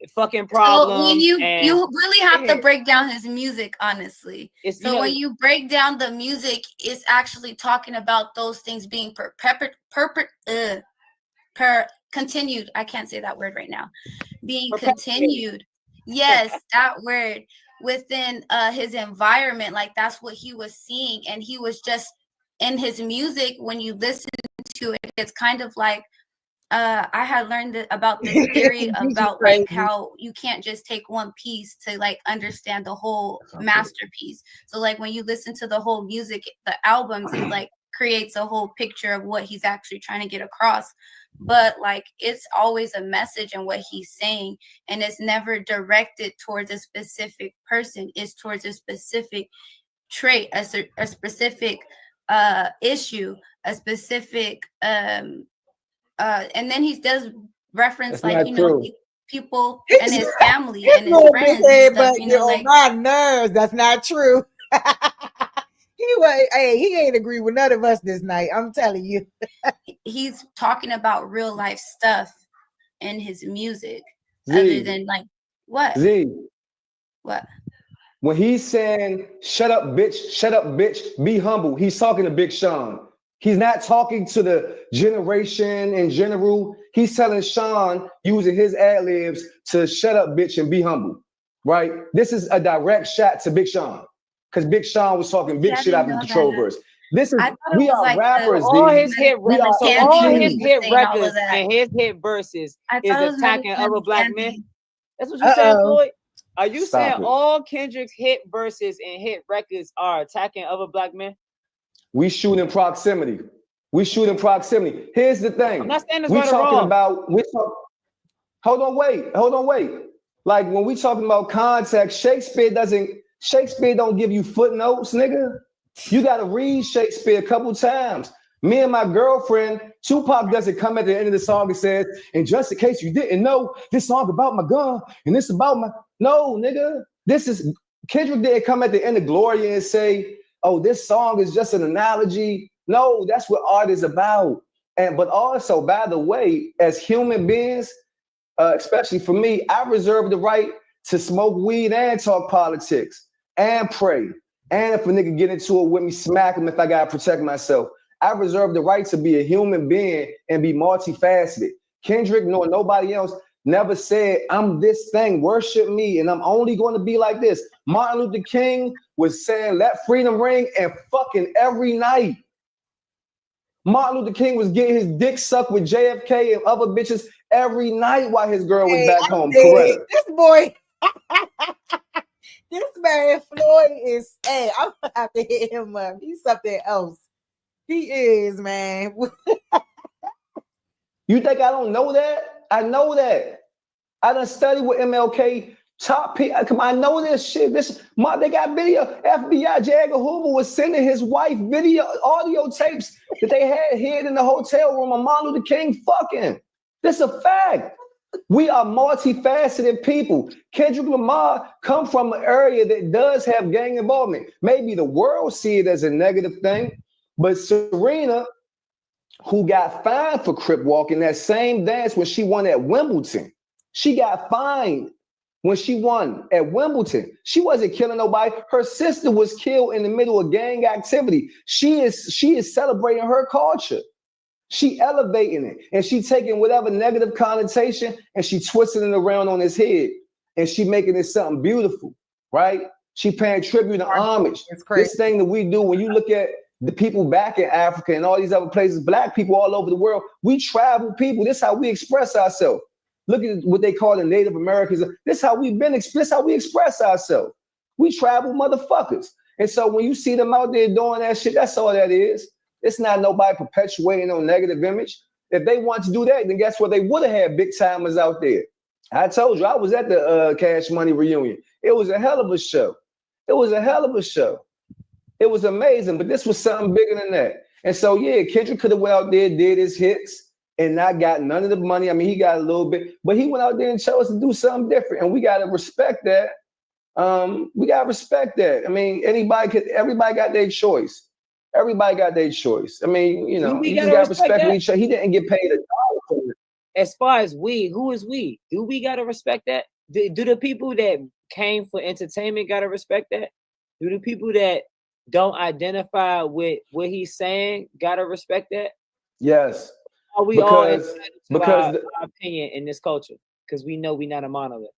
fucking problem. So when you and really have to break down his music, honestly. It's, so when you break down the music, it's actually talking about those things being continued. I can't say that word right now. Being continued. Yes, that word within his environment. Like that's what he was seeing, and he was just in his music. When you listen to it, it's kind of like I had learned about this theory about like how you can't just take one piece to like understand the whole masterpiece. So like when you listen to the whole music, the albums, it like creates a whole picture of what he's actually trying to get across. But like it's always a message in what he's saying, and it's never directed towards a specific person. It's towards a specific trait, a specific issue, a specific and then he does reference like people and his family and his friends and stuff, but like my nerves. That's not true. He ain't agree with none of us this night. I'm telling you. He's talking about real life stuff in his music, other than like what? What? When he's saying shut up, bitch, be humble, he's talking to Big Sean. He's not talking to the generation in general. He's telling Sean, using his ad-libs, to shut up, bitch, and be humble, right? This is a direct shot to Big Sean, because Big Sean was talking big shit out of the Control verse. This is, we are like rappers, all his hit records, all his hit records and his hit verses is attacking other black men. That's what you saying, Floyd? Are you saying all Kendrick's hit verses and hit records are attacking other black men? We shoot in proximity. Here's the thing. I'm not saying this we right talking or wrong. about. Hold on, wait. Like when we talking about context, Shakespeare don't give you footnotes, nigga. You gotta read Shakespeare a couple times. Me and my girlfriend, Tupac doesn't come at the end of the song and says, and just in case you didn't know, this song about my gun and this about my. No, nigga. This is Kendrick didn't come at the end of Gloria and say, oh, this song is just an analogy. No, that's what art is about. But also, by the way, as human beings, especially for me, I reserve the right to smoke weed and talk politics and pray. And if a nigga get into it with me, smack him if I gotta protect myself. I reserve the right to be a human being and be multifaceted. Kendrick nor nobody else never said, I'm this thing, worship me, and I'm only going to be like this. Martin Luther King was saying, let freedom ring, and fucking every night. Martin Luther King was getting his dick sucked with JFK and other bitches every night while his girl was back home. Correct. This boy, this man Floyd is, I'm gonna have to hit him up. He's something else. He is, man. You think I don't know that? I know that. I done studied with MLK top people. I know this shit. They got video. FBI J. Edgar Hoover was sending his wife audio tapes that they had hid in the hotel room of Martin Luther King fucking. This is a fact. We are multifaceted people. Kendrick Lamar come from an area that does have gang involvement. Maybe the world see it as a negative thing, but Serena, who got fined for crip walking that same dance when she won at Wimbledon. She got fined when she won at Wimbledon. She wasn't killing nobody. Her sister was killed in the middle of gang activity. She is celebrating her culture. She elevating it, and she taking whatever negative connotation and she twisting it around on his head, and she making it something beautiful, right? She paying tribute and homage. This thing that we do, when you look at the people back in Africa and all these other places, black people all over the world, we travel people. This is how we express ourselves. Look at what they call the Native Americans. This is how we've been. This is how we express ourselves. We travel motherfuckers. And so when you see them out there doing that shit, that's all that is. It's not nobody perpetuating no negative image. If they want to do that, then guess what? They would have had big timers out there. I told you, I was at the Cash Money reunion. It was a hell of a show. It was amazing, but this was something bigger than that. And so, yeah, Kendrick could have went out there, did his hits, and not got none of the money. I mean, he got a little bit, but he went out there and chose to do something different. And we got to respect that. I mean, everybody got their choice. Everybody got their choice. I mean, you know, you just got to respect each other. He didn't get paid $1 for it. As far as we, who is we? Do we got to respect that? Do the people that came for entertainment gotta respect that? Do the people that don't identify with what he's saying gotta respect that? Yes, Are we all because entitled to our opinion in this culture? Because we know we're not a monolith.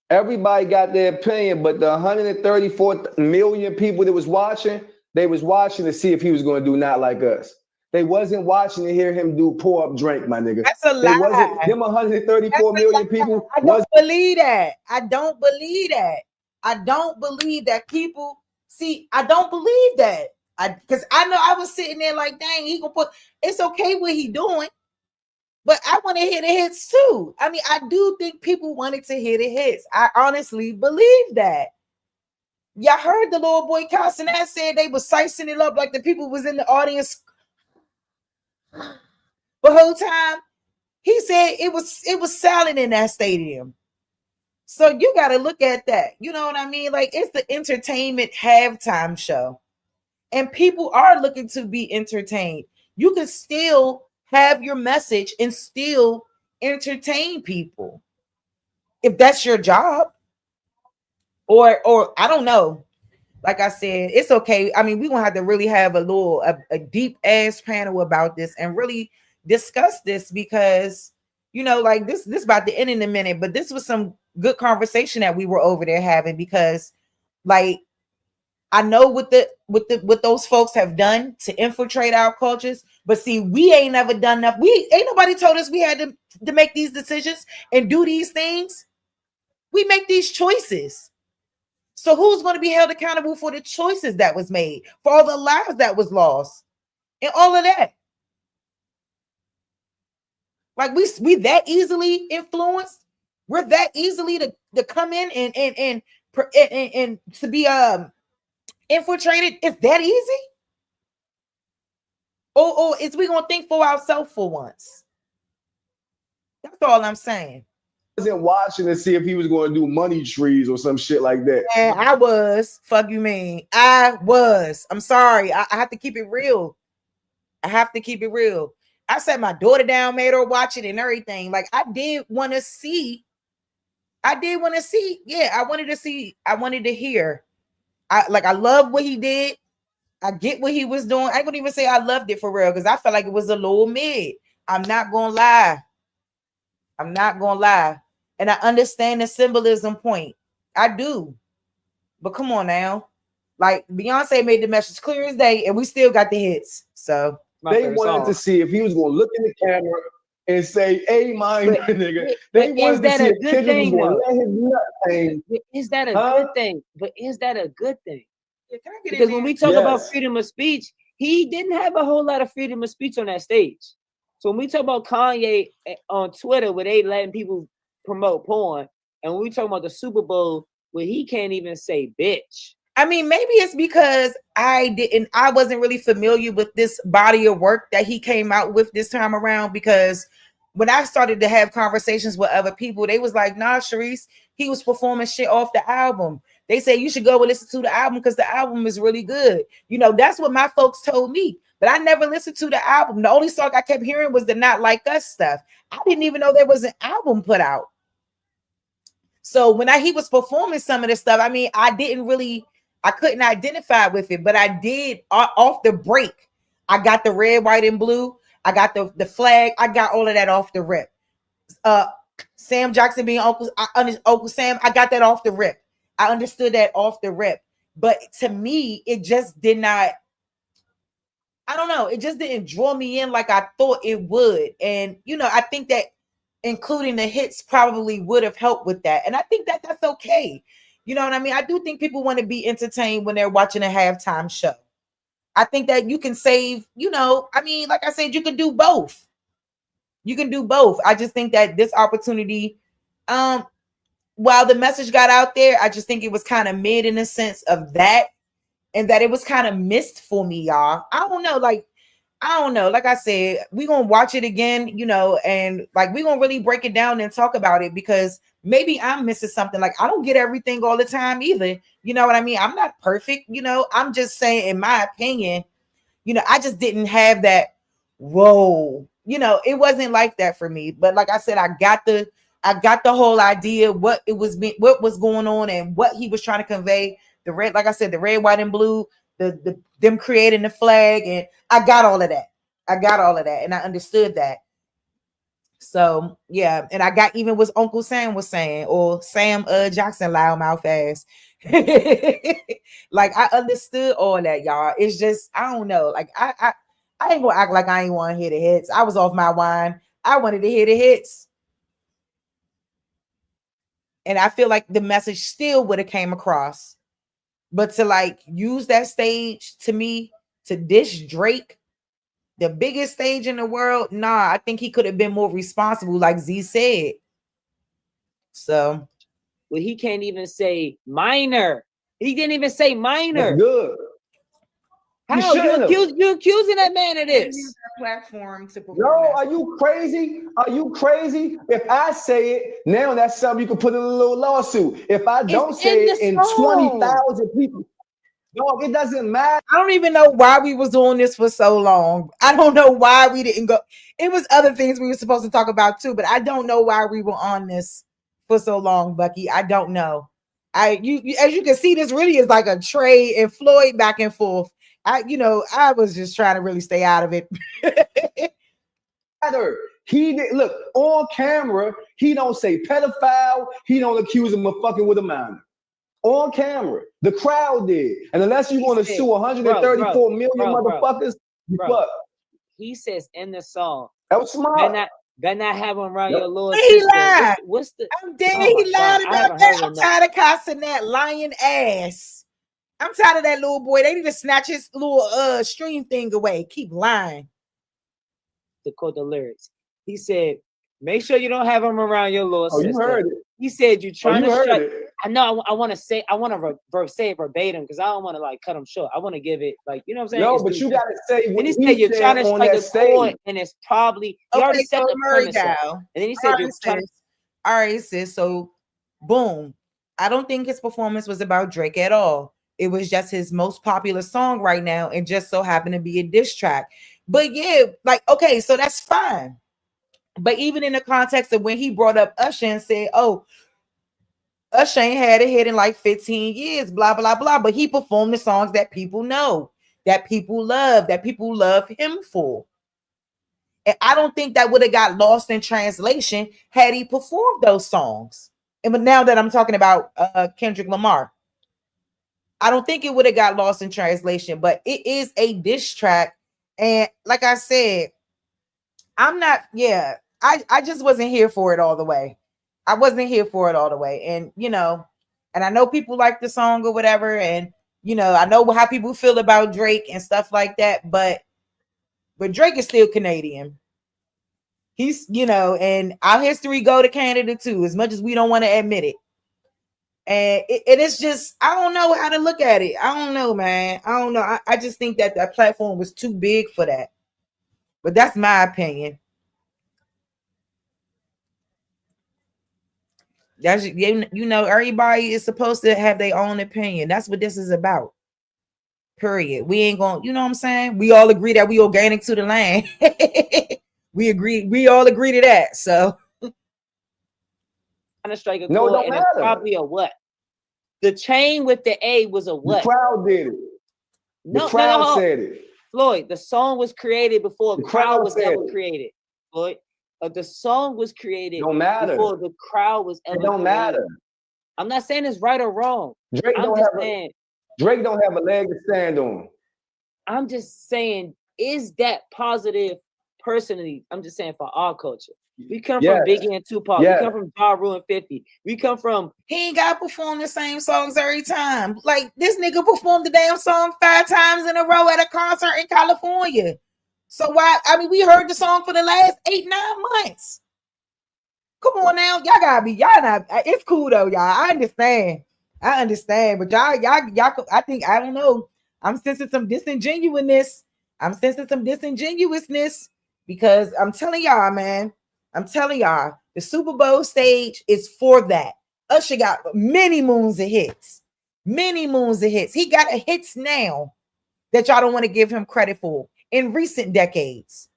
Everybody got their opinion, but the 134 million people that was watching, they was watching to see if he was going to do Not Like Us. They wasn't watching to hear him do Pour Up Drink, my nigga. That's a They lie. wasn't, them 134 million people. I don't believe that. I don't believe that. I don't believe that people see. I don't believe that. Because I know I was sitting there like, dang, he gonna put. It's okay what he doing, but I want to hear the hits too. I mean, I do think people wanted to hear the hits. I honestly believe that. Y'all heard the little boy cussing that said they was sicing it up like the people was in the audience the whole time. He said it was silent in that stadium. So you got to look at that. You know what I mean? Like, it's the entertainment halftime show. And people are looking to be entertained. You can still have your message and still entertain people. If that's your job. Or I don't know. Like I said, it's okay. I mean, we're gonna have to really have a deep ass panel about this and really discuss this, because like this about to end in a minute, but this was some good conversation that we were over there having, because like I know what those folks have done to infiltrate our cultures, but see, we ain't never done enough. We ain't nobody told us we had to make these decisions and do these things. We make these choices. So who's going to be held accountable for the choices that was made, for all the lives that was lost, and all of that? Like we that easily influenced? We're that easily to come in and to be infiltrated? It's that easy? Or is we gonna think for ourselves for once? That's all I'm saying. Wasn't watching to see if he was going to do money trees or some shit like that. And I was. Fuck you mean? I was. I'm sorry. I have to keep it real. I have to keep it real. I sat my daughter down, made her watch it and everything. Like, I did want to see. Yeah, I wanted to see. I wanted to hear. I love what he did. I get what he was doing. I wouldn't even say I loved it for real, because I felt like it was a little mid. I'm not gonna lie. And I understand the symbolism point. I do. But come on now. Like, Beyonce made the message clear as day, and we still got the hits. So they wanted to see if he was going to look in the camera and say, "Hey, mind, nigga." They wanted to see if Kendrick was going to let his nut hang. Is that a good thing? But is that a good thing? Because when we talk about freedom of speech, he didn't have a whole lot of freedom of speech on that stage. So when we talk about Kanye on Twitter, where they letting people promote porn, and when we talk about the Super Bowl, where he can't even say bitch. I mean, maybe it's because I wasn't really familiar with this body of work that he came out with this time around, because when I started to have conversations with other people, they was like, nah, Sharice, he was performing shit off the album. They say you should go and listen to the album because the album is really good. That's what my folks told me. But I never listened to the album. The only song I kept hearing was the Not Like Us stuff. I didn't even know there was an album put out. So when he was performing some of this stuff, I mean, I couldn't identify with it, but I did off the break. I got the red, white, and blue. I got the flag. I got all of that off the rip. Sam Jackson being Uncle Sam, I got that off the rip. I understood that off the rip. But to me, it just did not, I don't know, it just didn't draw me in like I thought it would. And, I think that including the hits probably would have helped with that. And I think that that's okay. You know what I mean? I do think people want to be entertained when they're watching a halftime show. I think that you can save, I mean, like I said, you can do both. I just think that this opportunity, while the message got out there, I just think it was kind of mid in the sense of that, and that it was kind of missed for me, y'all. I don't know. Like I said, we're going to watch it again, and like, we're going to really break it down and talk about it, because maybe I'm missing something. Like, I don't get everything all the time either. You know what I mean? I'm not perfect. I'm just saying, in my opinion, I just didn't have that. Whoa, it wasn't like that for me. But like I said, I got the I got the whole idea what was going on and what he was trying to convey. The red, like I said, the red, white, and blue, them creating the flag, and I got all of that. And I understood that. So yeah, and I got even what Uncle Sam was saying, or Sam Jackson loudmouth ass. Like I understood all that, y'all. It's just I don't know. Like I ain't gonna act like I ain't want to hear the hits. I was off my wine. I wanted to hear the hits. And I feel like the message still would have came across. But to like use that stage to me to dish Drake, the biggest stage in the world, nah, I think he could have been more responsible, like Z said. So, well, he can't even say minor. He didn't even say minor. That's good. How you accusing that man of this? Use that platform to perform. No, are you crazy? Are you crazy? If I say it now, that's something you can put in a little lawsuit. If I don't say it, and 20,000 people. Dog, it doesn't matter. I don't even know why we was doing this for so long. I don't know why we didn't go. It was other things we were supposed to talk about too, but I don't know why we were on this for so long, Bucky. I don't know. You as you can see, this really is like a Trey and Floyd back and forth. I was just trying to really stay out of it. He did look on camera. He don't say pedophile. He don't accuse him of fucking with a minor. On camera, the crowd did, and unless you want to sue 134 million motherfuckers, you fuck. He says in the song, that was smart. Better not have him around your little he sister. lied. What's the? I'm dead. He lied about that. I'm tired of cussing that lying ass. I'm tired of that little boy. They need to snatch his little stream thing away. Keep lying. To quote the lyrics, he said, "Make sure you don't have him around your little sister." You heard it. He said, "You're trying to strike." It. I know. I want to say it verbatim because I don't want to like cut him short. I want to give it like what I'm saying. No, but you gotta say what he said. You're trying to strike a chord, and it's probably he already set the premise up. And then he said, "You're trying to." All right, sis. So, boom. I don't think his performance was about Drake at all. It was just his most popular song right now, and just so happened to be a diss track. But yeah, like okay, so that's fine. But even in the context of when he brought up Usher and said, "Oh, Usher ain't had a hit in like 15 years, blah, blah, blah." But he performed the songs that people know, that people love him for. And I don't think that would have got lost in translation had he performed those songs. And but now that I'm talking about Kendrick Lamar, I don't think it would have got lost in translation, but it is a diss track. And like I said, I just wasn't here for it all the way. I wasn't here for it all the way. And, and I know people like the song or whatever. And, I know how people feel about Drake and stuff like that. But Drake is still Canadian. He's, and our history go to Canada too, as much as we don't want to admit it. And it's just, I don't know how to look at it. I don't know, man. I don't know. I just think that platform was too big for that. But that's my opinion. That's everybody is supposed to have their own opinion. That's what this is about. Period. We ain't gonna, you know what I'm saying? We all agree that we organic to the land. We all agree to that. So trying to strike a chord, and it's probably a what? The chain with the A was a what? The crowd did it. The crowd said it. Floyd, the song was created before the crowd was ever created. Floyd. The song was created before the crowd was ever created. It don't matter. I'm not saying it's right or wrong. Drake don't have a leg to stand on. I'm just saying, is that positive personally? I'm just saying for our culture. We come from Biggie and Tupac. We come from Ja Rule and 50. We come from... He ain't got to perform the same songs every time. Like, this nigga performed the damn song 5 times in a row at a concert in California. So why? I mean, we heard the song for the last 8-9 months. Come on now, y'all gotta be. Y'all not. It's cool though, y'all. I understand, but y'all. I think I don't know. I'm sensing some disingenuousness. Because I'm telling y'all, man. I'm telling y'all, the Super Bowl stage is for that. Usher got many moons of hits. He got a hits now that y'all don't want to give him credit for. In recent decades.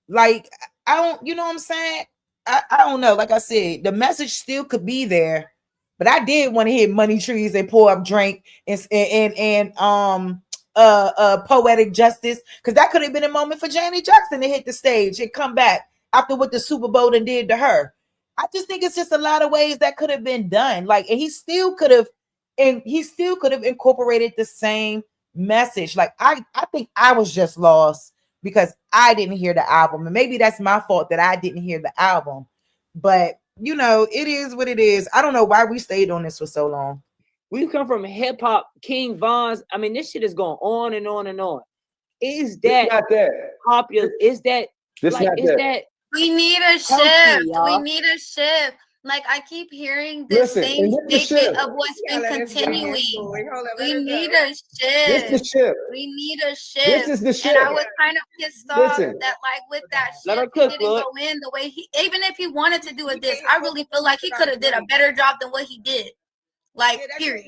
Like, I don't, you know what I'm saying? I don't know. Like I said, the message still could be there, but I did want to hit Money Trees and Pour Up Drink and Poetic Justice, because that could have been a moment for Janet Jackson to hit the stage and come back after what the Super Bowl done did to her. I just think it's just a lot of ways that could have been done. Like, and he still could have incorporated the same message. Like, I think I was just lost because I didn't hear the album, and maybe that's my fault that I didn't hear the album. But you know, it is what it is. I don't know why we stayed on this for so long. We come from hip hop, King Von's. I mean, this shit is going on and on and on. Is that popular? Is that like? Is that? We need a shift. We need a shift. Like, I keep hearing the same statement of what's been continuing. We need a shift. This the shift. We need a shift. This is the shift. And I was kind of pissed off that, like, with that shift, he didn't go in the way he, even if he wanted to do a diss, I really feel like he could have did a better job than what he did. Like, period.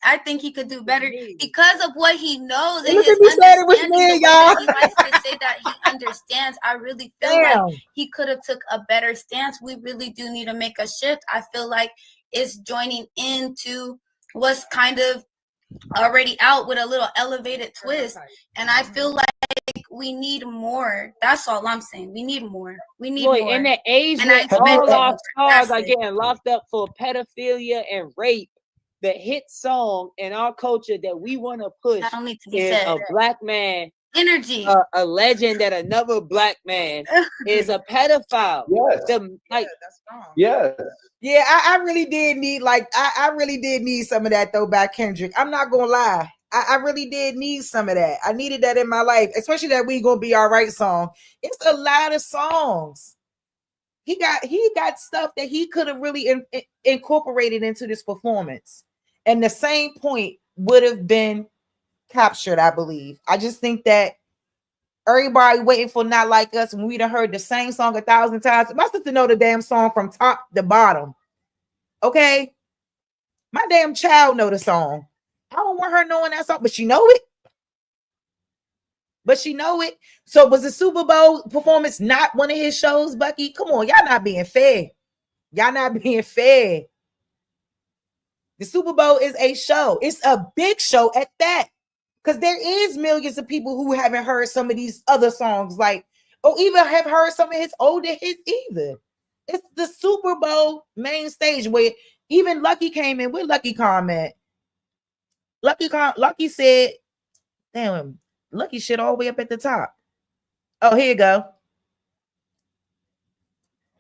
I think he could do better because of what he knows and his understanding. He likes to say that he understands. I really feel like he could have took a better stance. We really do need to make a shift. I feel like it's joining into what's kind of already out with a little elevated twist. And I feel like we need more. That's all I'm saying. We need more. We need more. In that age when all our stars are getting locked up for pedophilia and rape, the hit song in our culture that we want to push is a black man energy, a legend that another black man is a pedophile. Yes. Yeah, I really did need, like, I really did need some of that though by Kendrick. I'm not gonna lie. I really did need some of that. I needed that in my life, especially that We Gonna Be All Right song. It's a lot of songs. He got stuff that he could have really incorporated into this performance. And the same point would have been captured, I believe. I just think that everybody waiting for Not Like Us when we done heard the same song 1,000 times. My sister know the damn song from top to bottom. Okay? My damn child know the song. I don't want her knowing that song, but she know it. So was the Super Bowl performance not one of his shows, Bucky? Come on, y'all not being fair. The Super Bowl is a show. It's a big show at that. Because there is millions of people who haven't heard some of these other songs, like, or even have heard some of his older hits either. It's the Super Bowl main stage where even Lucky came in with Lucky comment. Lucky said, damn, Lucky shit all the way up at the top. Oh, here you go.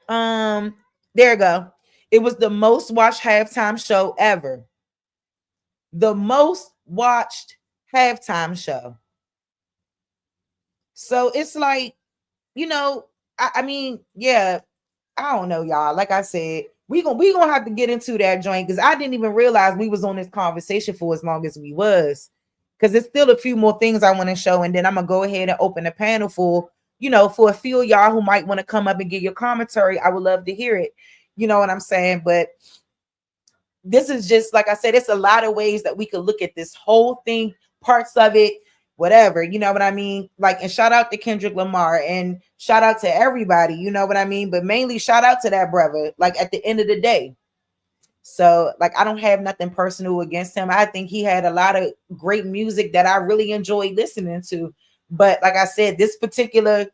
There you go. It was the most watched halftime show ever. The most watched halftime show. So it's like, you know, I mean, yeah, I don't know, y'all. Like I said, we gonna have to get into that joint because I didn't even realize we was on this conversation for as long as we was. Because there's still a few more things I want to show, and then I'm gonna go ahead and open the panel for, you know, for a few of y'all who might want to come up and get your commentary. I would love to hear it. You know what I'm saying? But this is just, like I said, it's a lot of ways that we could look at this whole thing, parts of it, whatever, you know what I mean? Like, and shout out to Kendrick Lamar and shout out to everybody, you know what I mean? But mainly shout out to that brother, like, at the end of the day. So, like, I don't have nothing personal against him. I think he had a lot of great music that I really enjoyed listening to. But like I said, this particular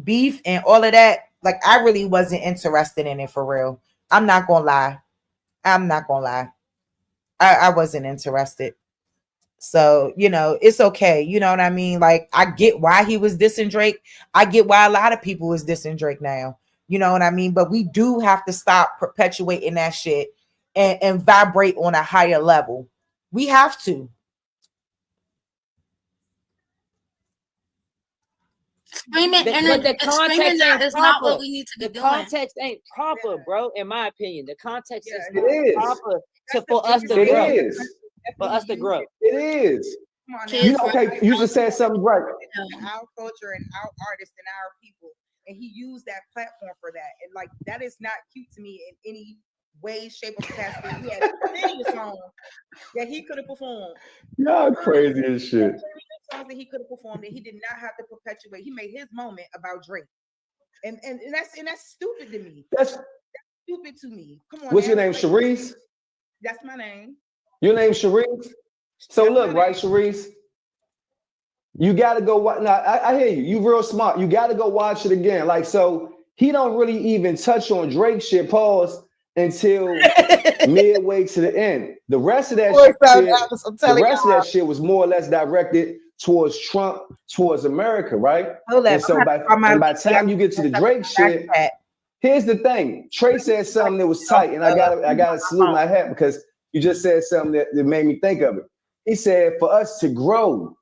beef and all of that, like, I really wasn't interested in it for real. I'm not gonna lie. I wasn't interested. So, you know, it's okay. You know what I mean? Like, I get why he was dissing Drake. I get why a lot of people is dissing Drake now. You know what I mean? But we do have to stop perpetuating that shit and vibrate on a higher level. We have to. Screaming that is not what we need to be doing. The context ain't proper, bro. In my opinion, the context is not proper for us to grow. It is. For us to grow. It is. You know, okay, you just said something right. Our culture and our artists and our people, and he used that platform for that. And like, that is not cute to me in any way, shape, or capacity. He had a song that he could have performed. Y'all crazy as shit. songs that he could have performed that he did not have to perpetuate. He made his moment about Drake. And that's stupid to me. That's stupid to me. Come on. What's your name, Sharice? That's my name. Your name's Sharice? So look, right, Sharice? You got to go watch. Now, I hear you. You real smart. You got to go watch it again. Like, so he don't really even touch on Drake shit, pause, until midway to the end. The rest of that shit was more or less directed towards Trump, towards America, right? And so by the time you get to the Drake shit, here's the thing. Trey said something that was tight, and I gotta salute my hat because you just said something that made me think of it. He said, for us to grow.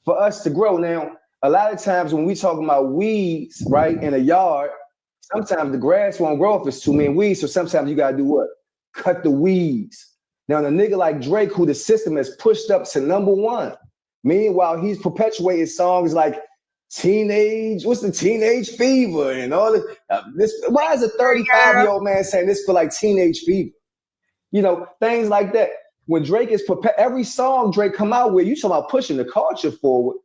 Now, a lot of times when we talking about weeds, right, in a yard, sometimes the grass won't grow if it's too many weeds. So sometimes you gotta do what? Cut the weeds. Now, the nigga like Drake, who the system has pushed up to #1, meanwhile, he's perpetuating songs like teenage fever and all this. Why is a 35-year-old man saying this for like teenage fever? You know, things like that. When Drake is every song Drake come out with, you talking about pushing the culture forward.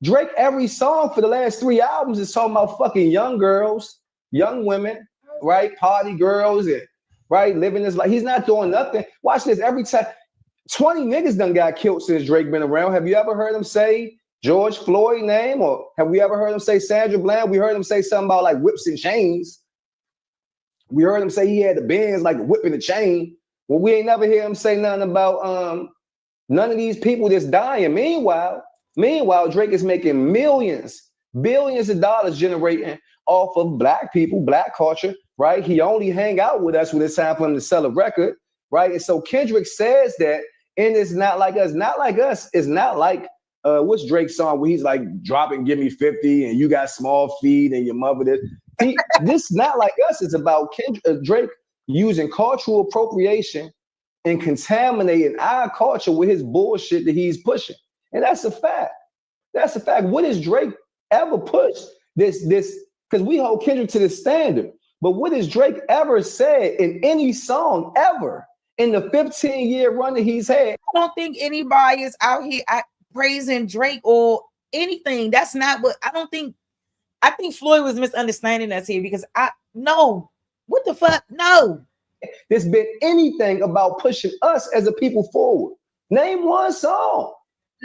Drake, every song for the last 3 albums is talking about fucking young girls, young women, right? Party girls, and right, living his life. He's not doing nothing. Watch this. Every time 20 niggas done got killed since Drake been around. Have you ever heard him say George Floyd name? Or have we ever heard him say Sandra Bland? We heard him say something about like whips and chains. We heard him say he had the Benz like a whip and a chain. Well, we ain't never hear him say nothing about none of these people that's dying. Meanwhile, Drake is making millions, billions of dollars generating off of black people, black culture, right? He only hang out with us when it's time for him to sell a record, right? And so Kendrick says that, and it's not like us. Not like us is not like what's Drake's song where he's like dropping "Give Me 50" and you got small feet and your mother did. This not like us. It's about Drake using cultural appropriation and contaminating our culture with his bullshit that he's pushing. And that's a fact. That's a fact. What has Drake ever pushed? This, because we hold Kendrick to this standard. But what has Drake ever said in any song ever in the 15-year run that he's had? I don't think anybody is out here praising Drake or anything. That's not what I don't think. I think Floyd was misunderstanding us here because what the fuck? No. There's been anything about pushing us as a people forward. Name one song.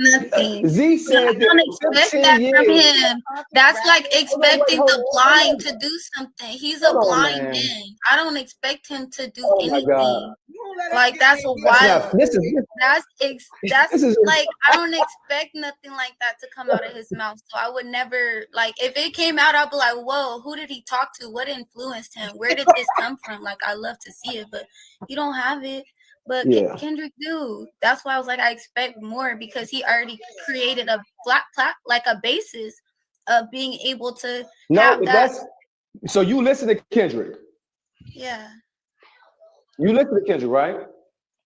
Nothing. Z said I don't expect that from him. That's like expecting the blind to do something. He's a blind man. I don't expect him to do anything. Like that's a wild. That's like I don't expect nothing like that to come out of his mouth. So I would never like if it came out, I'd be like, whoa, who did he talk to? What influenced him? Where did this come from? Like I love to see it, but he don't have it. But Kendrick do. That's why I was like, I expect more because he already created a like a basis of being able to have that. So you listen to Kendrick. Yeah. You listen to Kendrick, right?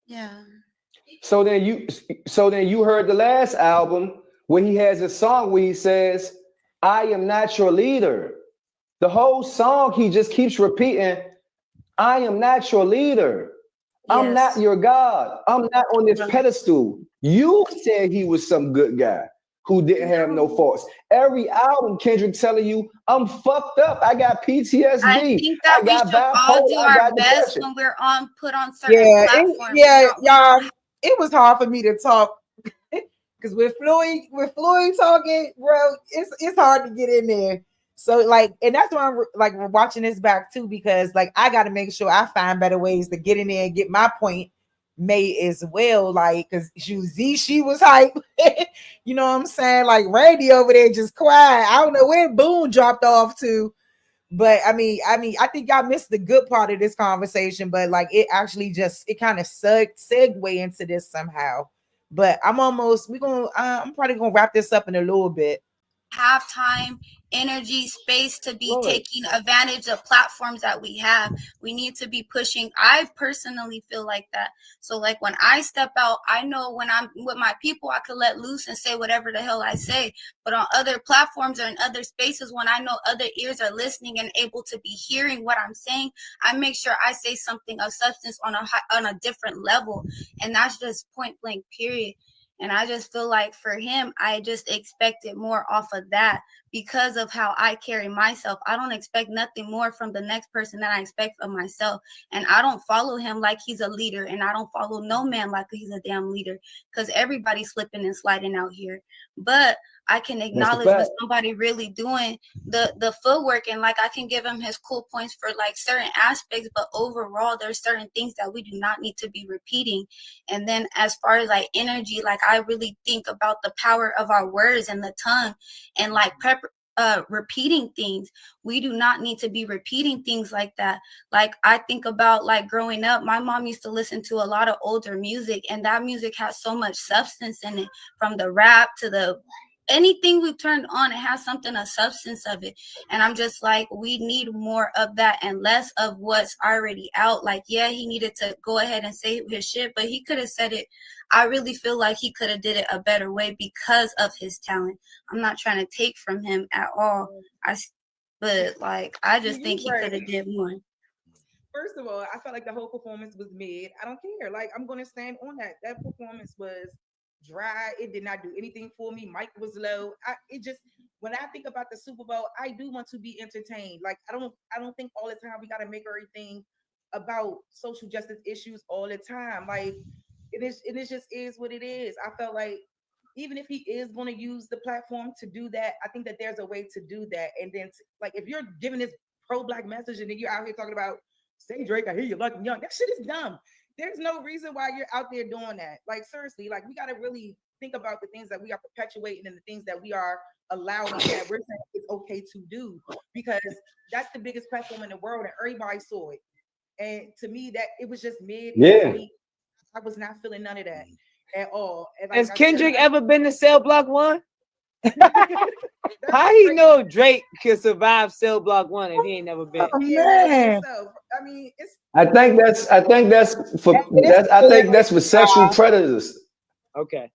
Yeah. So then you heard the last album where he has a song where he says, "I am not your leader." The whole song he just keeps repeating, "I am not your leader. I'm not your God. I'm not on this pedestal." You said he was some good guy who didn't have no faults. Every album, Kendrick telling you, "I'm fucked up. I got PTSD. I think that we should all do our best when we're put on certain platforms. Y'all. It was hard for me to talk because with Floyd talking, bro, it's hard to get in there. So like, and that's why I'm like watching this back too, because like I got to make sure I find better ways to get in there and get my point made as well. Like, cause she was hype, you know what I'm saying? Like Randy over there just quiet. I don't know where Boone dropped off to, but I mean, I think y'all missed the good part of this conversation. But like, it actually it kind of segue into this somehow. But I'm probably gonna wrap this up in a little bit. Have time, energy, space to be taking advantage of platforms that we have. We need to be pushing. I personally feel like that. So like when I step out, I know when I'm with my people, I can let loose and say whatever the hell I say. But on other platforms or in other spaces, when I know other ears are listening and able to be hearing what I'm saying, I make sure I say something of substance on a different level. And that's just point blank, period. And I just feel like for him, I just expected more off of that because of how I carry myself. I don't expect nothing more from the next person than I expect of myself. And I don't follow him like he's a leader, and I don't follow no man like he's a damn leader, because everybody's slipping and sliding out here. But I can acknowledge when somebody really doing the footwork, and like I can give him his cool points for like certain aspects, but overall there's certain things that we do not need to be repeating. And then as far as like energy, like I really think about the power of our words and the tongue, and like repeating things. We do not need to be repeating things like that. Like I think about like growing up, my mom used to listen to a lot of older music, and that music has so much substance in it, from the rap to the anything we turned on, it has something, a substance of it. And I'm just like, we need more of that and less of what's already out. Like, yeah, he needed to go ahead and say his shit, but he could have said it. I really feel like he could have did it a better way because of his talent. I'm not trying to take from him at all. But like, I just think he could have did more. First of all, I felt like the whole performance was mid. I don't care. Like, I'm going to stand on that. That performance was dry. It did not do anything for me. Mic was low. When I think about the Super Bowl, I do want to be entertained. Like, I don't think all the time we got to make everything about social justice issues all the time. Like, it just is what it is. I felt like even if he is going to use the platform to do that, I think that there's a way to do that. And then like, if you're giving this pro-black message and then you're out here talking about, say Drake, I hear you lucky young, that shit is dumb. There's no reason why you're out there doing that. Like, seriously, like, we got to really think about the things that we are perpetuating and the things that we are allowing that we're saying it's okay to do, because that's the biggest platform in the world and everybody saw it. And to me, that it was just mid. Yeah. I was not feeling none of that at all. And like, has Kendrick ever been to Cell Block 1? How he know Drake could survive Cell Block 1 if he ain't never been? Oh, man. I mean, I think that's for sexual predators. Okay.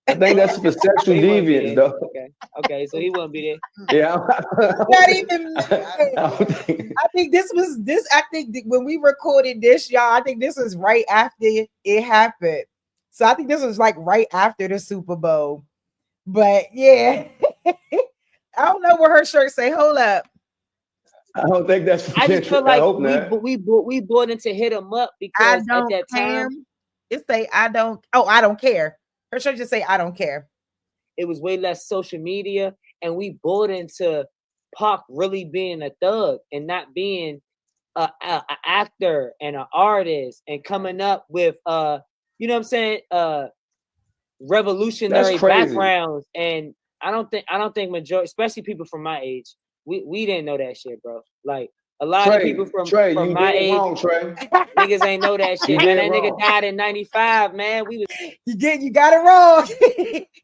I think that's for sexual deviants, though. Okay, so he wouldn't be there. Yeah. Not even. I think this was this. I think when we recorded this, y'all, I think this was right after it happened. So I think this was like right after the Super Bowl. But yeah, I don't know what her shirt say. Hold up. I don't think that's. I just feel like we bought into hit him up because at that time it say I don't care. Her shirt just say I don't care. It was way less social media, and we bought into Pac really being a thug and not being an actor and an artist and coming up with you know what I'm saying, revolutionary backgrounds. And I don't think majority, especially people from my age, we didn't know that shit, bro. Like a lot of people from my age, niggas ain't know that shit, man. That nigga died in 95, man. You got it wrong.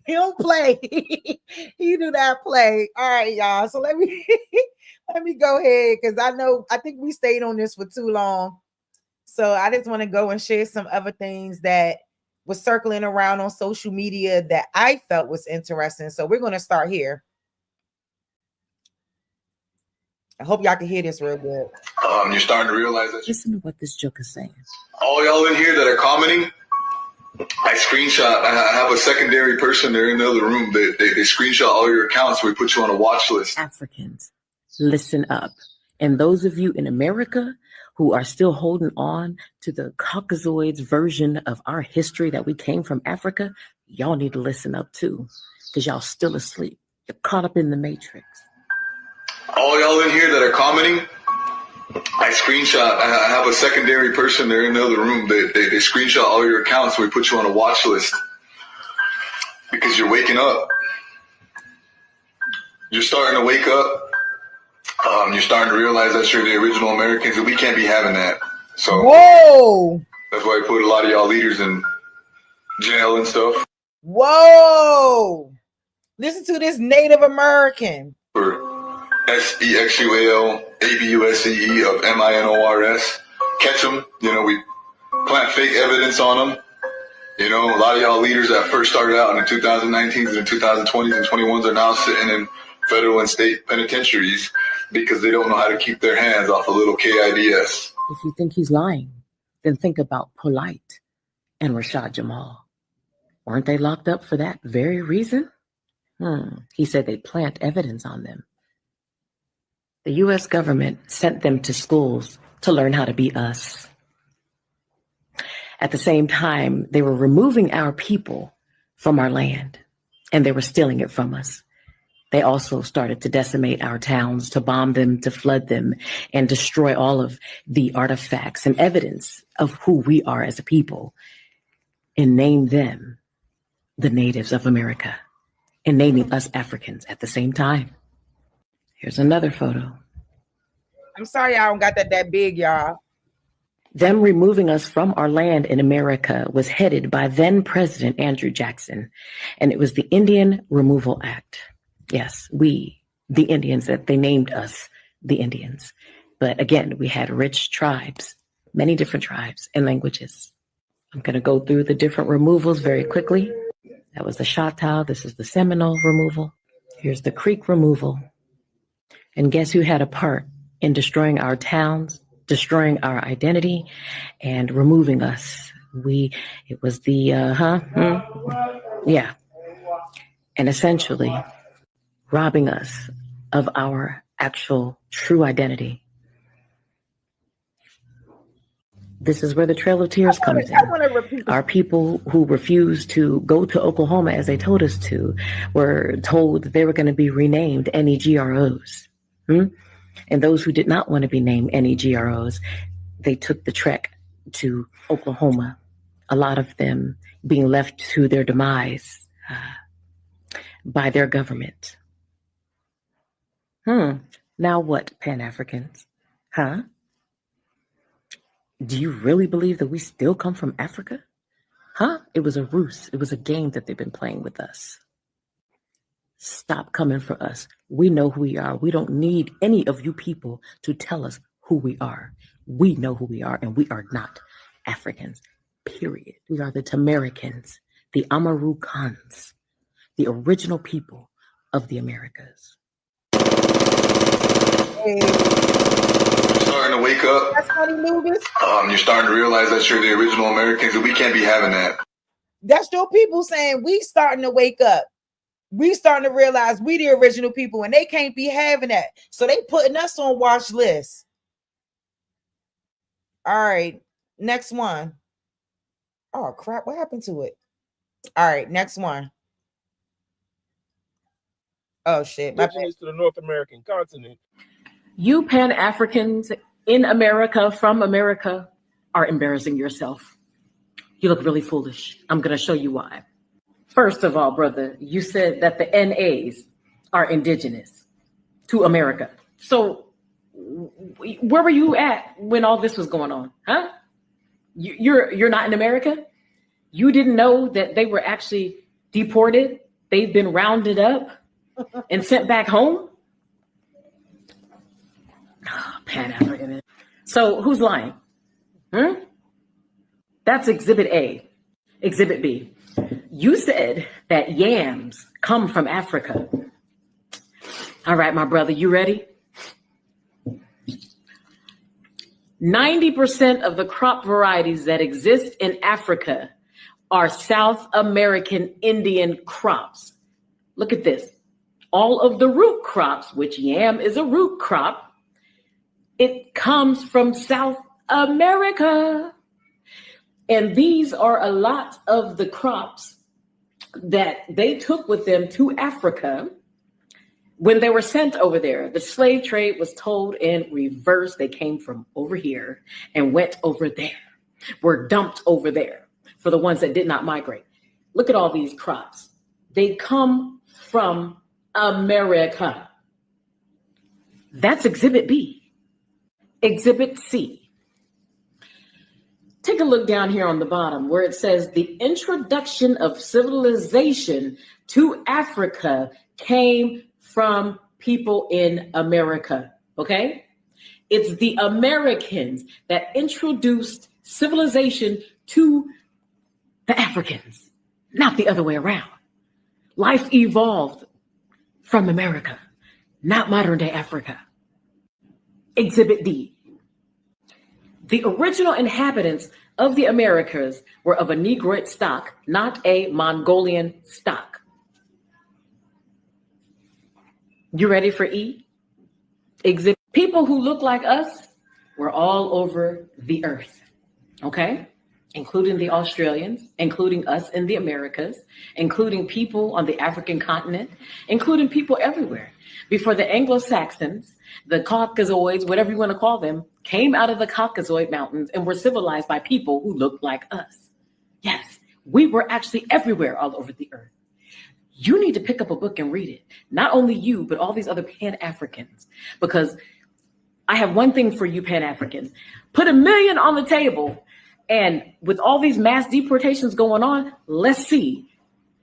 He don't play. He do not play. All right, y'all. So let me go ahead, because I think we stayed on this for too long. So I just want to go and share some other things that was circling around on social media that I felt was interesting. So we're going to start here. I hope y'all can hear this real good. You're starting to realize that. Listen to what this joke is saying. All y'all in here that are commenting, I screenshot. I have a secondary person there in the other room. They screenshot all your accounts. So we put you on a watch list. Africans, listen up. And those of you in America who are still holding on to the Caucasoids version of our history that we came from Africa, y'all need to listen up too, because y'all still asleep. You're caught up in the matrix. All y'all in here that are commenting, I screenshot. I have a secondary person there in the other room. They screenshot all your accounts. So we put you on a watch list because you're waking up. You're starting to wake up. You're starting to realize that you're the original Americans, and we can't be having that. So whoa, that's why I put a lot of y'all leaders in jail and stuff. Whoa, listen to this Native American. For SEXUAL ABUSCE of MINORS. Catch them. You know, we plant fake evidence on them. You know, a lot of y'all leaders that first started out in the 2019s and 2020s and 21s are now sitting in federal and state penitentiaries because they don't know how to keep their hands off a little KIDS. If you think he's lying, then think about Polite and Rashad Jamal. Weren't they locked up for that very reason? He said they'd plant evidence on them. The U.S. government sent them to schools to learn how to be us. At the same time, they were removing our people from our land, and they were stealing it from us. They also started to decimate our towns, to bomb them, to flood them, and destroy all of the artifacts and evidence of who we are as a people, and name them the natives of America, and naming us Africans at the same time. Here's another photo. I'm sorry I don't got that big, y'all. Them removing us from our land in America was headed by then President Andrew Jackson, and it was the Indian Removal Act. Yes, we, the Indians, that they named us the Indians. But again, we had rich tribes, many different tribes and languages. I'm going to go through the different removals very quickly. That was the Choctaw. This is the Seminole removal. Here's the Creek removal. And guess who had a part in destroying our towns, destroying our identity, and removing us? It was the, yeah. And essentially robbing us of our actual true identity. This is where the Trail of Tears comes in. Our people who refused to go to Oklahoma as they told us to were told that they were going to be renamed NEGROs. And those who did not want to be named NEGROs, they took the trek to Oklahoma, a lot of them being left to their demise by their government. Now what, Pan-Africans? Huh? Do you really believe that we still come from Africa? Huh? It was a ruse. It was a game that they've been playing with us. Stop coming for us. We know who we are. We don't need any of you people to tell us who we are. We know who we are, and we are not Africans, period. We are the Tamaricans, the Amarukans, the original people of the Americas. Starting to wake up. That's funny, Lucas. You're starting to realize that you're the original Americans, and we can't be having that. That's your people saying we starting to wake up. We starting to realize we the original people, and they can't be having that. So they putting us on watch list. All right, next one. Oh crap! What happened to it? All right, next one. Oh shit! Indigenous to the North American continent. You Pan-Africans in America, from America, are embarrassing yourself. You look really foolish. I'm going to show you why. First of all, brother, you said that the NAs are indigenous to America. So where were you at when all this was going on? Huh? You're not in America? You didn't know that they were actually deported? They've been rounded up and sent back home? Pan-African. So who's lying? That's Exhibit A. Exhibit B. You said that yams come from Africa. All right, my brother, you ready? 90% of the crop varieties that exist in Africa are South American Indian crops. Look at this. All of the root crops, which yam is a root crop, it comes from South America. And these are a lot of the crops that they took with them to Africa when they were sent over there. The slave trade was told in reverse. They came from over here and went over there, were dumped over there for the ones that did not migrate. Look at all these crops. They come from America. That's Exhibit B. Exhibit C. Take a look down here on the bottom where it says the introduction of civilization to Africa came from people in America, okay? It's the Americans that introduced civilization to the Africans, not the other way around. Life evolved from America, not modern day Africa. Exhibit D. The original inhabitants of the Americas were of a Negroid stock, not a Mongolian stock. You ready for E? Exhibit. People who look like us were all over the earth, okay? Including the Australians, including us in the Americas, including people on the African continent, including people everywhere. Before the Anglo-Saxons, the Caucasoids, whatever you want to call them, came out of the Caucasoid Mountains and were civilized by people who looked like us. Yes, we were actually everywhere all over the earth. You need to pick up a book and read it. Not only you, but all these other Pan-Africans. Because I have one thing for you Pan-Africans. Put $1 million on the table, and with all these mass deportations going on, let's see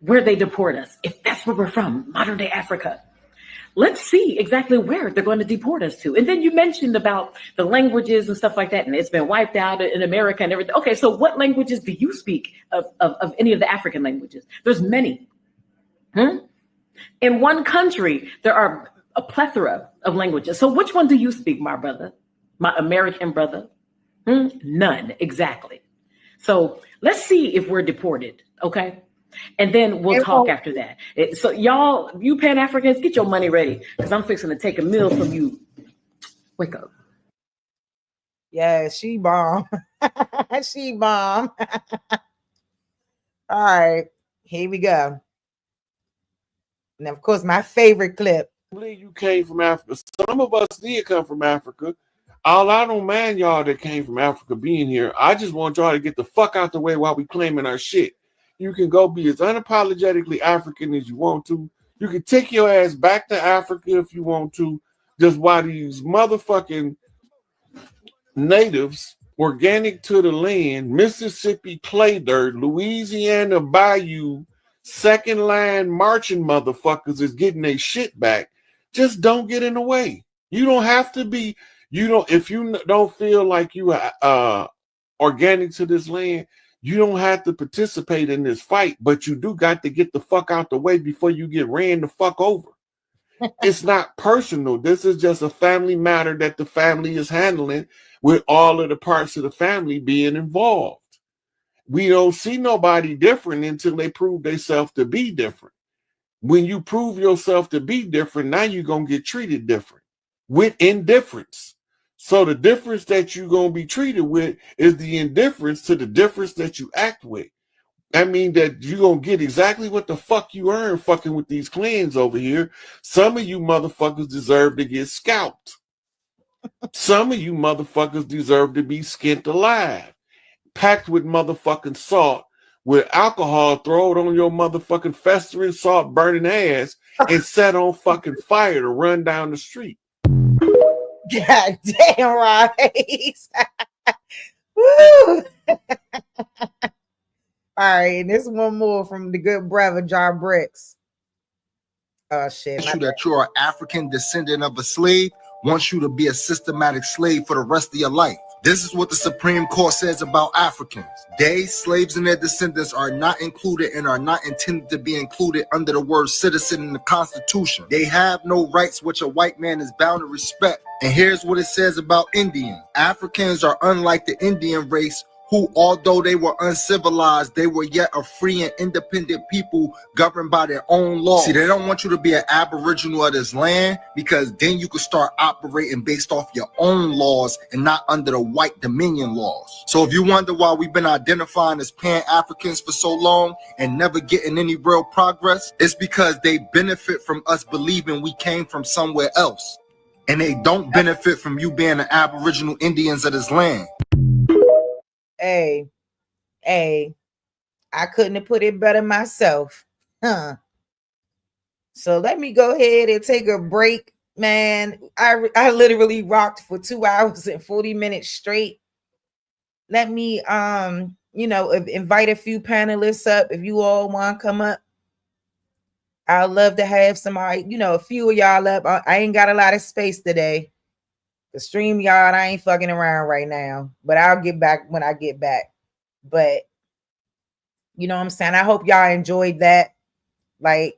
where they deport us. If that's where we're from, modern day Africa. Let's see exactly where they're going to deport us to. And then you mentioned about the languages and stuff like that, and it's been wiped out in America and everything. Okay, so what languages do you speak of any of the African languages? There's many. In one country, there are a plethora of languages. So which one do you speak, my brother, my American brother? None, exactly. So let's see if we're deported, okay? And then we'll talk after that. So y'all, you Pan-Africans, get your money ready, because I'm fixing to take a meal from you. Wake up. Yeah, she bomb. She bomb. All right, here we go. And of course, my favorite clip. I believe you came from Africa. Some of us did come from Africa. I don't mind y'all that came from Africa being here. I just want y'all to get the fuck out the way while we claiming our shit. You can go be as unapologetically African as you want to. You can take your ass back to Africa if you want to. Just while these motherfucking natives, organic to the land, Mississippi clay dirt, Louisiana bayou, second line marching motherfuckers is getting their shit back. Just don't get in the way. You don't have to be, if you don't feel like you are organic to this land, you don't have to participate in this fight, but you do got to get the fuck out the way before you get ran the fuck over. It's not personal. This is just a family matter that the family is handling with all of the parts of the family being involved. We don't see nobody different until they prove themselves to be different. When you prove yourself to be different, now you're going to get treated different with indifference. So the difference that you're going to be treated with is the indifference to the difference that you act with. I mean that you're going to get exactly what the fuck you earn fucking with these clans over here. Some of you motherfuckers deserve to get scalped. Some of you motherfuckers deserve to be skinned alive, packed with motherfucking salt, with alcohol thrown on your motherfucking festering, salt burning ass, and set on fucking fire to run down the street. God damn right. Woo. All right, and this one more from the good brother Jar Bricks. Oh shit. You that you're an African descendant of a slave wants you to be a systematic slave for the rest of your life. This is what the Supreme Court says about Africans. They, slaves, and their descendants are not included and are not intended to be included under the word citizen in the Constitution. They have no rights which a white man is bound to respect. And here's what it says about Indians. Africans are unlike the Indian race, who, although they were uncivilized, they were yet a free and independent people governed by their own laws. See, they don't want you to be an aboriginal of this land, because then you could start operating based off your own laws and not under the white dominion laws. So if you wonder why we've been identifying as Pan-Africans for so long and never getting any real progress, it's because they benefit from us believing we came from somewhere else. And they don't benefit from you being an aboriginal Indians of this land. Hey, I couldn't have put it better myself. So let me go ahead and take a break, man. I literally rocked for 2 hours and 40 minutes straight. Let me invite a few panelists up if you all want to come up. I'd love to have somebody, a few of y'all up. I ain't got a lot of space today. The stream yard, I ain't fucking around right now, but I'll get back when I get back. But you know what I'm saying? I hope y'all enjoyed that. Like,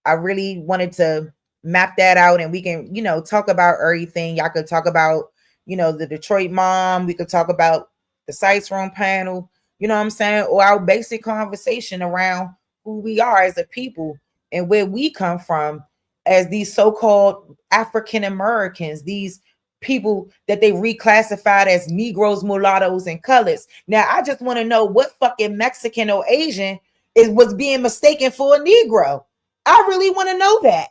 I really wanted to map that out and we can, talk about everything. Y'all could talk about, you know, the Detroit mom. We could talk about the Thesice room panel, you know what I'm saying? Or our basic conversation around who we are as a people and where we come from as these so-called African Americans, these people that they reclassified as Negroes, mulattoes, and colors. Now, I just want to know what fucking Mexican or Asian was being mistaken for a Negro. I really want to know that.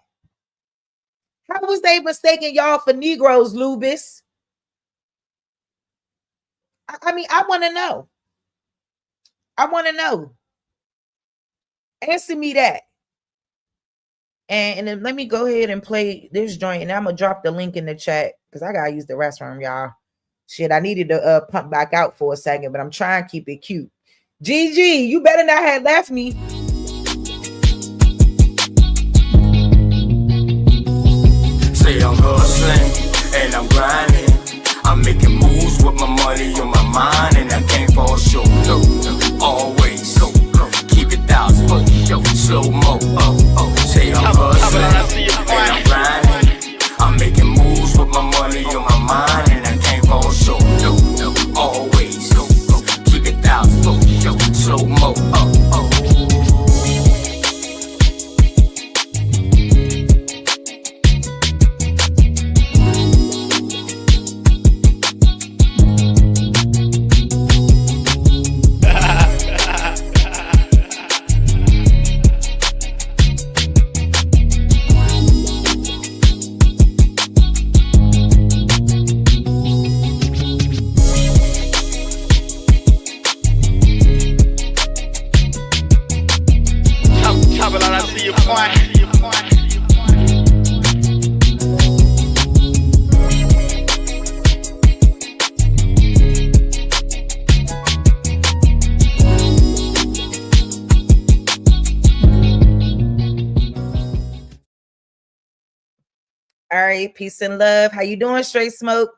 How was they mistaking y'all for Negroes, Lubis? I mean, I want to know. I want to know. Answer me that. And then let me go ahead and play this joint, and I'm gonna drop the link in the chat because I gotta use the restroom, y'all. Shit, I needed to pump back out for a second, but I'm trying to keep it cute. GG, you better not have left me. Say I'm hustling and I'm grinding. I'm making moves with my money on my mind, and I can't fall short. Always keep it thousand, slow mo. Say I'm hustling and I'm grinding. I'm making moves with my money on my mind, and I can't fall short. Always keep it thousand, slow mo. All right, peace and love. How you doing, Straight Smoke?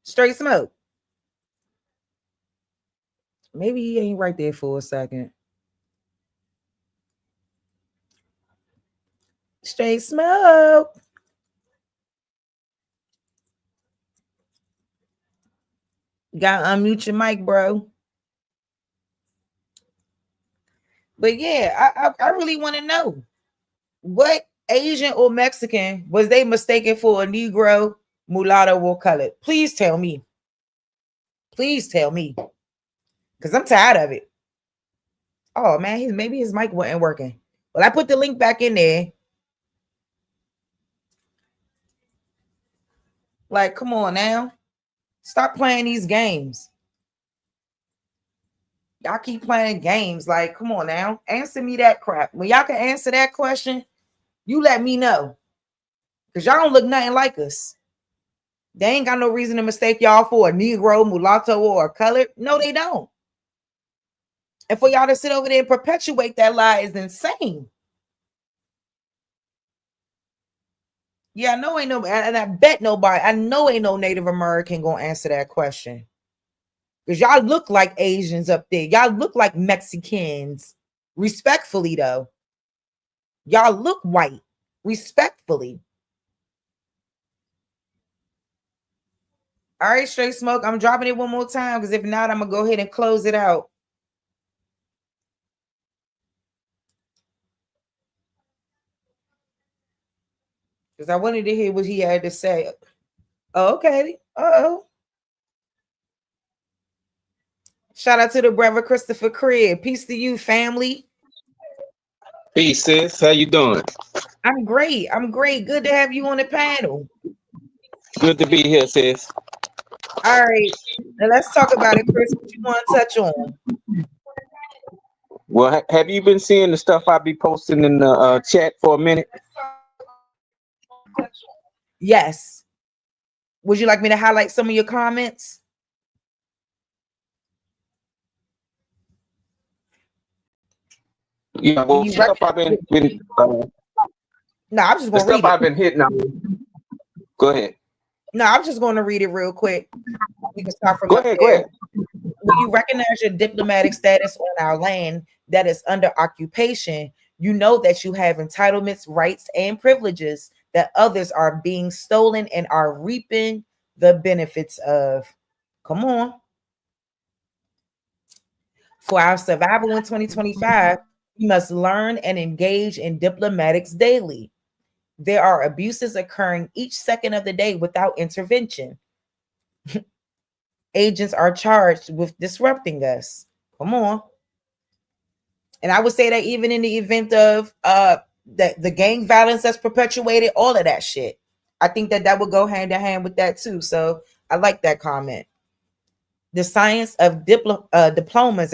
Straight Smoke. Maybe he ain't right there for a second. Straight Smoke. You gotta unmute your mic, bro. But yeah, I really want to know what Asian or Mexican was they mistaken for a Negro, mulatto, or colored? Please tell me. Please tell me. Because I'm tired of it. Oh, man, maybe his mic wasn't working. Well, I put the link back in there. Like, come on now. Stop playing these games. Y'all keep playing games. Like, come on now. Answer me that crap. When y'all can answer that question, you let me know. Because y'all don't look nothing like us. They ain't got no reason to mistake y'all for a Negro, mulatto, or a colored. No, they don't. And for y'all to sit over there and perpetuate that lie is insane. Yeah, I know ain't no, and I bet nobody, I know ain't no Native American gonna answer that question. Because y'all look like Asians up there. Y'all look like Mexicans. Respectfully, though. Y'all look white. Respectfully. All right, Straight Smoke. I'm dropping it one more time because if not, I'm going to go ahead and close it out. Because I wanted to hear what he had to say. Oh, okay. Uh-oh. Shout out to the brother Christopher Craig. Peace to you, family. Peace, sis. How you doing? I'm great. I'm great. Good to have you on the panel. Good to be here, sis. All right. Now let's talk about it, Chris. What you want to touch on? Well, have you been seeing the stuff I be posting in the chat for a minute? Yes. Would you like me to highlight some of your comments? Yeah, well, stuff I've been no, I'm just going to read it. I've been hitting on. Go ahead. No, I'm just going to read it real quick. We can start from Go ahead. Will you recognize your diplomatic status on our land that is under occupation, you know that you have entitlements, rights, and privileges that others are being stolen and are reaping the benefits of. Come on. For our survival in 2025, we must learn and engage in diplomatics daily. There are abuses occurring each second of the day without intervention. Agents are charged with disrupting us. Come on. And I would say that even in the event of the gang violence that's perpetuated, all of that shit, I think that would go hand in hand with that too. So I like that comment. The science of diplomas,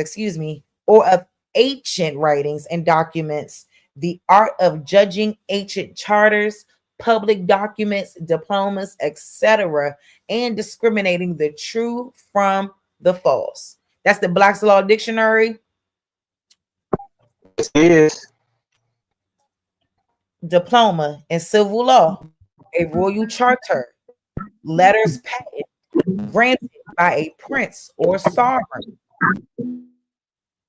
or of ancient writings and documents, the art of judging ancient charters, public documents, diplomas, etc., and discriminating the true from the false. That's the Black's Law Dictionary. This is diploma in civil law, a royal charter, letters patent granted by a prince or sovereign.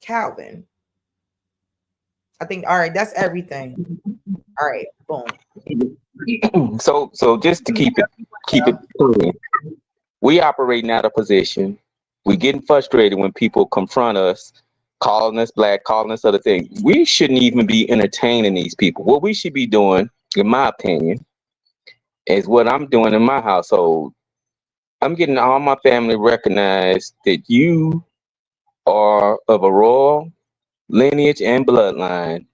Calvin. I think, all right, that's everything. All right, boom. So just to keep it clean, we operating out of position. We getting frustrated when people confront us, calling us black, calling us other things. We shouldn't even be entertaining these people. What we should be doing, in my opinion, is what I'm doing in my household. I'm getting all my family recognized that you are of a royal lineage and bloodline.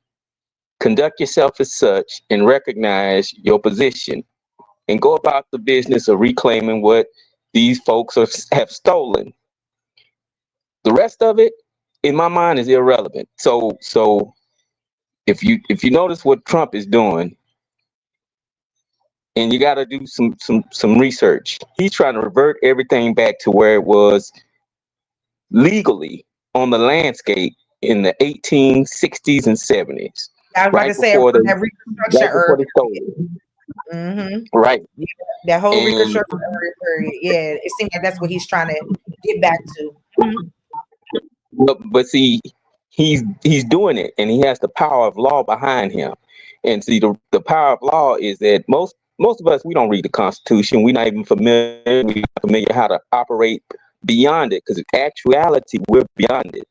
Conduct yourself as such and recognize your position and go about the business of reclaiming what these folks have stolen. The rest of it, in my mind, is irrelevant. So if you notice what Trump is doing, and you got to do some research, he's trying to revert everything back to where it was legally on the landscape in the 1860s and 70s. I was about to say that Reconstruction era. Right. Yeah, that whole Reconstruction period. Yeah, it seems like that's what he's trying to get back to. But see, he's doing it, and he has the power of law behind him. And see, the power of law is that most of us, we don't read the Constitution. We're not even familiar. We're not familiar how to operate beyond it, because in actuality, we're beyond it.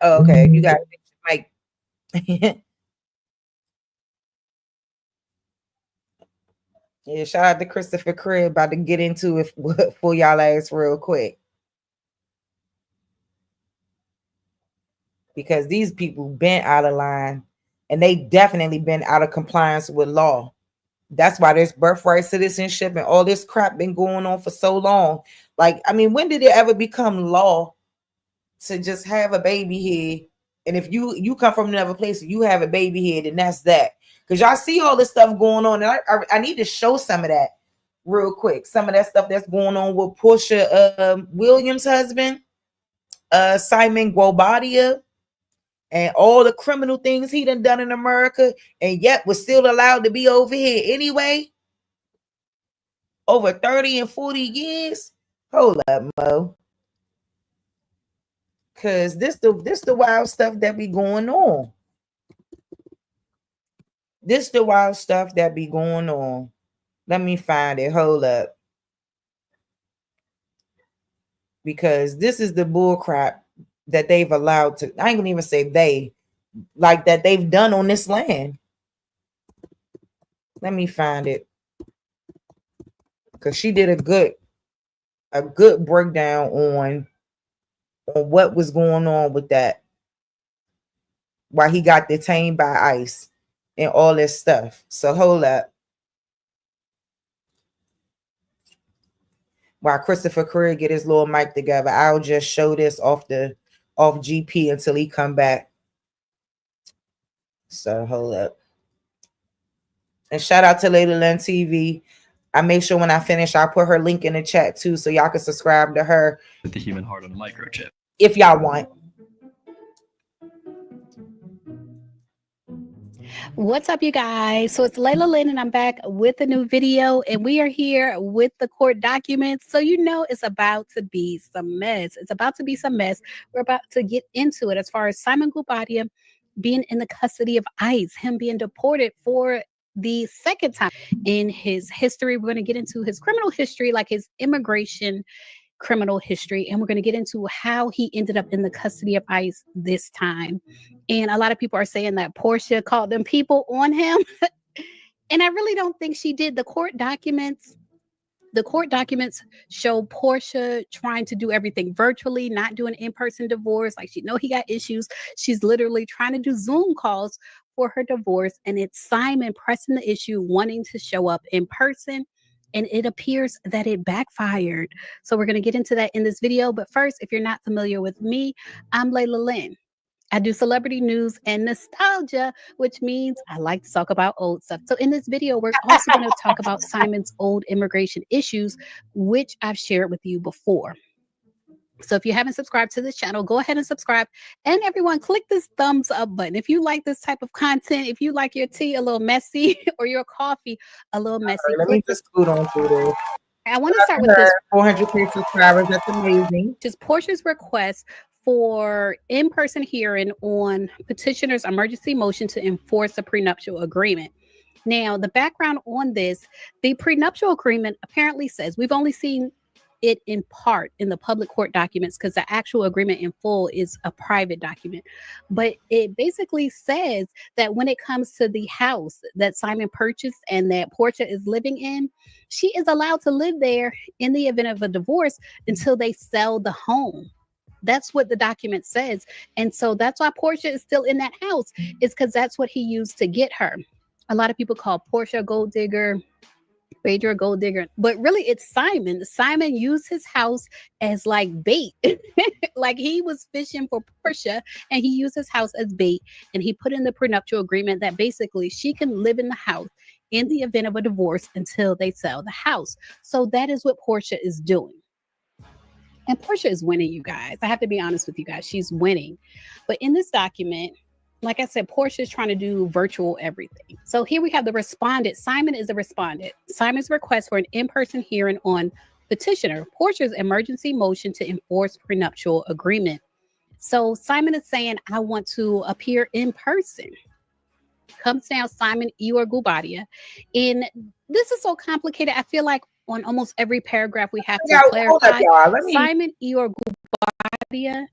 Oh, okay, you got Mike. Yeah, shout out to Christopher Crib. About to get into it for y'all ass real quick, because these people been out of line, and they definitely been out of compliance with law. That's why there's birthright citizenship and all this crap been going on for so long. Like, I mean, when did it ever become law to just have a baby here? And if you come from another place, you have a baby here, then that's that. Because y'all see all this stuff going on, and I need to show some of that real quick. Some of that stuff that's going on with Porsha Williams' husband, Simon Guobadia, and all the criminal things he done in America, and yet was still allowed to be over here anyway. Over 30 and 40 years. Hold up, Mo. Cause this the wild stuff that be going on. This the wild stuff that be going on. Let me find it. Hold up. Because this is the bull crap that they've allowed to, I ain't gonna even say they, like that they've done on this land. Let me find it. Because she did a good breakdown on what was going on with that. Why he got detained by ICE and all this stuff. So hold up. While Christopher Curry get his little mic together, I'll just show this off GP until he come back. So hold up. And shout out to Lady Lynn TV. I make sure when I finish, I'll put her link in the chat too, so y'all can subscribe to her. With the human heart on a microchip. If y'all want. What's up, you guys? So it's Layla Lynn, and I'm back with a new video, and we are here with the court documents. So you know it's about to be some mess. It's about to be some mess. We're about to get into it as far as Simon Guobadia being in the custody of ICE, him being deported for the second time in his history. We're going to get into his criminal history, like his immigration criminal history, and we're going to get into how he ended up in the custody of ICE this time. And a lot of people are saying that Porsha called them people on him. And I really don't think she did. The court documents show Porsha trying to do everything virtually, not doing in-person divorce. Like, she know he got issues. She's literally trying to do Zoom calls for her divorce, and it's Simon pressing the issue, wanting to show up in person. And it appears that it backfired. So we're going to get into that in this video. But first, if you're not familiar with me, I'm Layla Lynn. I do celebrity news and nostalgia, which means I like to talk about old stuff. So in this video, we're also going to talk about Simon's old immigration issues, which I've shared with you before. So if you haven't subscribed to this channel, go ahead and subscribe. And everyone, click this thumbs up button. If you like this type of content, if you like your tea a little messy or your coffee a little messy, let me just scoot on through this. I want to start with this. 400K subscribers. That's amazing. Just Porsha's request for in-person hearing on petitioner's emergency motion to enforce a prenuptial agreement. Now, the background on this, the prenuptial agreement apparently says, we've only seen it in part in the public court documents because the actual agreement in full is a private document. But it basically says that when it comes to the house that Simon purchased and that Porsha is living in, she is allowed to live there in the event of a divorce until they sell the home. That's what the document says. And so that's why Porsha is still in that house, is because that's what he used to get her. A lot of people call Porsha a gold digger, Phaedra a gold digger, but really it's Simon. Simon used his house as like bait. Like, he was fishing for Porsha and he used his house as bait, and he put in the prenuptial agreement that basically she can live in the house in the event of a divorce until they sell the house. So that is what Porsha is doing. And Porsha is winning, you guys. I have to be honest with you guys. She's winning. But in this document, like I said, Porsha is trying to do virtual everything. So here we have the respondent. Simon is the respondent. Simon's request for an in-person hearing on petitioner, Porsha's emergency motion to enforce prenuptial agreement. So Simon is saying, I want to appear in person. Comes down Simon Eor Guobadia. And this is so complicated. I feel like on almost every paragraph we have to clarify. Simon Eor Guobadia,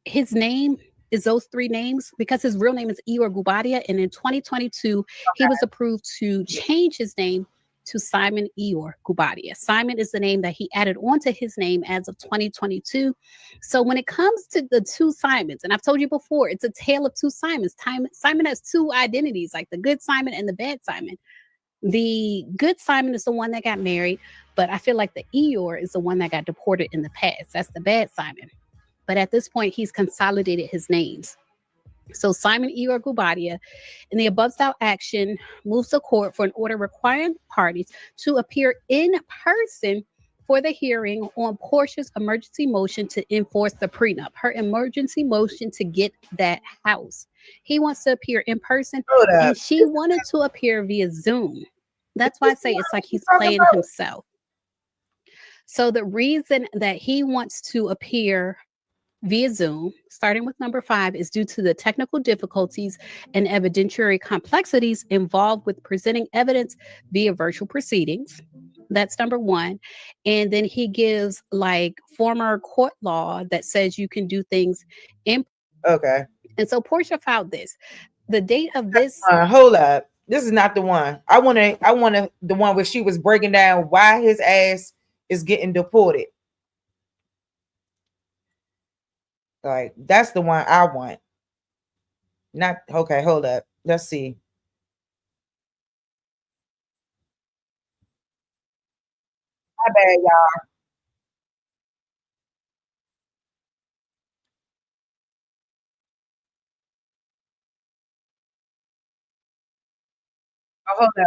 his name is those three names because his real name is Eor Guobadia, and in 2022 he was approved to change his name to Simon Eor Guobadia. Simon is the name that he added onto his name as of 2022. So when it comes to the two Simons, and I've told you before, it's a tale of two Simons. Simon has two identities, like the good Simon and the bad Simon. The good Simon is the one that got married, but I feel like the Eor is the one that got deported in the past. That's the bad Simon. But at this point, he's consolidated his names. So Simon Eor Guobadia, in the above style action, moves to court for an order requiring parties to appear in person for the hearing on Porsha's emergency motion to enforce the prenup, her emergency motion to get that house. He wants to appear in person, and she wanted to appear via Zoom. That's why I say it's like he's playing himself. So the reason that he wants to appear via Zoom, starting with number 5, is due to the technical difficulties and evidentiary complexities involved with presenting evidence via virtual proceedings. That's number 1. And then he gives like former court law that says you can do things in. Okay. And so Porsha filed this. The date of this. Hold up. This is not the one. I want the one where she was breaking down why his ass is getting deported. Like, that's the one I want. Not okay. Hold up. Let's see. My bad, y'all. Oh, hold up.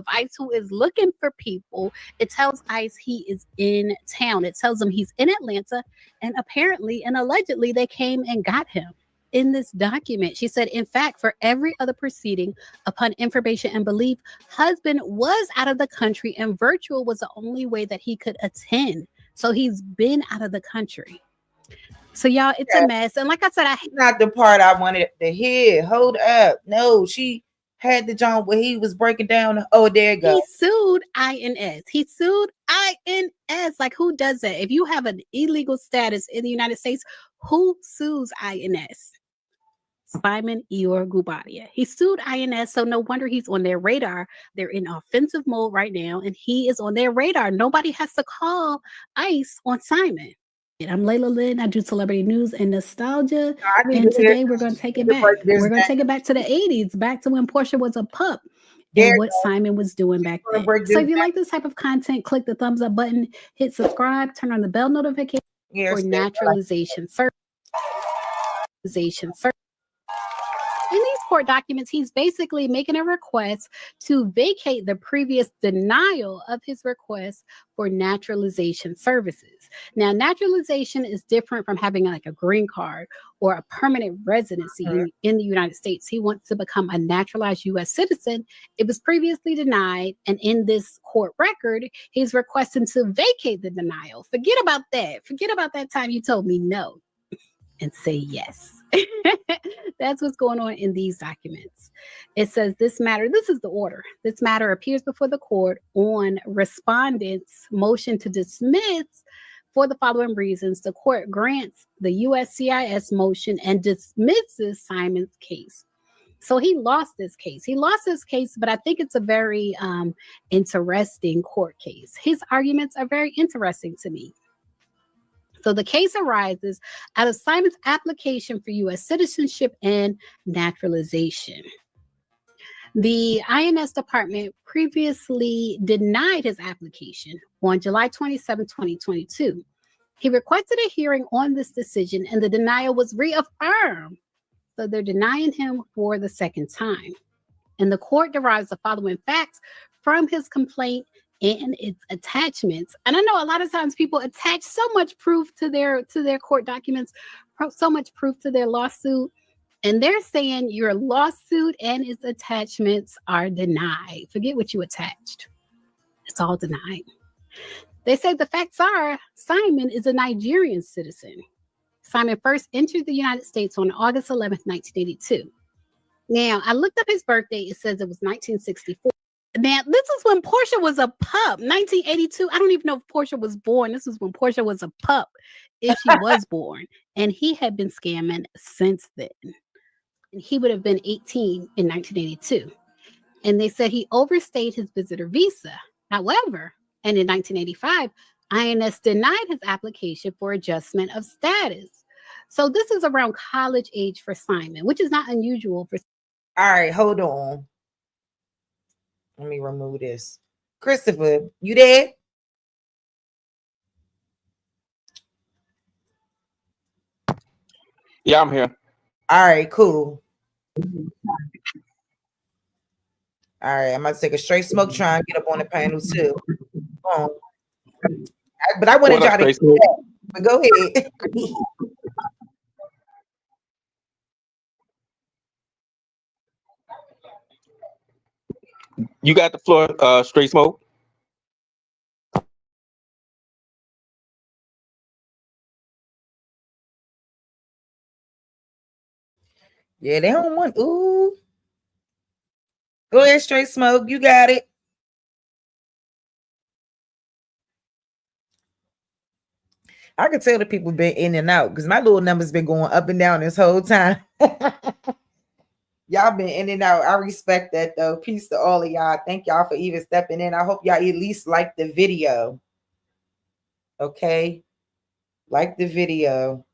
ICE, who is looking for people, it tells ICE he is in town. It tells them he's in Atlanta, and apparently and allegedly they came and got him. In this document, she said, in fact, for every other proceeding, upon information and belief, husband was out of the country and virtual was the only way that he could attend. So he's been out of the country. So y'all, it's a mess. And like I said, not the part I wanted to hear. Hold up. No, she had the John where he was breaking down. Oh, there you go. He sued INS. He sued INS. Like, who does that? If you have an illegal status in the United States, who sues INS? Simon Eor Guobadia. He sued INS, so no wonder he's on their radar. They're in offensive mode right now, and he is on their radar. Nobody has to call ICE on Simon. I'm Layla Lynn. I do celebrity news and nostalgia. And today we're going to take it back. We're going to take it back to the 80s, back to when Porsha was a pup and what Simon was doing back then. So if you like this type of content, click the thumbs up button, hit subscribe, turn on the bell notification for naturalization. In these court documents, he's basically making a request to vacate the previous denial of his request for naturalization services. Now, naturalization is different from having like a green card or a permanent residency in the United States. He wants to become a naturalized U.S. citizen. It was previously denied, and in this court record, he's requesting to vacate the denial. Forget about that. Forget about that time you told me no and say yes. That's what's going on in these documents. It says this is the order. This matter appears before the court on respondent's motion to dismiss for the following reasons. The court grants the USCIS motion and dismisses Simon's case. So he lost this case. But I think it's a very interesting court case. His arguments are very interesting to me. So the case arises out of Simon's application for U.S. citizenship and naturalization. The INS department previously denied his application on July 27, 2022. He requested a hearing on this decision, and the denial was reaffirmed. So they're denying him for the second time. And the court derives the following facts from his complaint and its attachments. And I know a lot of times people attach so much proof to their court documents, so much proof to their lawsuit, and they're saying your lawsuit and its attachments are denied. Forget what you attached. It's all denied. They say the facts are Simon is a Nigerian citizen. Simon first entered the United States on August 11th, 1982. Now, I looked up his birthday. It says it was 1964. Now, this is when Porsha was a pup, 1982. I don't even know if Porsha was born. This is when Porsha was a pup, if she was born. And he had been scamming since then. And he would have been 18 in 1982. And they said he overstayed his visitor visa. However, and in 1985, INS denied his application for adjustment of status. So this is around college age for Simon, which is not unusual for. All right, hold on. Let me remove this. Christopher, you there? Yeah, I'm here. All right, cool. All right, I'm about to take a straight smoke, try and get up on the panel too. But I wanted y'all to get that. But go ahead. You got the floor, Straight Smoke. Yeah, they don't want. Ooh. Go ahead, Straight Smoke. You got it. I can tell the people been in and out because my little number's been going up and down this whole time. Y'all been in and out. I respect that though. Peace to all of y'all. Thank y'all for even stepping in. I hope y'all at least like the video. Okay. Like the video.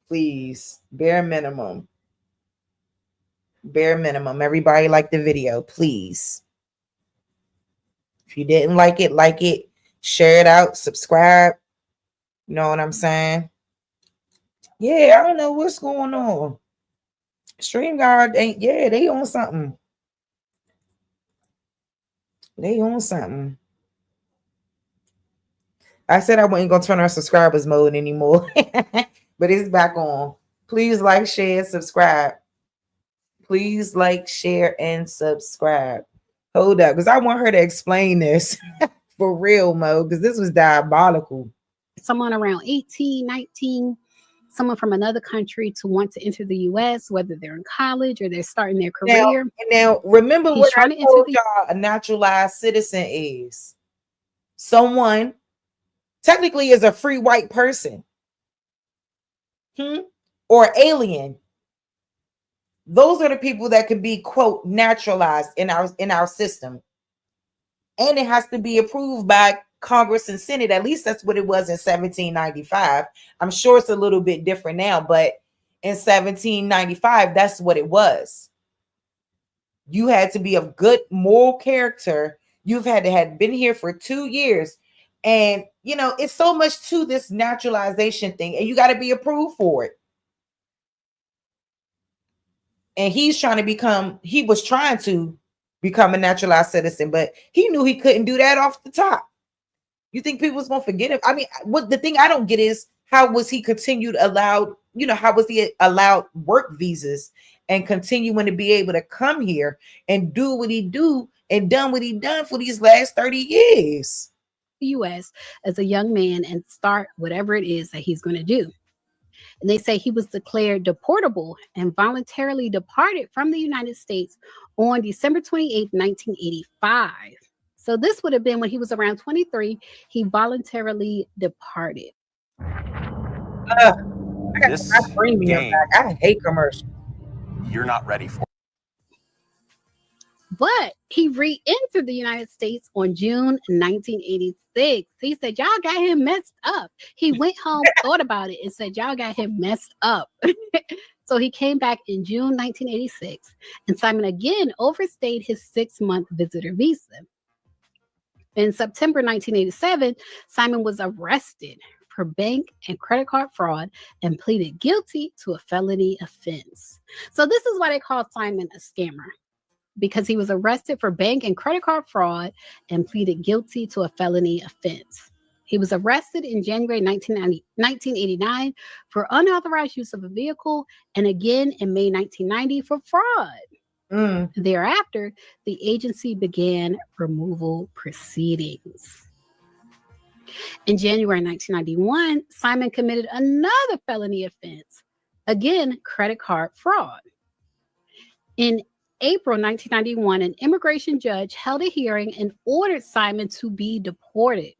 Please. Bare minimum. Bare minimum. Everybody like the video, please. If you didn't like it, share it out, subscribe. You know what I'm saying? Yeah, I don't know what's going on. StreamYard ain't, yeah, they on something. They on something. I said I wasn't gonna turn on subscribers mode anymore, but it's back on. Please like, share, subscribe. Please like, share, and subscribe. Hold up, because I want her to explain this for real, Mo, because this was diabolical. Someone around 18, 19, someone from another country to want to enter the U.S., whether they're in college or they're starting their career. Now remember He's what I trying to enter told the y'all a naturalized citizen is. Someone technically is a free white person. Or alien. Those are the people that can be, quote, naturalized in our system. And it has to be approved by Congress and Senate. At least that's what it was in 1795. I'm sure it's a little bit different now, but in 1795, that's what it was. You had to be of good moral character. You've had to have been here for 2 years. And, you know, it's so much to this naturalization thing, and you got to be approved for it. And he was trying to become a naturalized citizen, but he knew he couldn't do that off the top. You think people was going to forget him? I mean, what the thing I don't get is how was he allowed work visas and continuing to be able to come here and do what he do and done what he done for these last 30 years. U.S. as a young man and start whatever it is that he's going to do. And they say he was declared deportable and voluntarily departed from the United States on December 28, 1985. So this would have been when he was around 23. He voluntarily departed. I hate commercials. You're not ready for. But he re-entered the United States on June 1986. He said, y'all got him messed up. He went home, thought about it, and said, y'all got him messed up. So he came back in June 1986, and Simon again overstayed his 6-month visitor visa. In September 1987, Simon was arrested for bank and credit card fraud and pleaded guilty to a felony offense. So this is why they call Simon a scammer, because he was arrested for bank and credit card fraud and pleaded guilty to a felony offense. He was arrested in January 1989 for unauthorized use of a vehicle and again in May 1990 for fraud. Thereafter, the agency began removal proceedings. In January 1991, Simon committed another felony offense, again, credit card fraud. In April 1991, an immigration judge held a hearing and ordered Simon to be deported.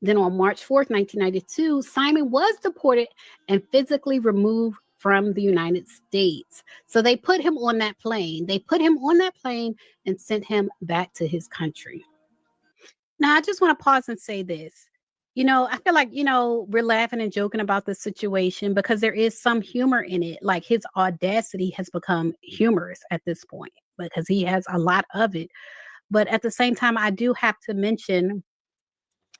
Then on March 4th, 1992, Simon was deported and physically removed from the United States. So they put him on that plane. And sent him back to his country. Now, I just want to pause and say this. You know, I feel like, we're laughing and joking about this situation because there is some humor in it. Like his audacity has become humorous at this point because he has a lot of it. But at the same time, I do have to mention,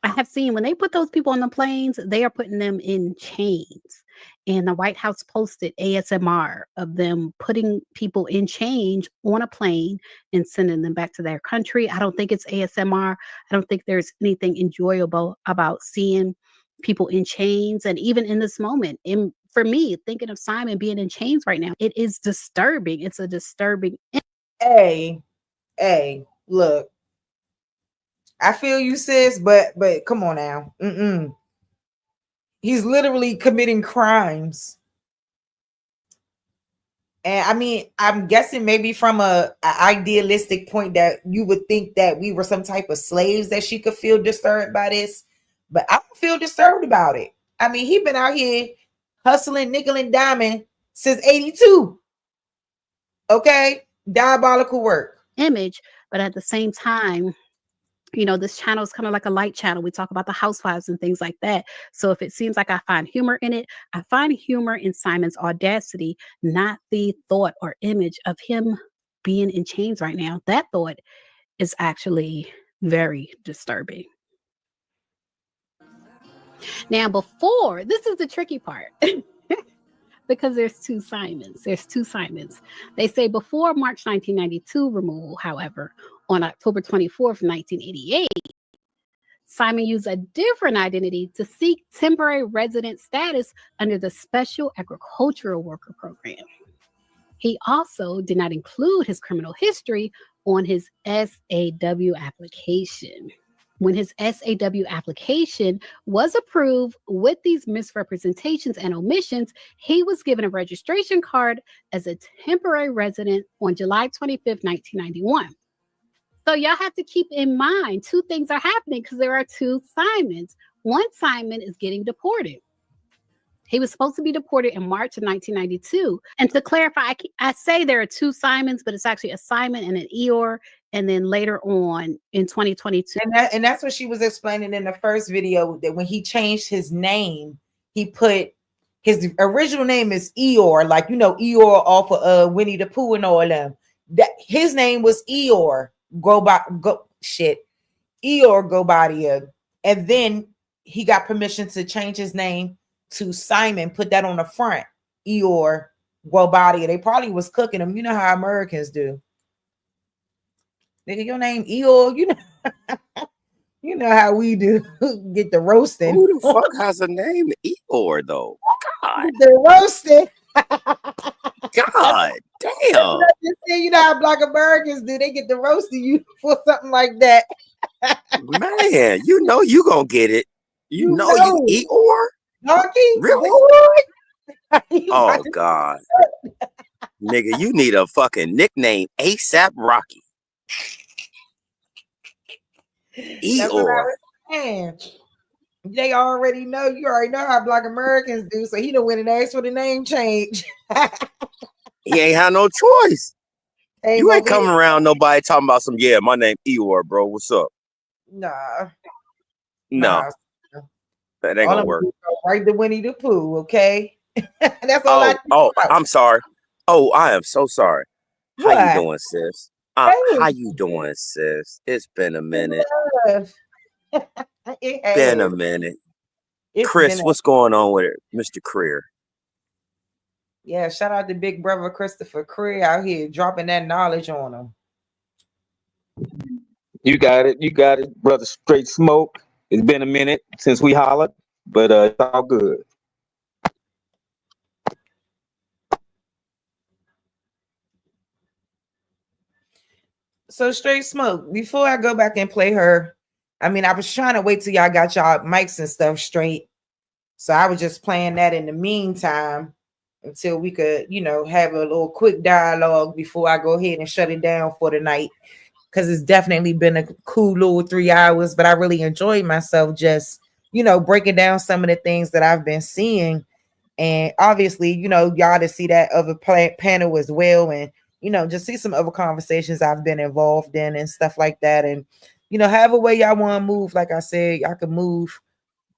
I have seen when they put those people on the planes, they are putting them in chains. And the White House posted ASMR of them putting people in chains on a plane and sending them back to their country. I don't think it's ASMR. I don't think there's anything enjoyable about seeing people in chains. And even in this moment, for me, thinking of Simon being in chains right now, it is disturbing. It's a disturbing. Hey, look. I feel you, sis, but come on now. He's literally committing crimes. And I mean, I'm guessing maybe from a idealistic point that you would think that we were some type of slaves that she could feel disturbed by this. But I don't feel disturbed about it. I mean, he's been out here hustling nickel and diamond since 82. Okay? Diabolical work. Image, but at the same time, this channel is kind of like a light channel. We talk about the housewives and things like that. So if it seems like I find humor in it, I find humor in Simon's audacity, not the thought or image of him being in chains right now. That thought is actually very disturbing. Now, this is the tricky part. Because there's two Simons. They say before March 1992 removal, however, on October 24th, 1988. Simon used a different identity to seek temporary resident status under the Special Agricultural Worker Program. He also did not include his criminal history on his SAW application. When his SAW application was approved with these misrepresentations and omissions, he was given a registration card as a temporary resident on July 25th, 1991. So y'all have to keep in mind, two things are happening because there are two Simons. One Simon is getting deported. He was supposed to be deported in March of 1992. And to clarify, I say there are two Simons, but it's actually a Simon and an Eeyore. And then later on in 2022. And that's what she was explaining in the first video, that when he changed his name, he put his original name is Eeyore, like, you know, Eeyore off of Winnie the Pooh and all them. That his name was Eeyore Eeyore Guobadia. And then he got permission to change his name to Simon, put that on the front, Eeyore Guobadia. They probably was cooking him. You know how Americans do. Nigga, your name Eeyore, you know, you know how we do. Get the roasting. Who the fuck has a name Eeyore though? God, the roasting. God damn. You know how Black Americans do. They get the roasting you for something like that. Man, you know you gonna get it. You know you Eeyore? Donkey? Really? Oh God. Nigga, you need a fucking nickname ASAP Rocky. Eeyore. They already know. You already know how Black Americans do. So he done went and asked for the name change. He ain't had no choice. You ain't coming around nobody talking about some, yeah, my name Eeyore, bro. What's up? Nah. No. That ain't gonna work. Right to Winnie the Pooh, okay? That's all I'm sorry. Oh, I am so sorry. How you doing, sis? How you doing, sis? It's been a minute. Been a minute. Chris, what's going on with it, Mr. Creer? Yeah, shout out to big brother Christopher Creer out here dropping that knowledge on him. You got it, brother. Straight Smoke. It's been a minute since we hollered, but it's all good. So Straight Smoke, before I go back and play her, I mean, I was trying to wait till y'all got y'all mics and stuff straight. So I was just playing that in the meantime until we could, you know, have a little quick dialogue before I go ahead and shut it down for the night. Because it's definitely been a cool little 3 hours, but I really enjoyed myself just, you know, breaking down some of the things that I've been seeing. And obviously, you know, y'all to see that other panel as well. And, you know, just see some other conversations I've been involved in and stuff like that. And, you know, however way y'all want to move, like I said, y'all can move.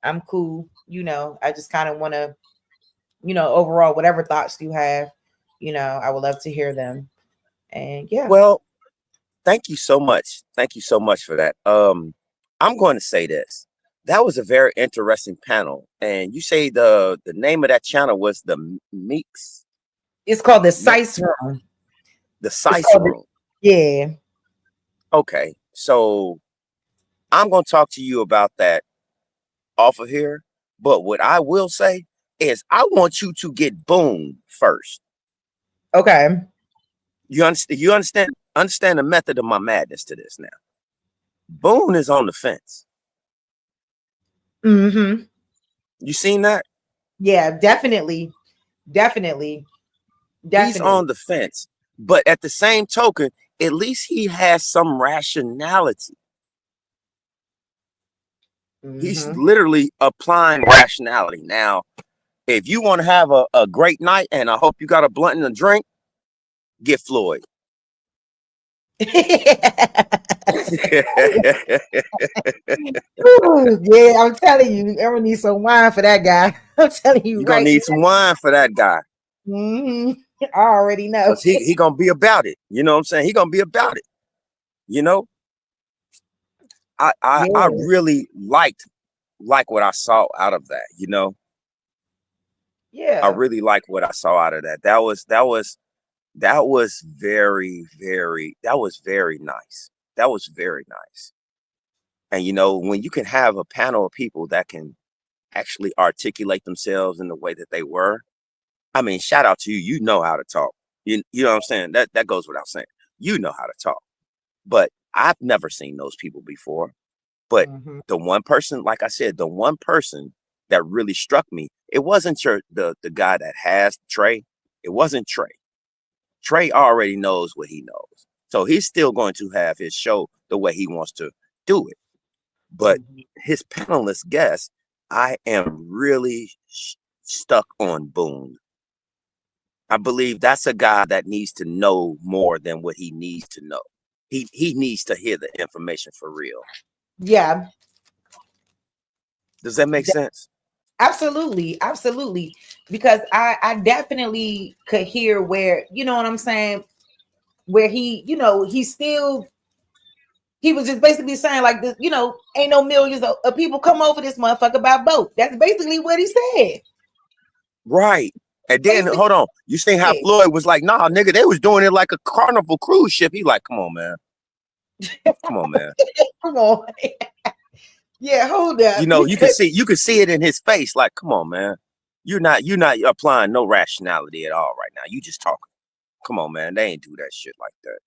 I'm cool. You know, I just kind of want to, you know, overall, whatever thoughts you have, you know, I would love to hear them. And yeah. Well, thank you so much. Thank you so much for that. I'm going to say this. That was a very interesting panel. And you say the name of that channel was the Meeks. It's called the Thesice Room. The Thesice Room. Yeah. Okay. So I'm going to talk to you about that off of here. But what I will say is I want you to get Boom first. Okay. You understand the method of my madness to this now. Boone is on the fence. Mm-hmm. You seen that? Yeah, definitely. He's on the fence. But at the same token, at least he has some rationality. He's literally applying rationality. Now, if you want to have a great night, and I hope you got a blunt and a drink, get Floyd. Ooh, yeah, I'm telling you, I'm gonna need some wine for that guy. I'm telling you, you're gonna need some wine for that guy. I already know. He gonna be about it. You know what I'm saying? He gonna be about it. You know, I really like what I saw out of that. You know, yeah, I really like what I saw out of that. That was very, very, that was very nice. That was very nice. And you know, when you can have a panel of people that can actually articulate themselves in the way that they were, I mean, shout out to you. You know how to talk. You know what I'm saying? That goes without saying. You know how to talk. But I've never seen those people before. But the one person, like I said, the one person that really struck me, it wasn't the guy that has Trey. It wasn't Trey. Trey already knows what he knows. So he's still going to have his show the way he wants to do it. But his panelist guest, I am really stuck on Boone. I believe that's a guy that needs to know more than what he needs to know. He needs to hear the information for real. Yeah. Does that make sense? Absolutely. Absolutely. Because I definitely could hear where, you know what I'm saying, where he, you know, he was just basically saying like this, you know, ain't no millions of people come over this motherfucker by boat. That's basically what he said. Right. And then hold on. You seen how Floyd was like, nah, nigga, they was doing it like a Carnival cruise ship. He like, come on, man. Come on, man. Come on. Yeah, hold up. You know, you can see it in his face. Like, come on, man. You're not applying no rationality at all right now. You just talking. Come on, man. They ain't do that shit like that.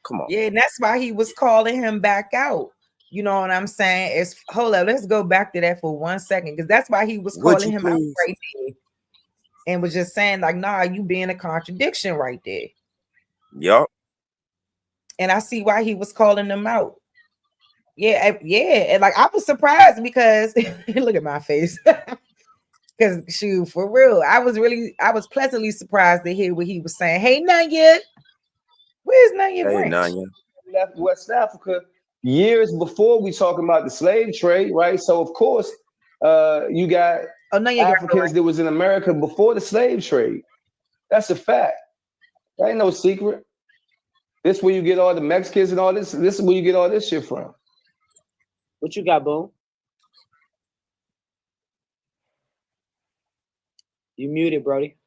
Come on. Yeah, and that's why he was calling him back out. You know what I'm saying? Hold up, let's go back to that for 1 second, because that's why he was calling him out right there. And was just saying, like, nah, you being a contradiction right there. Yup. And I see why he was calling them out. Yeah, yeah. And like I was surprised because look at my face. Because shoot, for real, I was pleasantly surprised to hear what he was saying. Hey Nanya, where's Nanya Branch? Nanya. Left West Africa years before we talking about the slave trade, right? So of course, you got Africans that was in America before the slave trade. That's a fact. That ain't no secret. This is where you get all the Mexicans and all this. This is where you get all this shit from. What you got, Boom? You muted, Brody.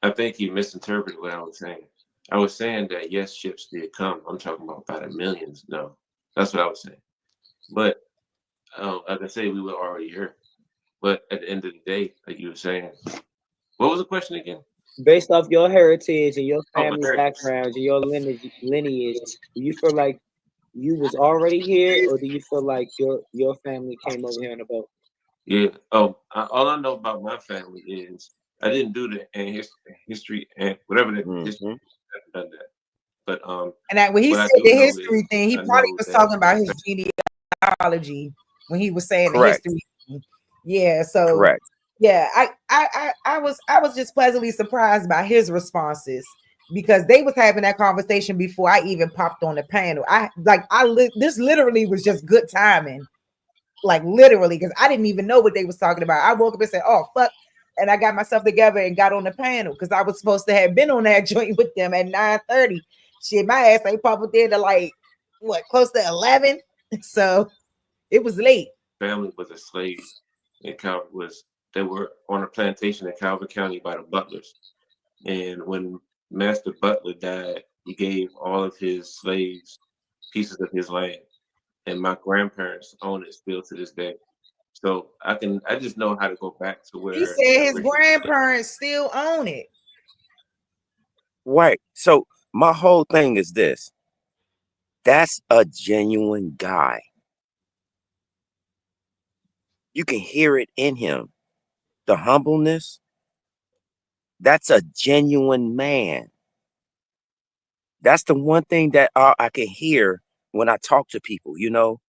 I think you misinterpreted what I was saying. I was saying that yes, ships did come. I'm talking about by the millions. No, that's what I was saying. But like I say, we were already here. But at the end of the day, like you were saying, what was the question again? Based off your heritage and your family backgrounds and your lineage, do you feel like you was already here, or do you feel like your family came over here on a boat? Yeah. All I know about my family is I didn't do the history and whatever the history. I haven't done that. But and when he said the history thing, he probably was talking about his genealogy when he was saying the history. Yeah. So correct. Yeah, I was just pleasantly surprised by his responses, because they was having that conversation before I even popped on the panel. This literally was just good timing, like literally, because I didn't even know what they was talking about. I woke up and said, "Oh fuck," and I got myself together and got on the panel because I was supposed to have been on that joint with them at 9:30. Shit, my ass ain't popped there to like what, close to 11, so it was late. Family was a slave, and they were on a plantation in Calvert County by the Butlers. And when Master Butler died, he gave all of his slaves pieces of his land. And my grandparents own it still to this day. So I just know how to go back to where he said his grandparents still own it. Right. So my whole thing is this. That's a genuine guy. You can hear it in him. The humbleness, that's a genuine man. That's the one thing that I can hear when I talk to people, you know,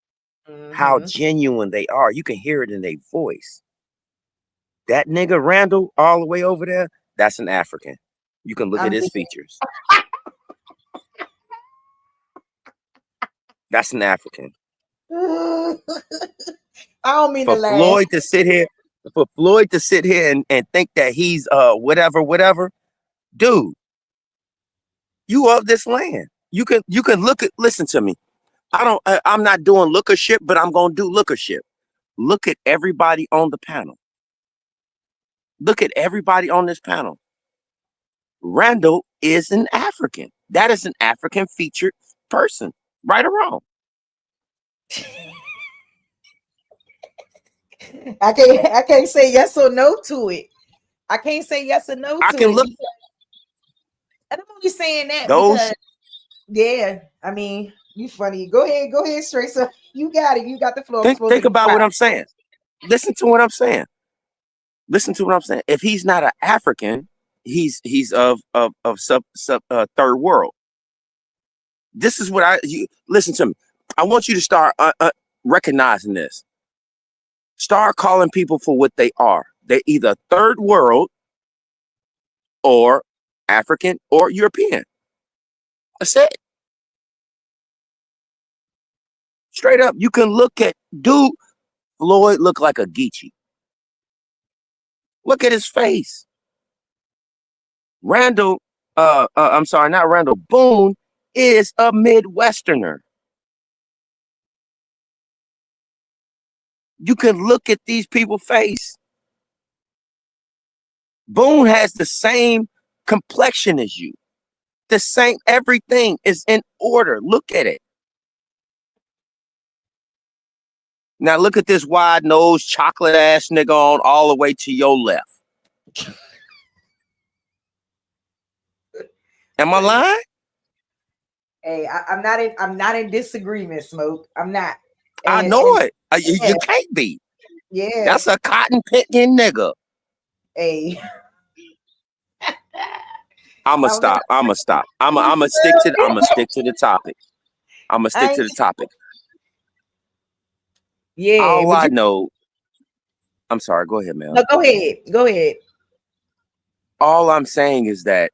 how genuine they are. You can hear it in their voice. That nigga Randall all the way over there, that's an African. You can look at his features. That's an African. I don't mean for to laugh. Floyd to sit here and think that he's whatever, dude, you of this land. You can listen to me. I'm not doing lookership, but I'm gonna do lookership. Look at everybody on the panel. Look at everybody on this panel. Randall is an African. That is an African featured person, right or wrong. I can't say yes or no to it. I can't say yes or no I to can it. look. And I'm only saying that Those. because, yeah, I mean, you funny. Go ahead, straight. So you got it. You got the floor. Think about what I'm saying. Listen to what I'm saying. Listen to what I'm saying. If he's not an African, he's of third world. This is what you listen to me. I want you to start recognizing this. Start calling people for what they are. They're either third world or African or European. That's it. Straight up, you can look at dude. Floyd look like a Geechee. Look at his face. Randall, I'm sorry, not Randall. Boone is a Midwesterner. You can look at these people's face. Boone has the same complexion as you. The same, everything is in order. Look at it. Now look at this wide nose, chocolate ass nigga on all the way to your left. Am I lying? Hey, I'm not in disagreement, Smoke. I'm not. I know it. You can't be. Yeah. That's a cotton picking nigga. Hey. I'ma stop. I'm gonna stick to the topic. I'm gonna stick to the topic. Yeah. All I know. I'm sorry. Go ahead, man. No, go ahead. Go ahead. All I'm saying is that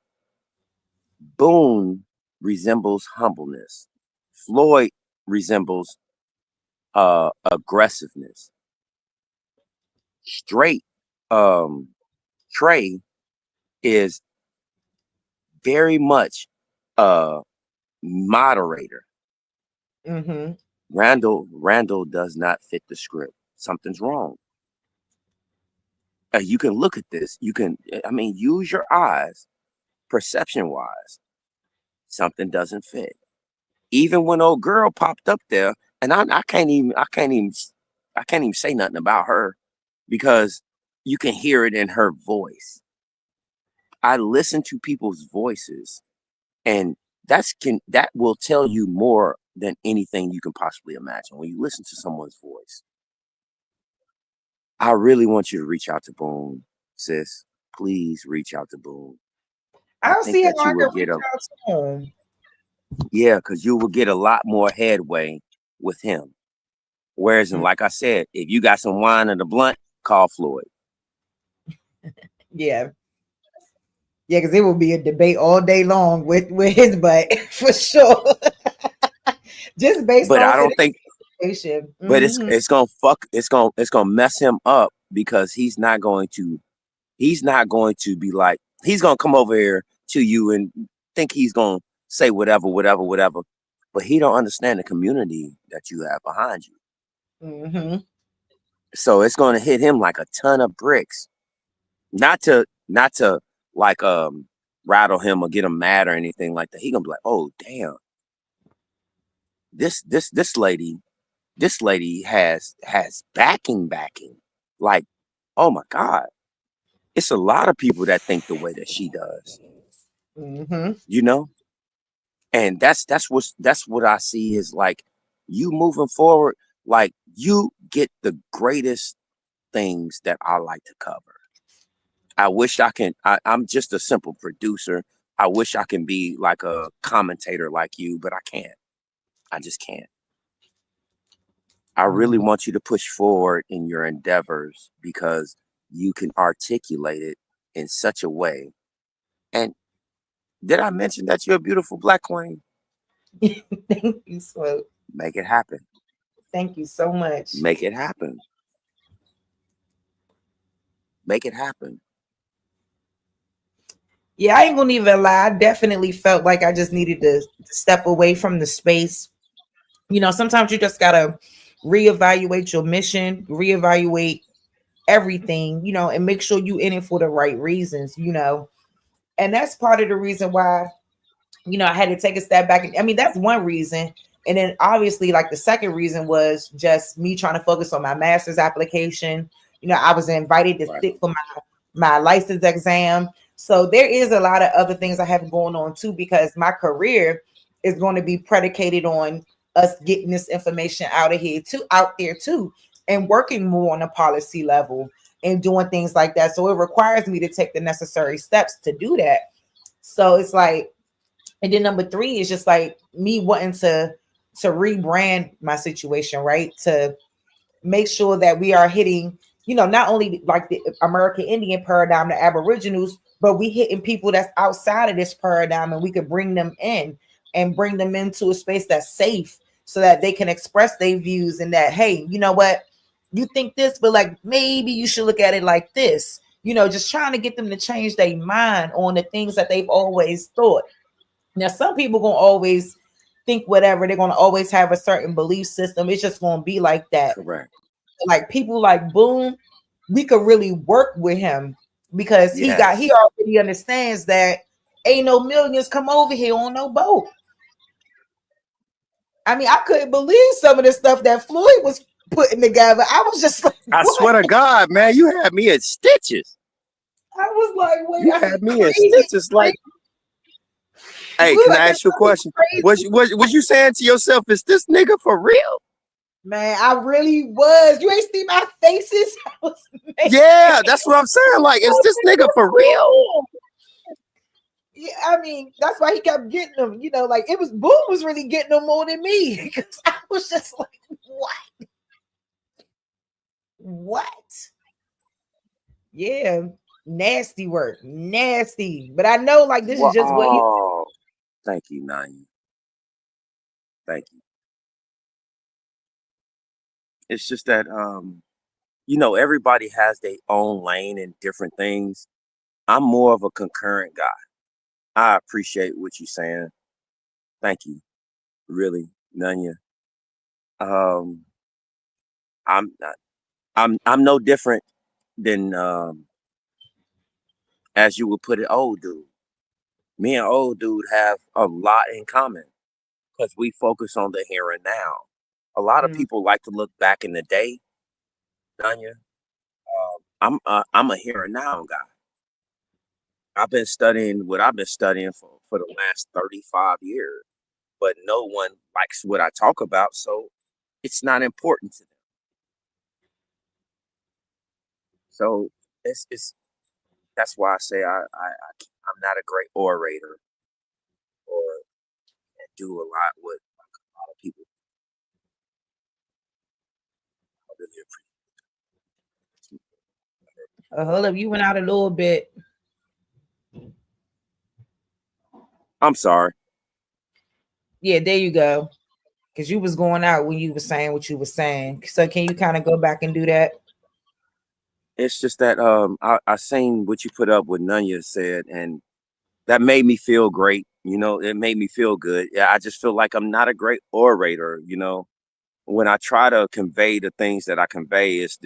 Boone resembles humbleness. Floyd resembles aggressiveness. Straight Trey is very much a moderator. Mm-hmm. Randall does not fit the script. Something's wrong. You can look at this. You can, use your eyes, perception wise. Something doesn't fit. Even when old girl popped up there, and I can't even say nothing about her because you can hear it in her voice. I listen to people's voices, and that will tell you more than anything you can possibly imagine when you listen to someone's voice. I really want you to reach out to Boone, sis. Please reach out to Boone. I don't see how I can get reach out to him. Yeah, because you will get a lot more headway with him. Whereas, and like I said, if you got some wine in the blunt, call Floyd. Yeah. Yeah, because it will be a debate all day long with his butt for sure. Just based on I don't think. Mm-hmm. But it's gonna mess him up because he's not going to be like, he's gonna come over here to you and think he's gonna say whatever, but he don't understand the community that you have behind you. Mm-hmm. So it's gonna hit him like a ton of bricks. Not to like rattle him or get him mad or anything like that. He gonna be like, oh damn, this lady has backing. Like, oh my God, it's a lot of people that think the way that she does. Mm-hmm. You know, and that's what I see is like you moving forward. Like you get the greatest things that I like to cover. I wish I can. I'm just a simple producer. I wish I can be like a commentator like you, but I can't. I just can't. I really want you to push forward in your endeavors because you can articulate it in such a way. And did I mention that you're a beautiful Black queen? Thank you, Swope. Make it happen. Thank you so much. Make it happen. Make it happen. Yeah, I ain't gonna even lie. I definitely felt like I just needed to step away from the space. You know, sometimes you just gotta reevaluate your mission, reevaluate everything, you know, and make sure you in it for the right reasons, you know. And that's part of the reason why, you know, I had to take a step back. I mean, that's one reason. And then obviously, like the second reason was just me trying to focus on my master's application. You know, I was invited to sit for my license exam. So there is a lot of other things I have going on too, because my career is going to be predicated on us getting this information out there too, and working more on a policy level and doing things like that. So it requires me to take the necessary steps to do that. So it's like, and then number 3 is just like me wanting to rebrand my situation, right? To make sure that we are hitting, you know, not only like the American Indian paradigm, the Aboriginals, but we hitting people that's outside of this paradigm, and we could bring them in and bring them into a space that's safe so that they can express their views, and that, hey, you know what, you think this, but like maybe you should look at it like this, you know, just trying to get them to change their mind on the things that they've always thought. Now, some people gonna always think whatever, they're gonna always have a certain belief system. It's just gonna be like that. Correct. Like people like Boone, we could really work with him because he already understands that ain't no millions come over here on no boat. I mean, I couldn't believe some of the stuff that Floyd was putting together. I was just like, I swear to God, man, you had me at stitches. I was like, wait, you had me at stitches. Like, hey, can I ask you a question? Was you saying to yourself, is this nigga for real? Man, I really was. You ain't see my faces? Yeah, that's what I'm saying. Like, is this nigga for real? Yeah, I mean, that's why he kept getting them. You know, like it was Boone was really getting them more than me, because I was just like, what? What? Yeah, nasty work, nasty. But I know, like, this is just what you. Thank you, Nanya. Thank you. It's just that, you know, everybody has their own lane and different things. I'm more of a concurrent guy. I appreciate what you're saying. Thank you, really, Nanya. I'm no different than, as you would put it, old dude. Me and old dude have a lot in common because we focus on the here and now. A lot of people like to look back in the day, Nanya. I'm a here and now guy. I've been studying what I've been studying for the last 35 years, but no one likes what I talk about, so it's not important to them. So it's that's why I say I'm not a great orator or do a lot with a lot of people. I really appreciate hold up, you went out a little bit. I'm sorry. Yeah, there you go. Because you was going out when you were saying what you were saying. So can you kind of go back and do that? It's just that I seen what you put up, what Nanya said, and that made me feel great. You know, it made me feel good. Yeah, I just feel like I'm not a great orator. You know, when I try to convey the things that I convey, is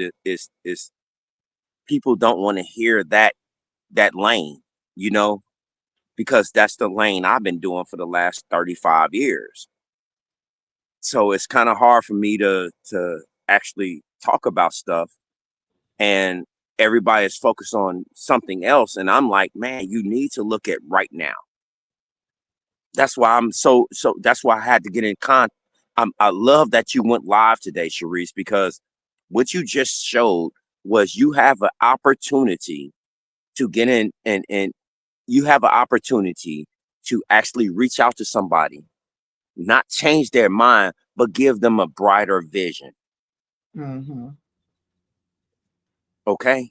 people don't want to hear that lane. You know, because that's the lane I've been doing for the last 35 years. So it's kind of hard for me to actually talk about stuff, and everybody is focused on something else. And I'm like, man, you need to look at right now. That's why I'm so that's why I had to get in I love that you went live today, Sharice, because what you just showed was you have an opportunity to get in and you have an opportunity to actually reach out to somebody, not change their mind, but give them a brighter vision. Okay?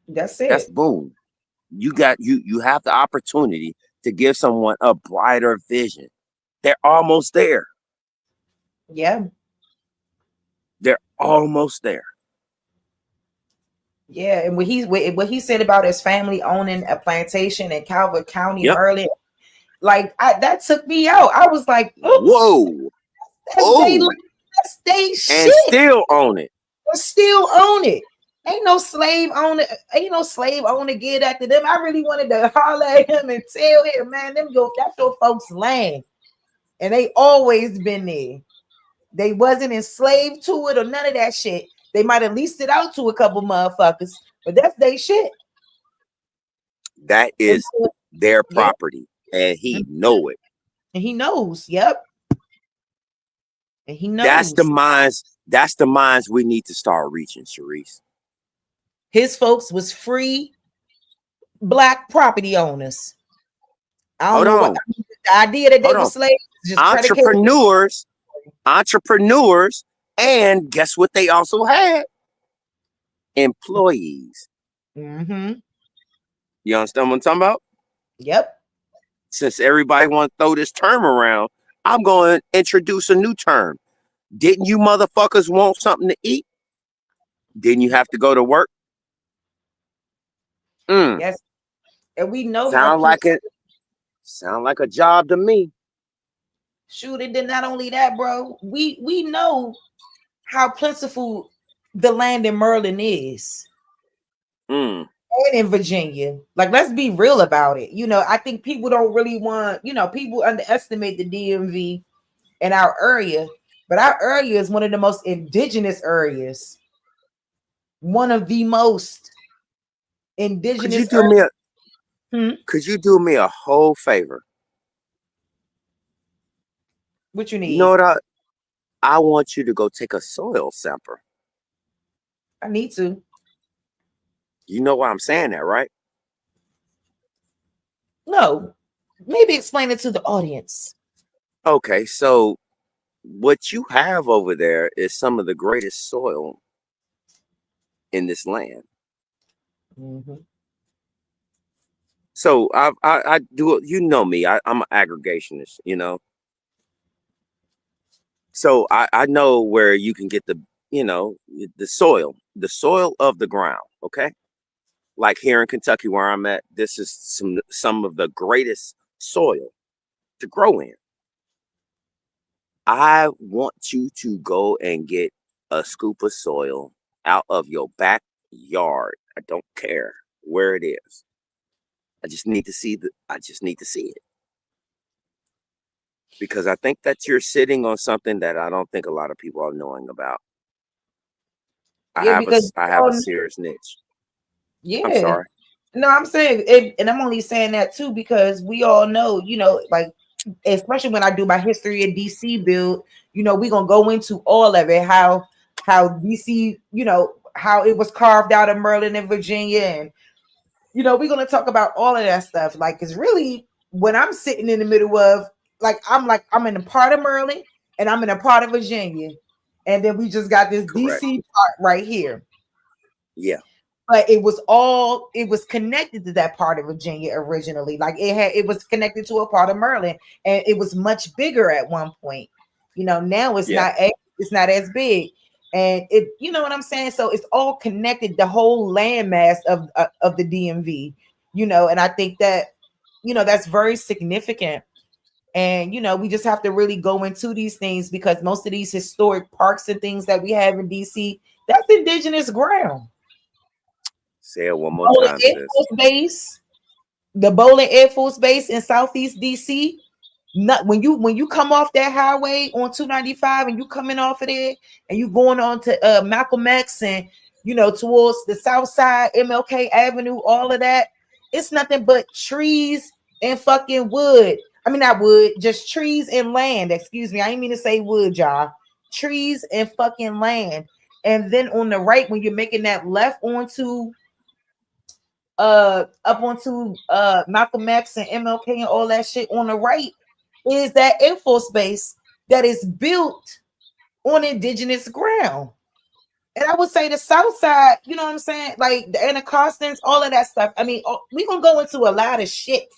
That's it. That's boom. You have the opportunity to give someone a brighter vision. They're almost there. Yeah. They're almost there. Yeah, and what he said about his family owning a plantation in Calvert County, Maryland, like that took me out. I was like, whoa, that's they shit. And still own it. Still own it. Ain't no slave owner get after them. I really wanted to holler at him and tell him, man, that's your folks' land. And they always been there. They wasn't enslaved to it or none of that shit. They might have leased it out to a couple motherfuckers, but that's their shit. That is their property, and he know it. And he knows, yep. And he knows. That's the minds we need to start reaching, Sharice. His folks was free black property owners. I don't know what the idea that they were slaves. Just entrepreneurs, and guess what? They also had employees. Mm-hmm. You understand what I'm talking about? Yep. Since everybody want to throw this term around, I'm going to introduce a new term. Didn't you motherfuckers want something to eat? Didn't you have to go to work? Yes. And we know sound like a job to me. Shoot, and then not only that, bro, we know how plentiful the land in Maryland is. And in Virginia. Like, let's be real about it. You know, I think people don't really want, people underestimate the DMV in our area, but our area is one of the most indigenous areas. One of the most indigenous. Could you do me a whole favor? What you need? You know what? I want you to go take a soil sample. I need to. You know why I'm saying that, right? No. Maybe explain it to the audience. Okay, so what you have over there is some of the greatest soil in this land. Mm-hmm. So I do, you know me, I'm an aggregationist, So I know where you can get the soil of the ground, okay? Like here in Kentucky where I'm at, this is some of the greatest soil to grow in. I want you to go and get a scoop of soil out of your backyard. I don't care where it is. I just need to see it. Because I think that you're sitting on something that I don't think a lot of people are knowing about. I have a serious niche. Yeah. I'm sorry. No, I'm saying it, and I'm only saying that too because we all know, like, especially when I do my history of DC build, we're gonna go into all of it, how DC, how it was carved out of Maryland and Virginia, and we're gonna talk about all of that stuff. Like, it's really when I'm sitting in the middle of I'm in a part of Maryland and I'm in a part of Virginia, and then we just got this DC part right here. Yeah. But it was connected to that part of Virginia originally. Like it was connected to a part of Maryland, and it was much bigger at one point. Now it's not as big, and it, you know what I'm saying. So it's all connected. The whole landmass of the DMV, and I think that that's very significant. And we just have to really go into these things because most of these historic parks and things that we have in DC, that's indigenous ground. Say it one more time, sis. The Bowling Air Force Base in Southeast DC. When you come off that highway on 295 and you coming off of there and you going on to Malcolm X and towards the south side, MLK Avenue, all of that, it's nothing but trees and fucking wood. I mean, not wood, just trees and land. Excuse me, I didn't mean to say wood, y'all. Trees and fucking land. And then on the right, when you're making that left onto up onto Malcolm X and MLK and all that shit, on the right is that Air Force Base that is built on indigenous ground. And I would say the south side, you know what I'm saying? Like the Anacostans, all of that stuff. I mean, we're gonna go into a lot of shit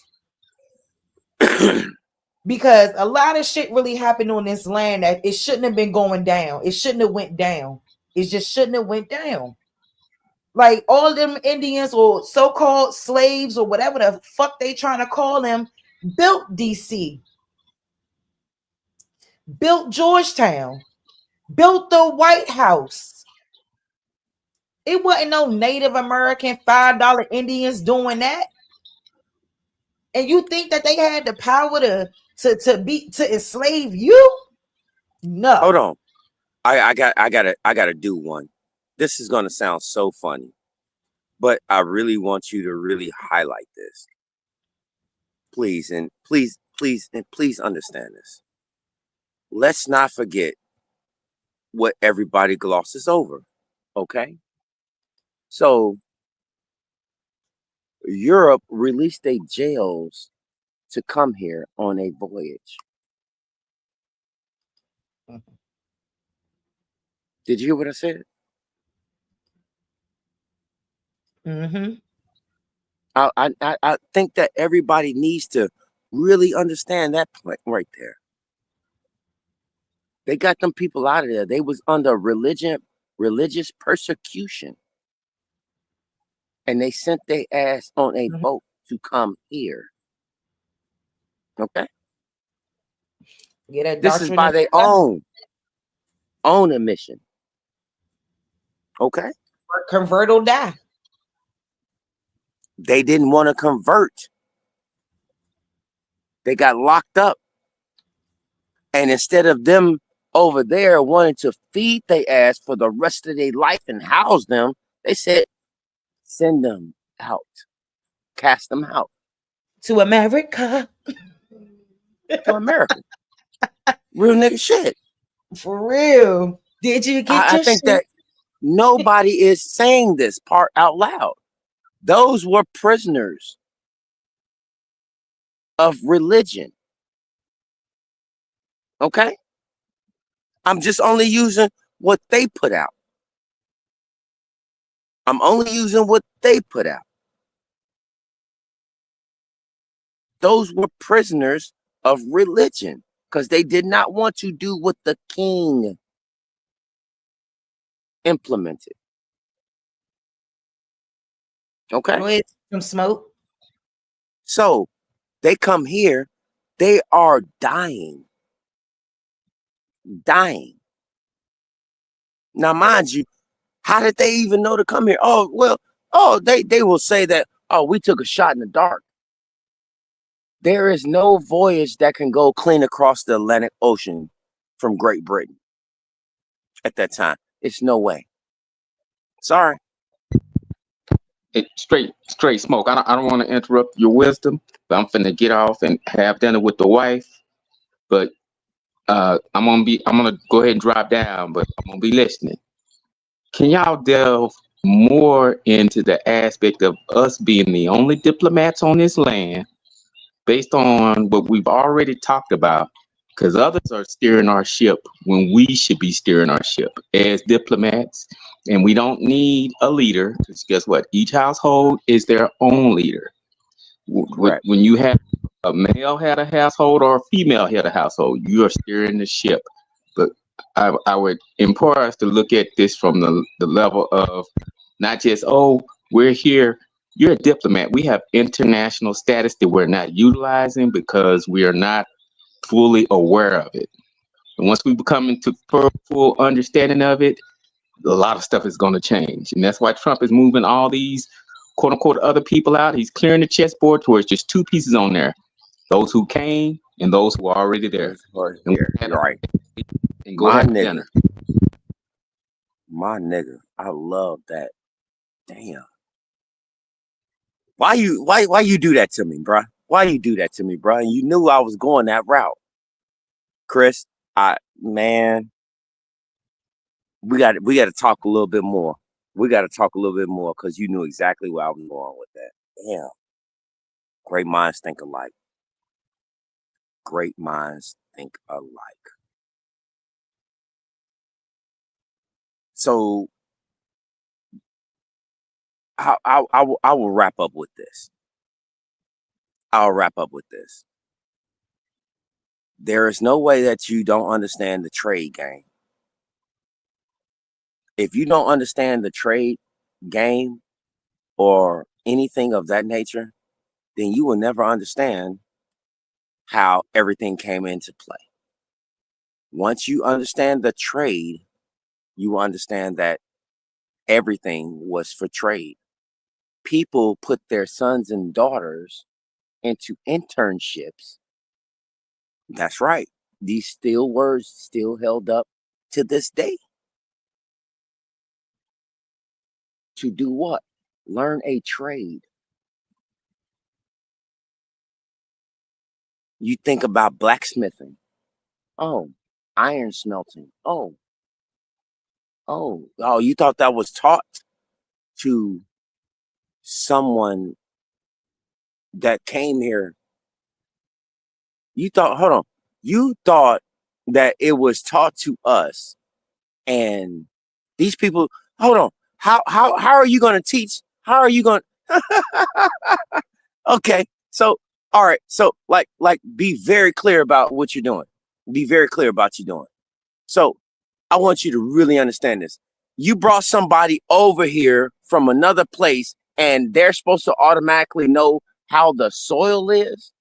because a lot of shit really happened on this land that it shouldn't have been going down. It shouldn't have went down. It just shouldn't have went down. Like all them Indians or so-called slaves or whatever the fuck they trying to call them built DC, built Georgetown, built the White House. It wasn't no Native American $5 Indians doing that. And you think that they had the power to enslave you? No. Hold on. I gotta do one. This is gonna sound so funny, but I really want you to really highlight this. Please and please understand this. Let's not forget what everybody glosses over. Okay? So Europe released their jails to come here on a voyage. Did you hear what I said? Mm-hmm. I think that everybody needs to really understand that point right there. They got them people out of there. They was under religious persecution. And they sent their ass on a boat to come here. Okay? This is by their own admission. Okay? Convert or die. They didn't want to convert. They got locked up. And instead of them over there wanting to feed their ass for the rest of their life and house them, they said, send them out. Cast them out. To America. To America. Real nigga shit. For real. Did you get your I think shit? that nobody is saying this part out loud. Those were prisoners of religion. Okay? I'm just only using what they put out. I'm only using what they put out. Those were prisoners of religion because they did not want to do what the king implemented. Okay? Go ahead, some smoke. So they come here, they are dying. Dying. Now, mind you, how did they even know to come here? Oh, well, they will say that, oh, we took a shot in the dark. There is no voyage that can go clean across the Atlantic Ocean from Great Britain at that time. It's no way. Sorry. Straight smoke. I don't want to interrupt your wisdom, but I'm finna get off and have dinner with the wife. But I'm gonna go ahead and drop down, but I'm gonna be listening. Can y'all delve more into the aspect of us being the only diplomats on this land based on what we've already talked about? Because others are steering our ship when we should be steering our ship as diplomats. And we don't need a leader, because guess what? Each household is their own leader. When you have a male head of household or a female head of household, you are steering the ship. But I would implore us to look at this from the level of not just, oh, we're here. You're a diplomat. We have international status that we're not utilizing because we are not fully aware of it. And once we become into full understanding of it, a lot of stuff is going to change. And that's why Trump is moving all these quote unquote other people out. He's clearing the chessboard to where it's just two pieces on there. Those who came and those who are already there. And right. And go ahead and dinner. My nigga, I love that. Damn. Why you do that to me, bruh? Why you do that to me, bruh? And you knew I was going that route. Chris, man, we got to talk a little bit more. We got to talk a little bit more because you knew exactly where I was going with that. Damn. Great minds think alike. Great minds think alike. So I will wrap up with this. I'll wrap up with this. There is no way that you don't understand the trade game. If you don't understand the trade game or anything of that nature, then you will never understand how everything came into play. Once you understand the trade, you understand that everything was for trade. People put their sons and daughters into internships. That's right. These still words still held up to this day. To do what? Learn a trade. You think about blacksmithing. Oh, iron smelting. Oh, you thought that was taught to someone that came here. You thought, hold on. You thought that it was taught to us, and these people, hold on. How are you going to teach? How are you going Okay. So, all right. So like be very clear about what you're doing. Be very clear about you doing. So I want you to really understand this. You brought somebody over here from another place and they're supposed to automatically know how the soil is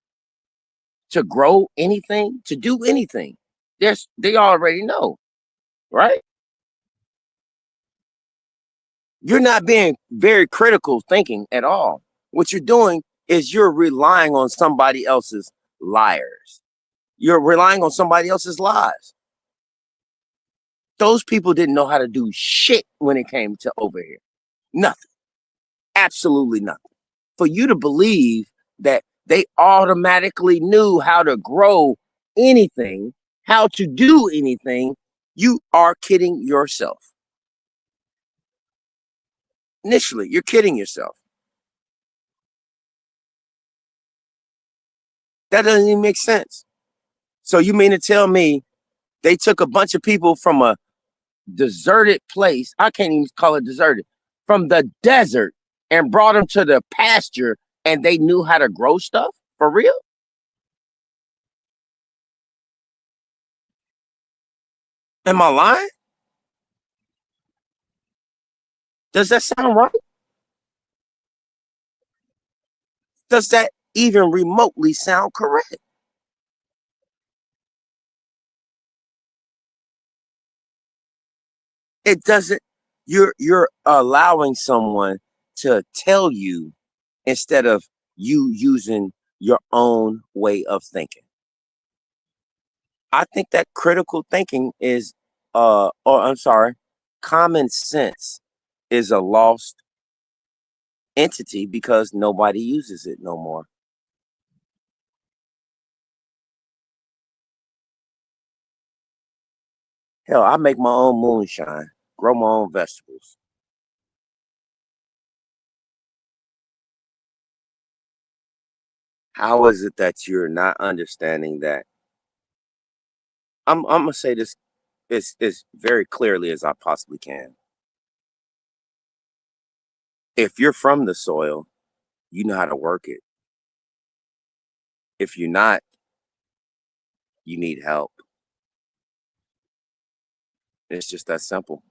to grow anything, to do anything. They already know, right? You're not being very critical thinking at all. What you're doing is you're relying on somebody else's liars. You're relying on somebody else's lies. Those people didn't know how to do shit when it came to over here. Nothing. Absolutely nothing. For you to believe that they automatically knew how to grow anything, how to do anything, you are kidding yourself. Initially, you're kidding yourself. That doesn't even make sense. So you mean to tell me they took a bunch of people from a deserted place, I can't even call it deserted, from the desert and brought them to the pasture and they knew how to grow stuff? For real? Am I lying? Does that sound right? Does that even remotely sound correct? It doesn't. You're allowing someone to tell you instead of you using your own way of thinking. I think that critical thinking is common sense is a lost entity because nobody uses it no more. Hell, I make my own moonshine, grow my own vegetables. How is it that you're not understanding that? I'm gonna say this as very clearly as I possibly can. If you're from the soil, you know how to work it. If you're not, you need help. It's just that simple.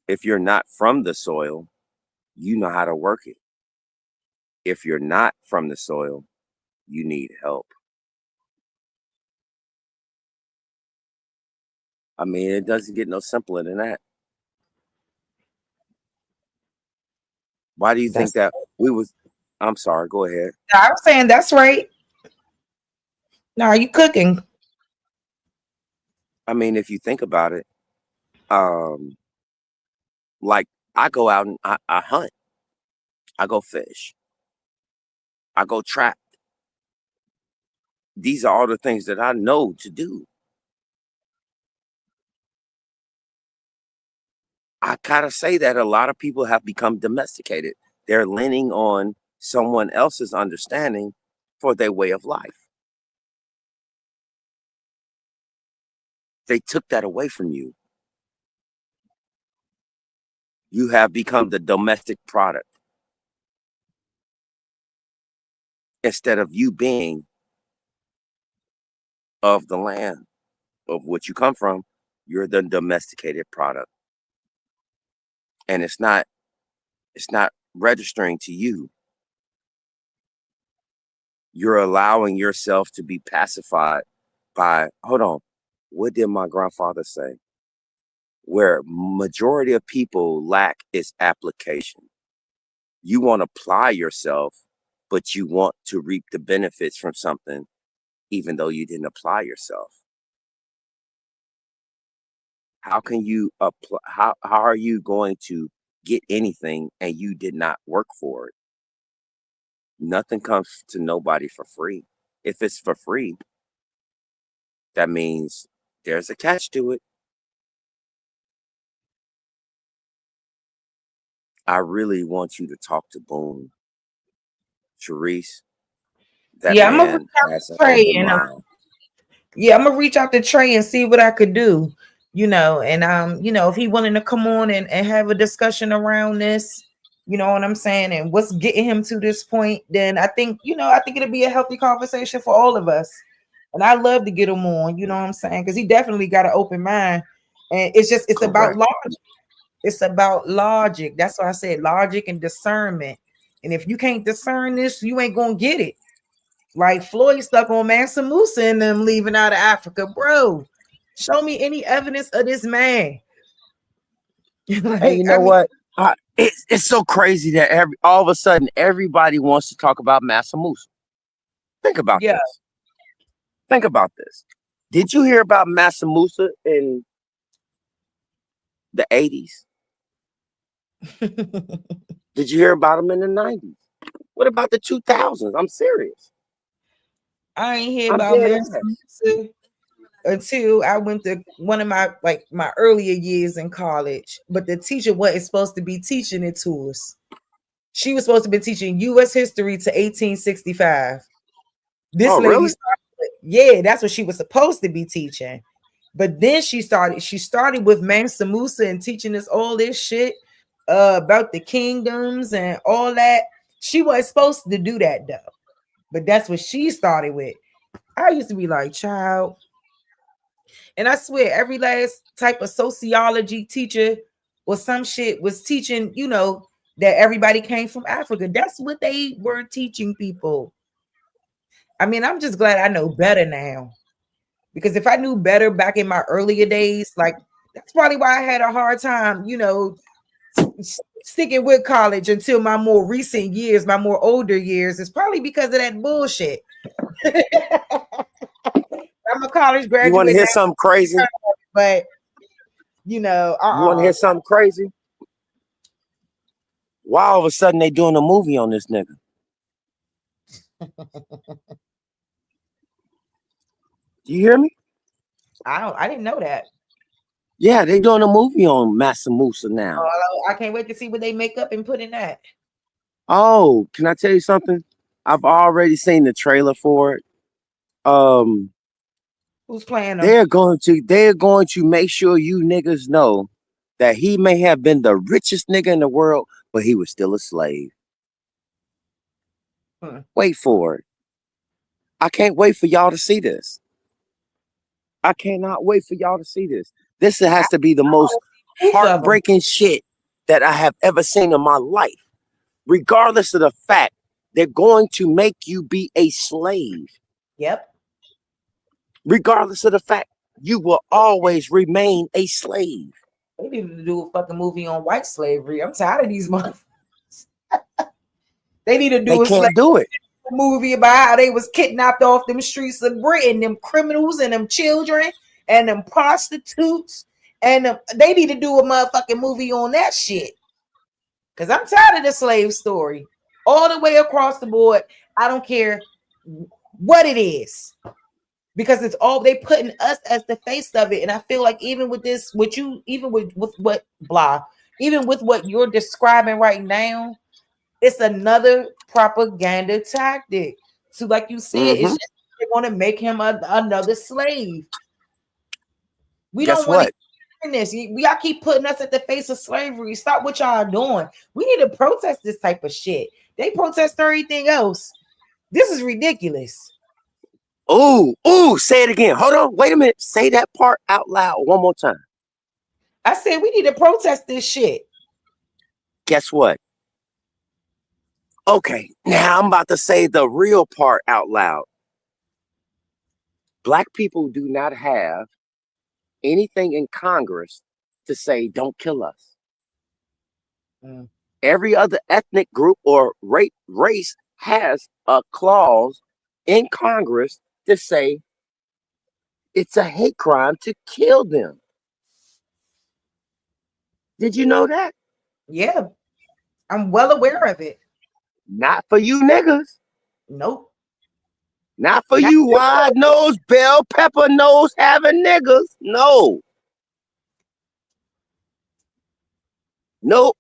If you're not from the soil, you know how to work it. If you're not from the soil, you need help. I mean, it doesn't get no simpler than that. Why do you think that we was? I'm sorry. Go ahead. I'm saying that's right. Now, are you cooking? I mean, if you think about it, like I go out and I hunt. I go fish. I go trap. These are all the things that I know to do. I gotta say that a lot of people have become domesticated. They're leaning on someone else's understanding for their way of life. They took that away from you. You have become the domestic product instead of you being of the land of which you come from. You're the domesticated product, and it's not registering to you. You're allowing yourself to be pacified by, hold on, what did my grandfather say? where majority of people lack is application. You want to apply yourself, but you want to reap the benefits from something, even though you didn't apply yourself. How can you apply? How are you going to get anything and you did not work for it? Nothing comes to nobody for free. If it's for free, that means there's a catch to it. I really want you to talk to Boone. Sharice, that Yeah, I'm gonna reach man out has to an Trey open and mind. yeah, I'm gonna reach out to Trey and see what I could do, and if he willing to come on and have a discussion around this, you know what I'm saying, and what's getting him to this point, then I think it'll be a healthy conversation for all of us. And I love to get him on, you know what I'm saying? Because he definitely got an open mind. And it's about logic. It's about logic. That's why I said logic and discernment. And if you can't discern this, you ain't gonna get it. Like Floyd stuck on Mansa Musa and them leaving out of Africa, bro. Show me any evidence of this man. And you know what? It's so crazy that all of a sudden everybody wants to talk about Mansa Musa. Think about this. Think about this. Did you hear about Mansa Musa in the 80s? Did you hear about him in the 90s? What about the 2000s? I'm serious. I ain't hear about Mansa Musa until I went to one of my earlier years in college. But the teacher wasn't supposed to be teaching it to us. She was supposed to be teaching U.S. history to 1865. This lady really? started, that's what she was supposed to be teaching. But then she started with Mansa Musa and teaching us all this shit about the kingdoms and all that. She wasn't supposed to do that though. But that's what she started with. I used to be like, child. And I swear, every last type of sociology teacher or some shit was teaching, that everybody came from Africa. That's what they were teaching people. I mean, I'm just glad I know better now. Because if I knew better back in my earlier days, like that's probably why I had a hard time, sticking with college until my more recent years, my more older years. It's probably because of that bullshit. I'm a college graduate. You want to hear something crazy? But you want to hear something crazy? Why all of a sudden they doing a movie on this nigga? Do you hear me? I didn't know that. Yeah, they doing a movie on Mansa Musa now. I can't wait to see what they make up and put in that. Oh, can I tell you something? I've already seen the trailer for it. Who's playing them? They're going to make sure you niggas know that he may have been the richest nigga in the world, but he was still a slave. Wait for it. I can't wait for y'all to see this. I cannot wait for y'all to see this. This has to be the most heartbreaking shit that I have ever seen in my life. Regardless of the fact, they're going to make you be a slave. Yep. Regardless of the fact, you will always remain a slave. They need to do a fucking movie on white slavery. I'm tired of these motherfuckers. They need to do a movie about how they was kidnapped off them streets of Britain, them criminals and them children and them prostitutes. And they need to do a motherfucking movie on that shit. Because I'm tired of the slave story. All the way across the board. I don't care what it is. Because it's all they putting us as the face of it. And I feel like even with this, even with what you're describing right now, it's another propaganda tactic. So, like you said, it's just they want to make him another slave. We don't want to hear this. Y'all keep putting us at the face of slavery. Stop what y'all doing. We need to protest this type of shit. They protest everything else. This is ridiculous. Ooh, say it again. Hold on, wait a minute. Say that part out loud one more time. I said we need to protest this shit. Guess what? Okay, now I'm about to say the real part out loud. Black people do not have anything in Congress to say, don't kill us. Every other ethnic group or race has a clause in Congress to say it's a hate crime to kill them. Did you know that? Yeah, I'm well aware of it. Not for you niggas. Nope. Not for you wide nose, bell pepper nose having niggas. No. Nope.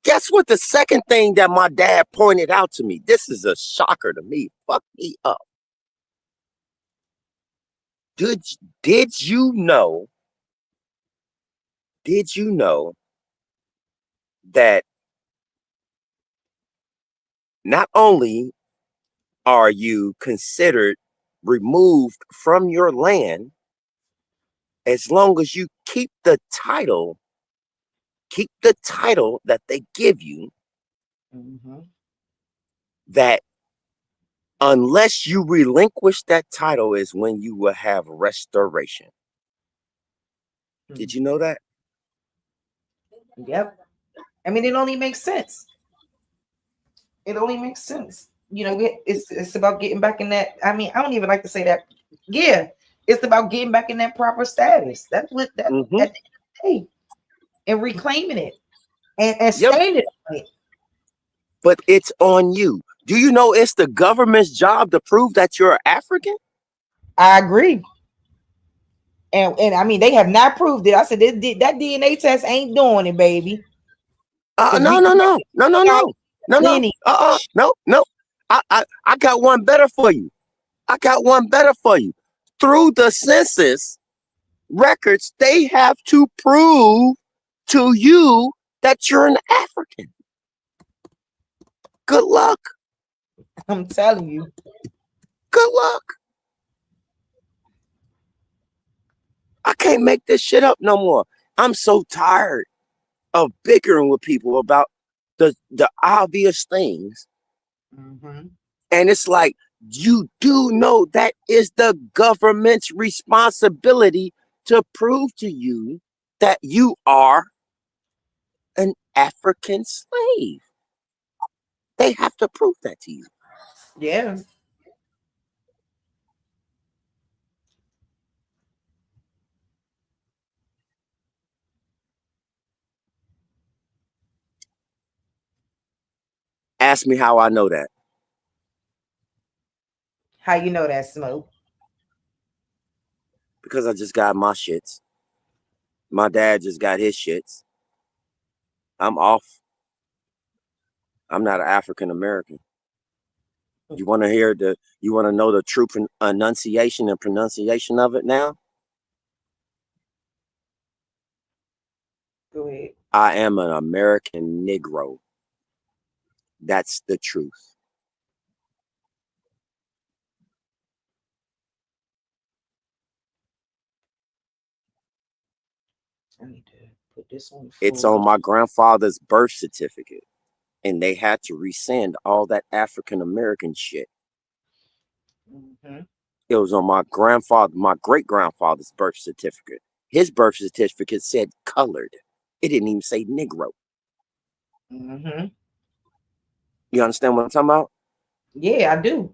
Guess what? The second thing that my dad pointed out to me. This is a shocker to me. Fuck me up. Did you know? Did you know that not only are you considered removed from your land, as long as you keep the title that they give you, that unless you relinquish that title is when you will have restoration. Did you know that? Yep. I mean, it only makes sense. It only makes sense. You know, it's about getting back in that. I mean, I don't even like to say that. Yeah, it's about getting back in that proper status. That's what that at the end of the day, and reclaiming it and staying it. But it's on you. Do you know it's the government's job to prove that you're African? I agree. And I mean, they have not proved it. I said that DNA test ain't doing it, baby. No. I got one better for you. Through the census records, they have to prove to you that you're an African. Good luck. I'm telling you. Good luck. I can't make this shit up no more. I'm so tired of bickering with people about the obvious things. And it's like, you do know that is the government's responsibility to prove to you that you are an African slave. They have to prove that to you. Yeah. Ask me how I know that. How you know that, Smoke? Because I just got my shits. My dad just got his shits. I'm off. I'm not an African American. You want to know the true enunciation and pronunciation of it now? Go ahead. I am an American Negro. That's the truth. I need to put this on. It's on my grandfather's birth certificate. And they had to rescind all that African American shit. It was on my great grandfather's birth certificate. His birth certificate said colored. It didn't even say Negro. You understand what I'm talking about? Yeah, I do.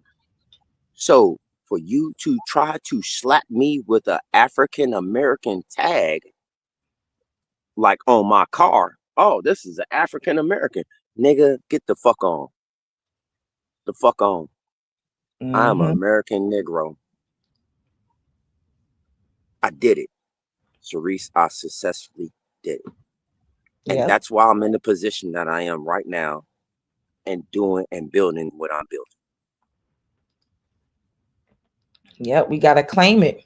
So for you to try to slap me with an African American tag, like on my car, oh, this is an African American. Nigga, get the fuck on. The fuck on. I'm an American Negro. I did it. Cerise, I successfully did it. And that's why I'm in the position that I am right now and doing and building what I'm building. Yep, we got to claim it.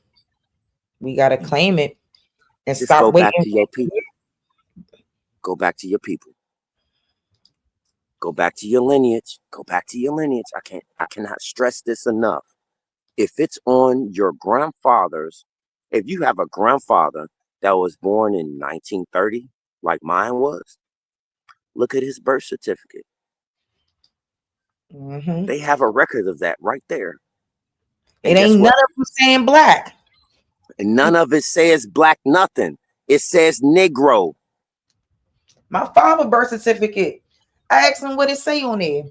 We got to claim it and Just stop go waiting. back to your people. Go back to your people. Go back to your lineage. Go back to your lineage. I cannot stress this enough. If it's on your grandfather's, if you have a grandfather that was born in 1930, like mine was, look at his birth certificate. They have a record of that right there. It ain't none of them saying black. And none of it says black nothing. It says Negro. My father's birth certificate. I asked him what it say on there.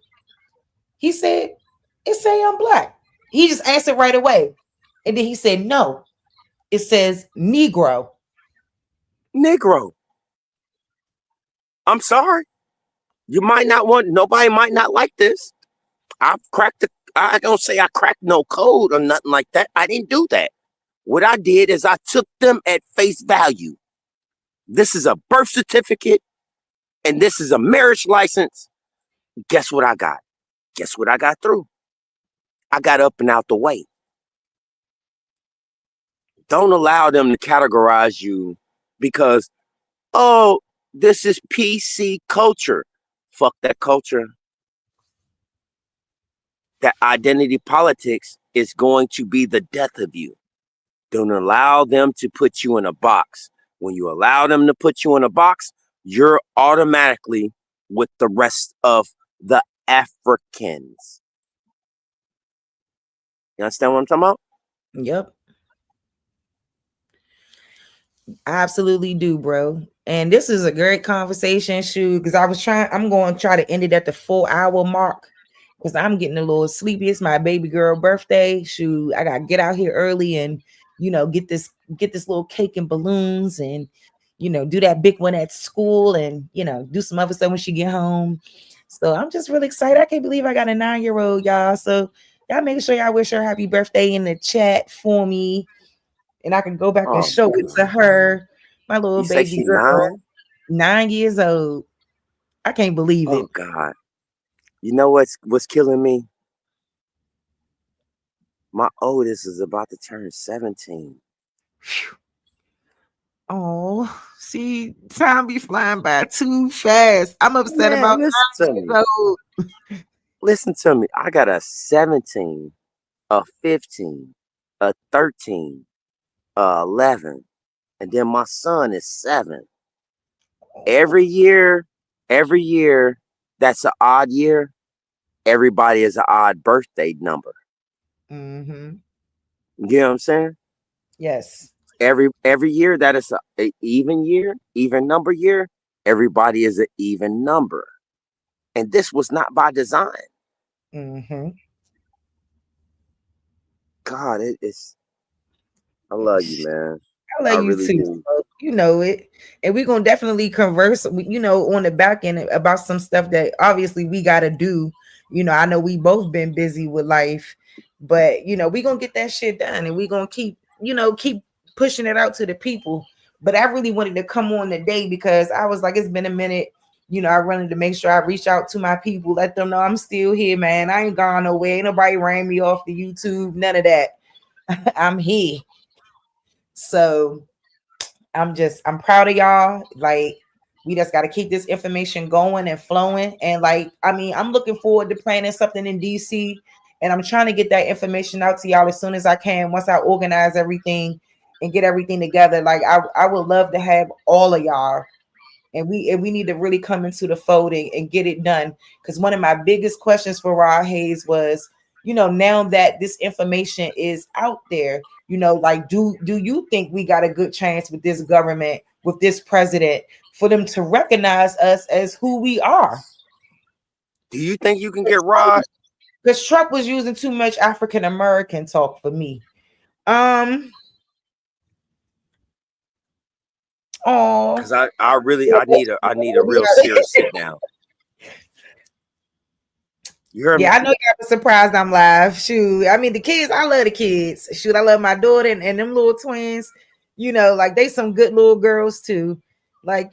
He said, it say I'm black. He just answered right away. And then he said, no, it says Negro. Negro. I'm sorry. You might not want, nobody might not like this. I don't say I cracked no code or nothing like that. I didn't do that. What I did is I took them at face value. This is a birth certificate and this is a marriage license. Guess what I got? Guess what I got through? I got up and out the way. Don't allow them to categorize you because, oh, this is PC culture. Fuck that culture. That identity politics is going to be the death of you. Don't allow them to put you in a box. When you allow them to put you in a box, you're automatically with the rest of the Africans. You understand what I'm talking about? Yep. I absolutely do, bro. And this is a great conversation, shoot, because I'm going to try to end it at the 4-hour mark because I'm getting a little sleepy. It's my baby girl birthday. Shoot, I got to get out here early and, get this little cake and balloons and, do that big one at school and, do some other stuff when she get home. So I'm just really excited. I can't believe I got a 9-year-old, y'all. So y'all make sure y'all wish her happy birthday in the chat for me. And I can go back and show it to her, my little You say baby she girl, 9? 9 years old. I can't believe it. Oh God! You know what's killing me? My oldest is about to turn 17. Oh, see, time be flying by too fast. I'm upset about 9 years old. Listen to me. I got a 17, a 15, a 13, a 11, and then my son is 7. Every year, that's an odd year. Everybody is an odd birthday number. Mm-hmm. You know what I'm saying? Yes. Every year that is an even year, even number year. Everybody is an even number, and this was not by design. Mm-hmm. God, it's. I love you, man. I love you really too. do. You know it. And we're going to definitely converse, on the back end about some stuff that obviously we got to do. I know we both been busy with life, but, we're going to get that shit done and we're going to keep pushing it out to the people. But I really wanted to come on today because I was like, it's been a minute. I wanted to make sure I reach out to my people, let them know I'm still here, man. I ain't gone nowhere. Ain't nobody ran me off the YouTube, none of that. I'm here. So I'm proud of y'all. Like, we just got to keep this information going and flowing. And I'm looking forward to planning something in DC. And I'm trying to get that information out to y'all as soon as I can. Once I organize everything and get everything together, like I would love to have all of y'all. And we need to really come into the fold and get it done. Because one of my biggest questions for Rod Hayes was, now that this information is out there, do you think we got a good chance with this government, with this president, for them to recognize us as who we are? Do you think you can get Rod? Because Trump was using too much African American talk for me. Oh, because I need a real serious sit down. You heard me? I know y'all was surprised I'm live. Shoot, I mean the kids. I love the kids. Shoot, I love my daughter and them little twins. They some good little girls too. Like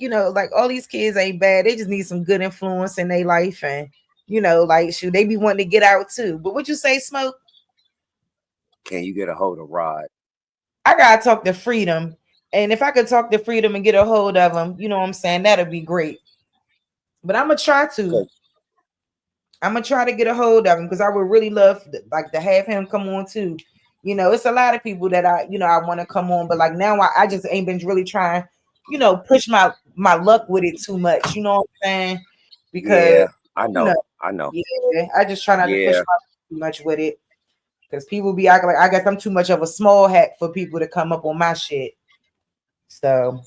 all these kids ain't bad. They just need some good influence in their life, and shoot, they be wanting to get out too. But what you say, Smoke? Can you get a hold of Rod? I gotta talk to Freedom, and if I could talk to Freedom and get a hold of him, you know what I'm saying, that'd be great. But I'm gonna try to. I'm gonna try to get a hold of him because I would really love to have him come on too. It's a lot of people that I want to come on, but now I just ain't been really trying, push my luck with it too much. You know what I'm saying? Because yeah, I know. Yeah, I just try not to push my too much with it because people be acting like I guess I'm too much of a small hat for people to come up on my shit. So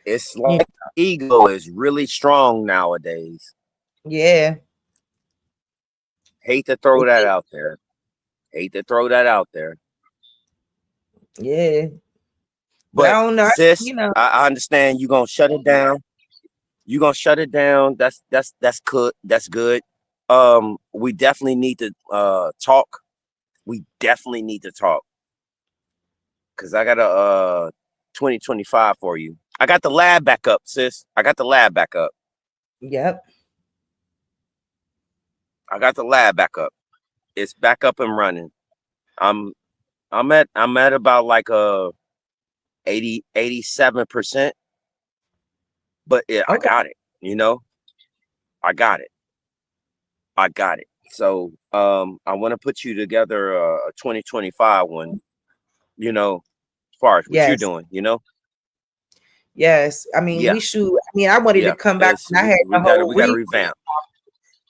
It's like ego is really strong nowadays. Yeah. Hate to throw that out there. Hate to throw that out there. Yeah. But I don't know. sis, You know. I understand you're gonna shut it down. You're gonna shut it down. That's good. That's good. We definitely need to talk. We definitely need to talk. Cause I got a 2025 for you. I got the lab back up, sis. I got the lab back up. Yep. I got the lab back up. It's back up and running. I'm at about like 87%. But yeah, I got it. You know, I got it. So I want to put you together a 2025 one. You know, as far as what you're doing. You know. Yes. I mean, Yeah. we should. I mean, I wanted to come back when I had we got to revamp.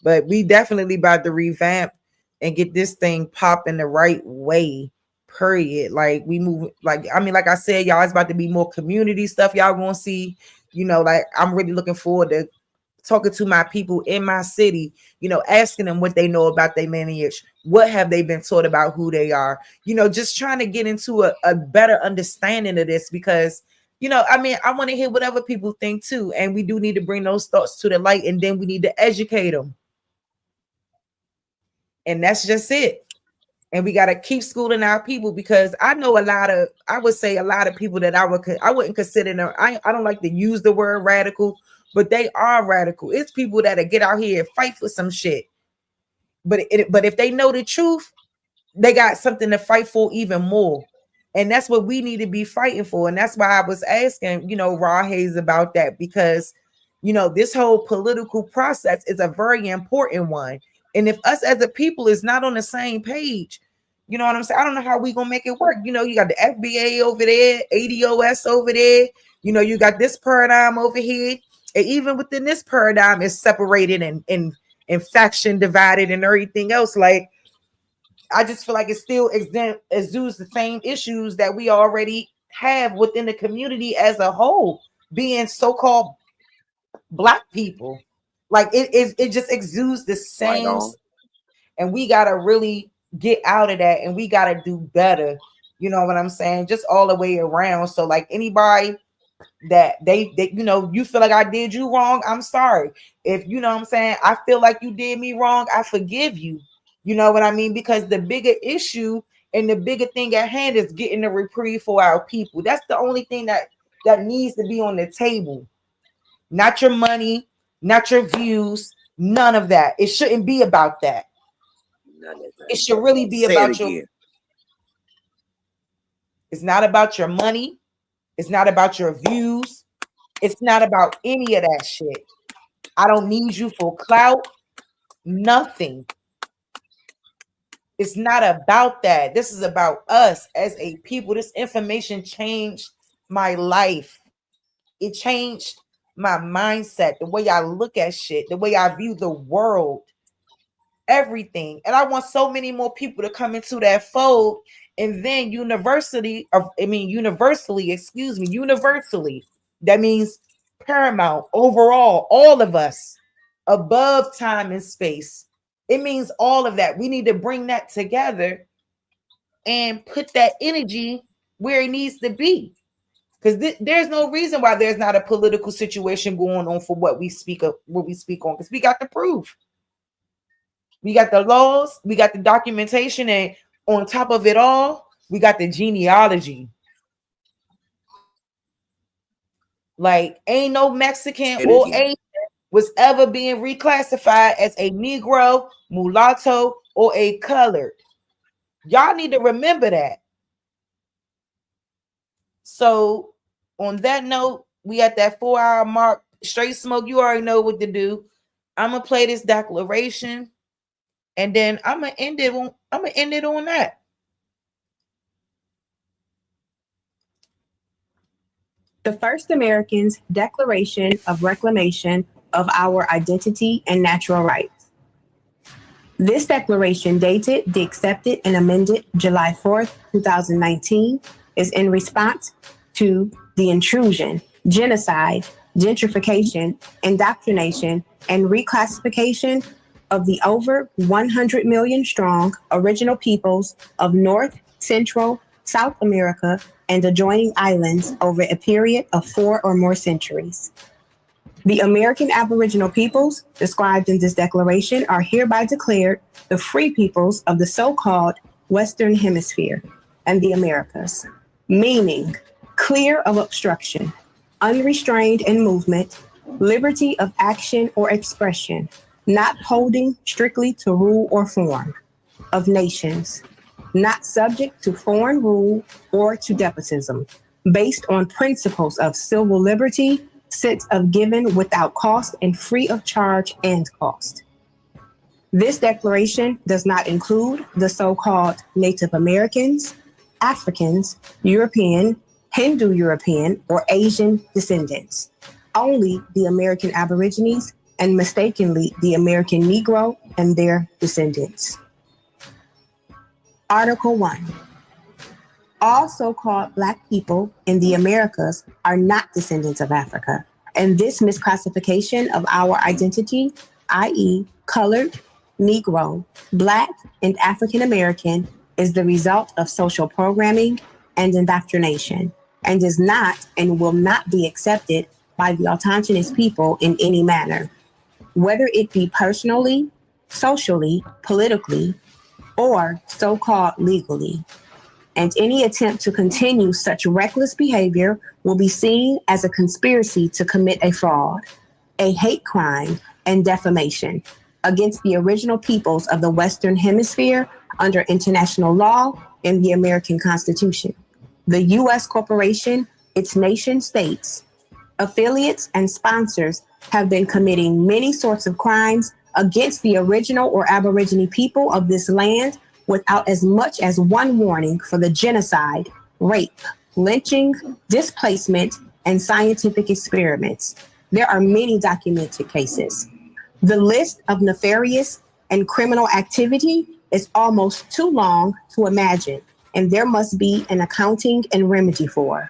But we definitely about to revamp and get this thing popping the right way. Period. Like we move. Like I mean, like I said, y'all, it's about to be more community stuff. Y'all gonna see. You know, like I'm really looking forward to talking to my people in my city, you know, asking them what they know about their lineage, what have they been taught about who they are, you know, just trying to get into a better understanding of this because, you know, I mean, I want to hear what other people think too. And we do need to bring those thoughts to the light and then we need to educate them. And that's just it. And we got to keep schooling our people because I know I would say a lot of people that I wouldn't consider them. I don't like to use the word radical, but they are radical. It's people that get out here and fight for some shit. But if they know the truth, they got something to fight for even more. And that's what we need to be fighting for. And that's why I was asking, you know, Raw Hayes about that because, you know, this whole political process is a very important one. And if us as a people is not on the same page, you know what I'm saying? I don't know how we gonna make it work. You know, you got the FBA over there, ADOS over there. You know, you got this paradigm over here. And even within this paradigm is separated and faction divided and everything else. Like, I just feel like it still exudes the same issues that we already have within the community as a whole, being so-called Black people. Like it just exudes the same, and we gotta really get out of that and we gotta do better. You know what I'm saying? Just all the way around. So like anybody that they you know, you feel like I did you wrong, I'm sorry. If you know what I'm saying, I feel like you did me wrong, I forgive you. You know what I mean? Because the bigger issue and the bigger thing at hand is getting a reprieve for our people. That's the only thing that needs to be on the table. Not your money, not your views, none of that. It shouldn't be about that. It should really be about your. It's not about your money. It's not about your views. It's not about any of that shit. I don't need you for clout. Nothing. It's not about that. This is about us as a people. This information changed my life. It changed my mindset, the way I look at shit, the way I view the world, everything. And I want so many more people to come into that fold. And then universally, that means paramount, overall, all of us, above time and space. It means all of that. We need to bring that together and put that energy where it needs to be. Because there's no reason why there's not a political situation going on for what we speak on, because we got the proof. We got the laws, we got the documentation, and on top of it all, we got the genealogy. Like, ain't no Mexican or Asian was ever being reclassified as a Negro, mulatto, or a colored. Y'all need to remember that. So on that note, we at that 4-hour mark. Straight Smoke, you already know what to do. I'm gonna play this declaration, and then I'm gonna end it on that. The First Americans' Declaration of Reclamation of Our Identity and Natural Rights. This declaration, dated the accepted and amended July 4th, 2019, is in response to the intrusion genocide, gentrification, indoctrination, and reclassification of the over 100 million strong original peoples of North, Central, South America, and adjoining islands over a period of 4 or more centuries. The American Aboriginal peoples described in this declaration are hereby declared the free peoples of the so-called Western Hemisphere and the Americas, meaning clear of obstruction, unrestrained in movement, liberty of action or expression, not holding strictly to rule or form of nations, not subject to foreign rule or to despotism, based on principles of civil liberty, sense of given without cost and free of charge and cost. This declaration does not include the so-called Native Americans, Africans, European, Hindu European, or Asian descendants, only the American Aborigines and mistakenly the American Negro and their descendants. Article 1. All so-called Black people in the Americas are not descendants of Africa, and this misclassification of our identity, i.e. colored, Negro, Black, and African American, is the result of social programming and indoctrination, and is not and will not be accepted by the autochthonous people in any manner, whether it be personally, socially, politically, or so-called legally. And any attempt to continue such reckless behavior will be seen as a conspiracy to commit a fraud, a hate crime, and defamation against the original peoples of the Western Hemisphere under international law and the American Constitution. The U.S. corporation, its nation states, affiliates, and sponsors have been committing many sorts of crimes against the original or Aborigine people of this land without as much as one warning for the genocide, rape, lynching, displacement, and scientific experiments. There are many documented cases. The list of nefarious and criminal activity is almost too long to imagine, and there must be an accounting and remedy for.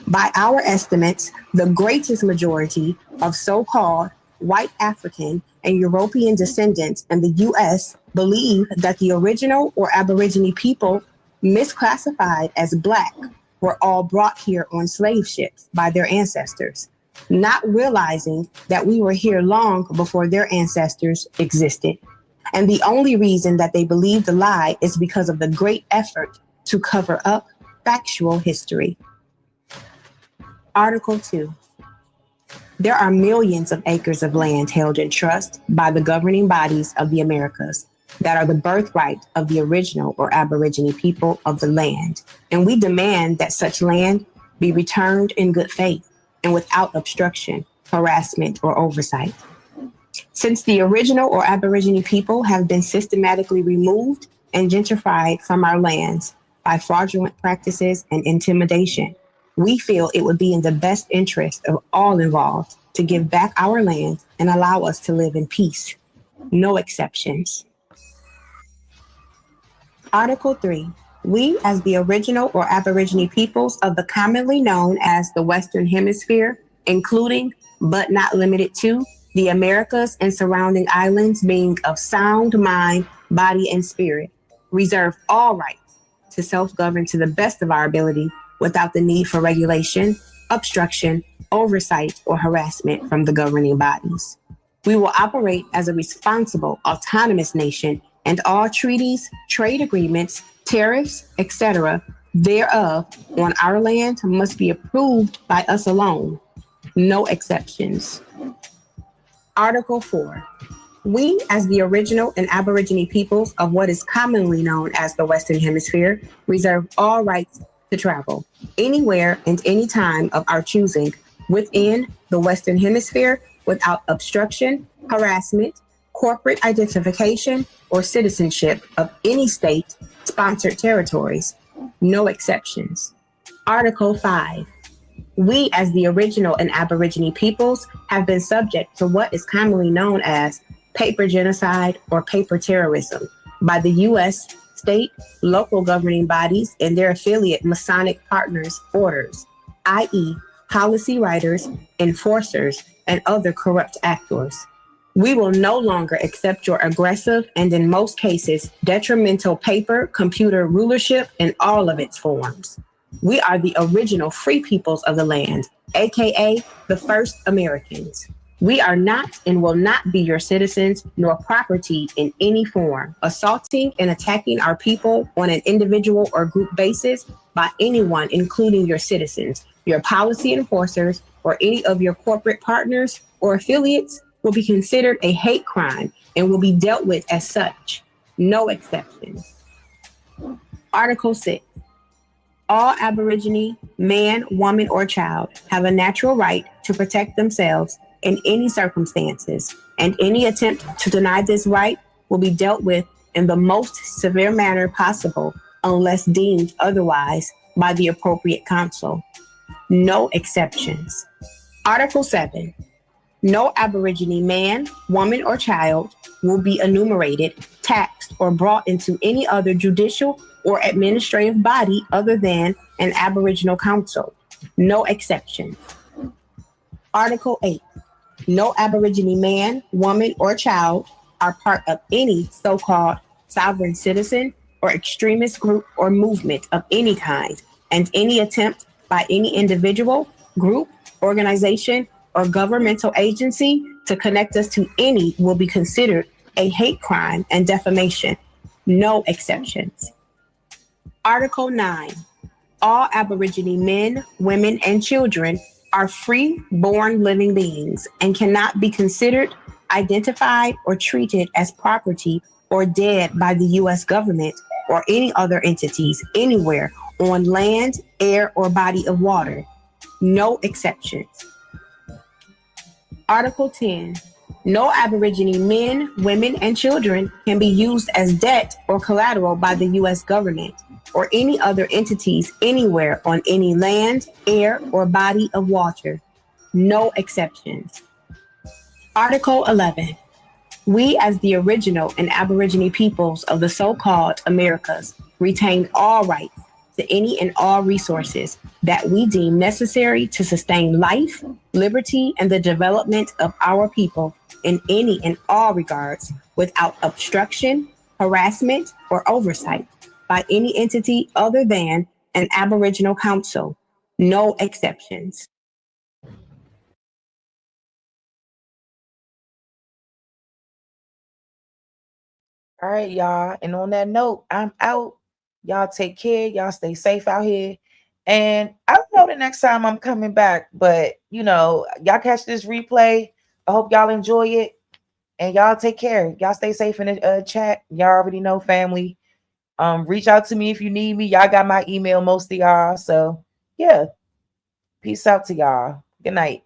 By our estimates, the greatest majority of so-called white African and European descendants in the U.S. believe that the original or Aborigine people misclassified as Black were all brought here on slave ships by their ancestors, not realizing that we were here long before their ancestors existed. And the only reason that they believe the lie is because of the great effort to cover up factual history. Article 2. There are millions of acres of land held in trust by the governing bodies of the Americas that are the birthright of the original or Aborigine people of the land. And we demand that such land be returned in good faith and without obstruction, harassment, or oversight. Since the original or Aborigine people have been systematically removed and gentrified from our lands by fraudulent practices and intimidation, we feel it would be in the best interest of all involved to give back our land and allow us to live in peace. No exceptions. Article 3. We, as the original or Aborigine peoples of the commonly known as the Western Hemisphere, including but not limited to the Americas and surrounding islands being of sound mind, body, and spirit, reserve all rights to self-govern to the best of our ability without the need for regulation, obstruction, oversight, or harassment from the governing bodies. We will operate as a responsible, autonomous nation, and all treaties, trade agreements, tariffs, etc., thereof on our land must be approved by us alone. No exceptions. Article 4. We, as the original and Aborigine peoples of what is commonly known as the Western Hemisphere, reserve all rights to travel anywhere and any time of our choosing within the Western Hemisphere without obstruction, harassment, corporate identification, or citizenship of any state-sponsored territories. No exceptions. Article 5. We, as the original and Aborigine peoples, have been subject to what is commonly known as paper genocide or paper terrorism by the U.S. state, local governing bodies, and their affiliate Masonic partners' orders, i.e., policy writers, enforcers, and other corrupt actors. We will no longer accept your aggressive and, in most cases, detrimental paper, computer rulership in all of its forms. We are the original free peoples of the land, aka the first Americans. We are not and will not be your citizens nor property in any form. Assaulting and attacking our people on an individual or group basis by anyone, including your citizens, your policy enforcers, or any of your corporate partners or affiliates will be considered a hate crime and will be dealt with as such. No exceptions. Article 6. All Aborigine, man, woman, or child have a natural right to protect themselves in any circumstances, and any attempt to deny this right will be dealt with in the most severe manner possible unless deemed otherwise by the appropriate council. No exceptions. Article 7. No Aborigine man, woman, or child will be enumerated, taxed, or brought into any other judicial or administrative body other than an Aboriginal council. No exceptions. Article 8. No Aborigine man, woman, or child are part of any so-called sovereign citizen or extremist group or movement of any kind, and any attempt by any individual, group, organization, or governmental agency to connect us to any will be considered a hate crime and defamation. No exceptions. Article 9. All Aborigine men, women, and children are free, born living beings and cannot be considered, identified, or treated as property or dead by the U.S. government or any other entities anywhere on land, air, or body of water. No exceptions. Article 10. No Aborigine men, women, and children can be used as debt or collateral by the U.S. government or any other entities anywhere on any land, air, or body of water. No exceptions. Article 11. We, as the original and Aborigine peoples of the so-called Americas, retain all rights to any and all resources that we deem necessary to sustain life, liberty, and the development of our people in any and all regards without obstruction, harassment, or oversight by any entity other than an Aboriginal council. No exceptions. All right, y'all. And on that note, I'm out. Y'all take care. Y'all stay safe out here. And I don't know the next time I'm coming back, but y'all catch this replay. I hope y'all enjoy it. And y'all take care. Y'all stay safe in the chat. Y'all already know, family. Reach out to me if you need me. Y'all got my email, most of y'all. So yeah. Peace out to y'all. Good night.